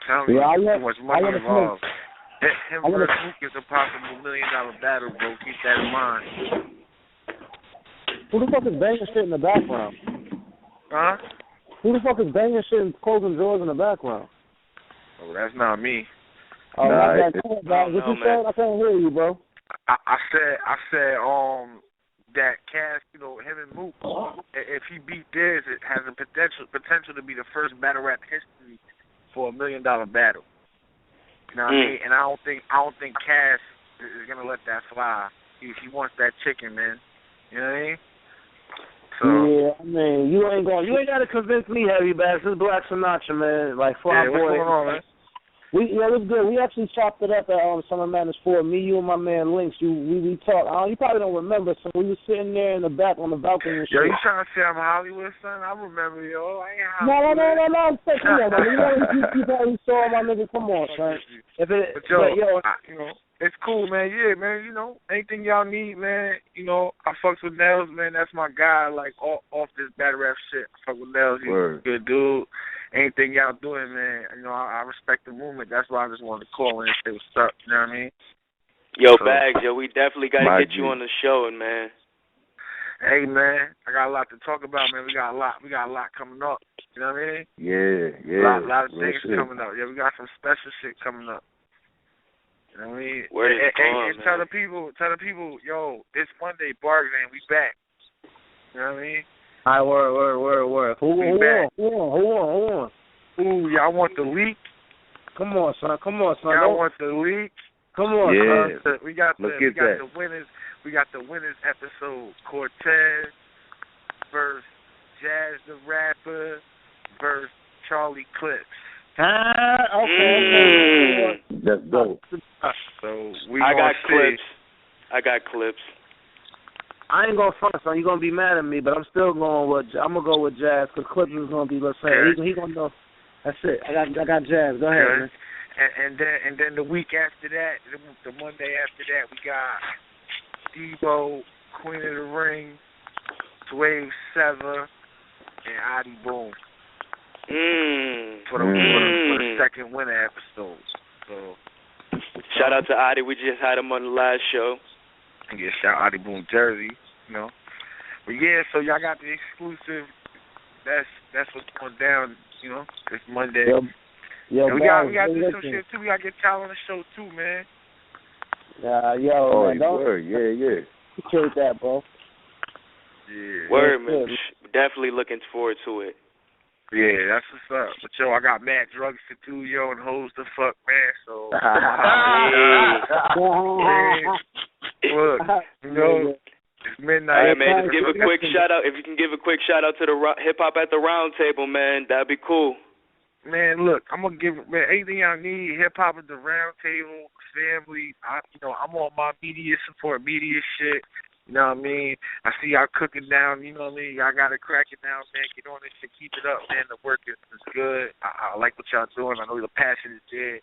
Tell me, too much money involved. Him versus Mook is a possible $1 million battle, bro. Keep that in mind. Who the fuck is banging shit in the background? Huh? Who the fuck is banging shit and closing doors in the background? Oh, that's not me. Oh, what you said? I can't hear you, bro. I said, that Cass, you know, him and Mook, if he beat Diz, it has a potential to be the first battle rap history for $1 million battle. You know what I mean? And I don't think Cass is gonna let that fly. He wants that chicken, man. You know what I mean? So, yeah, I mean, you ain't gotta convince me, Heavy Bags. This is Black Sinatra, man. Like, Fly what's Boy. going on, man? It's good. We actually chopped it up at Summer Madness 4. Me, you, and my man Lynx. We talked. You probably don't remember. So we were sitting there in the back on the balcony and shit. Yo, you trying to say I'm Hollywood, son? I remember, yo. I ain't Hollywood. No. Come on, man. You probably saw my nigga. Come on, son. You know, it's cool, man. Yeah, man. You know, anything y'all need, man. You know, I fucks with Nels, man. That's my guy. Like off this battle rap shit. I fuck with Nels. He's a good dude. Anything y'all doing, man, you know, I respect the movement. That's why I just wanted to call in and say what's up, you know what I mean? Yo, Bags, we definitely got to get you on the show, man. Hey, man, I got a lot to talk about, man. We got a lot coming up, you know what I mean? Yeah. A lot of things coming up. Yeah, we got some special shit coming up. You know what I mean? And tell the people, yo, this Monday, Bargain, we back. You know what I mean? All right, word. Who on? Ooh, y'all want the leak? Come on, son. Y'all want the leak? Come on, son. We got the winners. We got the winners episode. Cortez versus Jazz the Rapper versus Charlie Clips. Okay. Let's go. So I got clips. I ain't gonna front, son. You're gonna be mad at me, but I'm still going with. I'm gonna go with Jazz because Clips is gonna be. Let's say he gonna know. That's it. I got Jazz. Go ahead, man. And then the week after that, the Monday after that, we got Debo, Queen of the Ring, Swave Sever, and Adi Boom. For the second winner episode. So shout out to Adi. We just had him on the last show. Yeah, shout out Adi Boom Jersey, you know. But yeah, so y'all got the exclusive. That's what's going down, you know, this Monday. Yo, we got to do some shit too. We got to get y'all on the show too, man. Man, don't. Word, yeah. Appreciate that, bro. Yeah. Word, man. Definitely looking forward to it. Yeah, that's what's up. But yo, I got mad drugs to do, yo, and hoes to fuck, man. So, look, you know, it's midnight. All right, man. Just give a quick shout out. If you can give a quick shout out to the Hip Hop at the Round Table, man, that'd be cool. Man, look, I'm gonna give anything y'all need. Hip Hop at the Round Table, family. I'm on my media support media shit. You know what I mean? I see y'all cooking down, you know what I mean? Y'all got to crack it down, man. Get on this shit. Keep it up, man. The work is good. I like what y'all doing. I know the passion is there.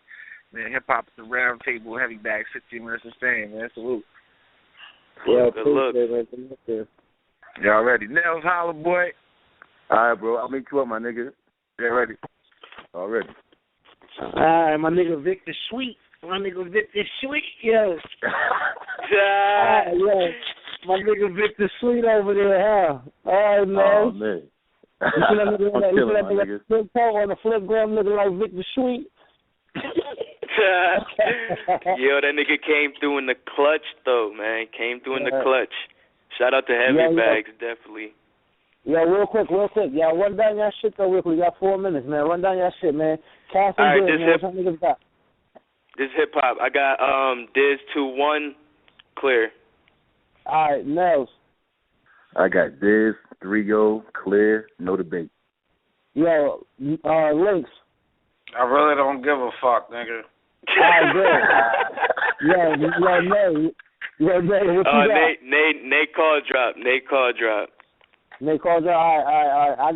Man, hip-hop is the round table, heavy bag, 16 minutes of fame, man. Salute. Yeah, good luck. Y'all ready? Nels, holla, boy. All right, bro. I'll meet you up, my nigga. Yeah, ready. All right. All right, my nigga Victor Sweet. Yo. Yo. My nigga Victor Sweet over there, huh? All right, man. Oh, man. You see that nigga flip coat on the flip gram looking like Victor Sweet? Yo, that nigga came through in the clutch, though, man. Came through in the clutch. Shout out to Heavy Bags, definitely. Yo, real quick. Y'all run down your shit, though, real quick. You got 4 minutes, man. Run down your shit, man. Cast and All right, this hip-hop. I got Diz 2-1, clear. All right, Nels. I got Diz 3-0, clear, no debate. Yo, Links. I really don't give a fuck, nigga. All right, good. Yo, Nate, what you got? Nate call drop. Nate call drop. All right. I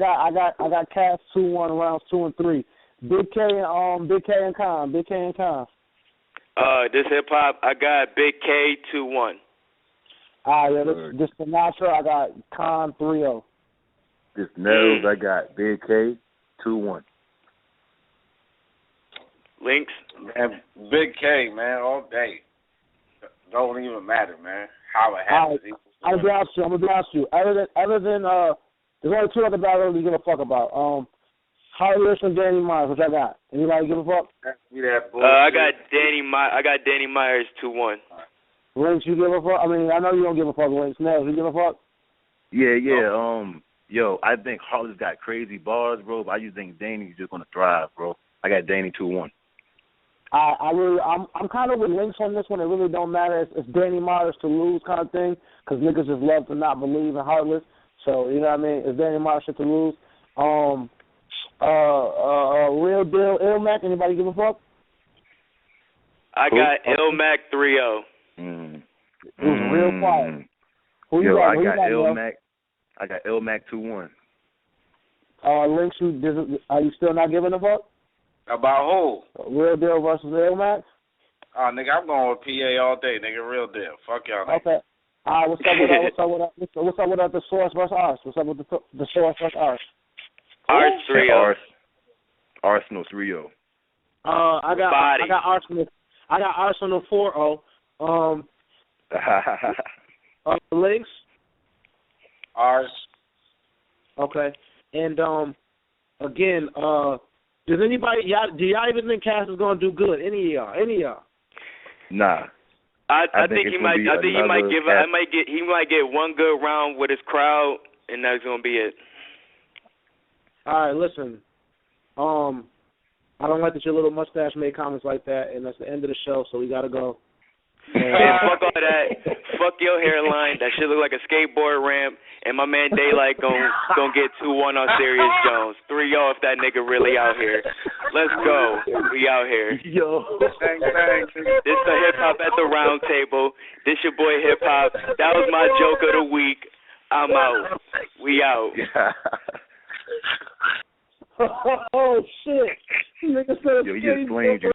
got Cass 2-1, rounds 2 and 3. Big K and Con. This hip hop, I got Big K 2-1. All right, this Sinatra, I got Con 3-0. This Nels, I got Big K 2-1. Links? Man, Big K, man, all day. Don't even matter, man. How it happens. I'm gonna be honest with you. Other than there's only 2 other battles you give a fuck about. Heartless and Danny Myers, which I got. Anybody give a fuck? I got Danny Myers 2-1. Links, you give a fuck? I mean, I know you don't give a fuck, Links. Nels, you give a fuck? Yeah. Yo, I think Heartless got crazy bars, bro, but I just think Danny's just gonna thrive, bro. I got Danny 2-1. I'm kind of with Links on this one. It really don't matter. It's Danny Myers to lose kind of thing, because niggas just love to not believe in Heartless. So, you know what I mean? It's Danny Myers to lose. Real Deal, Ilmac. Anybody give a fuck? I got Ilmac 3-0. It was real quiet. Who you got? I got Ilmac. I got Ilmac 2-1. Links, are you still not giving a fuck? About who? Real Deal versus Ilmac? Oh, nigga, I'm going with PA all day, nigga. Real Deal. Fuck y'all, nigga. Okay. All right, what's up with the Source versus Ars? What's up with the Source versus Ars? Ars 3-0. Arsenal 3-0. I got Arsenal. I got Arsenal 4-0. Links? Ars. Okay. And again, does anybody do y'all even think Cass is gonna do good? Any of y'all? Nah. I think he might get one good round with his crowd, and that's gonna be it. All right, listen. I don't like that your little mustache made comments like that, and that's the end of the show, so we gotta go. Man, fuck all that. Fuck your hairline. That shit look like a skateboard ramp. And my man Daylight gon' get 2-1 on Sirius Jones. 3-0 if that nigga really out here. Let's go. We out here. Yo. Bang, bang. This the Hip Hop at the Round Table. This your boy Hip Hop. That was my joke of the week. I'm out. We out. Oh, shit. Nigga said Yo, you just blamed you.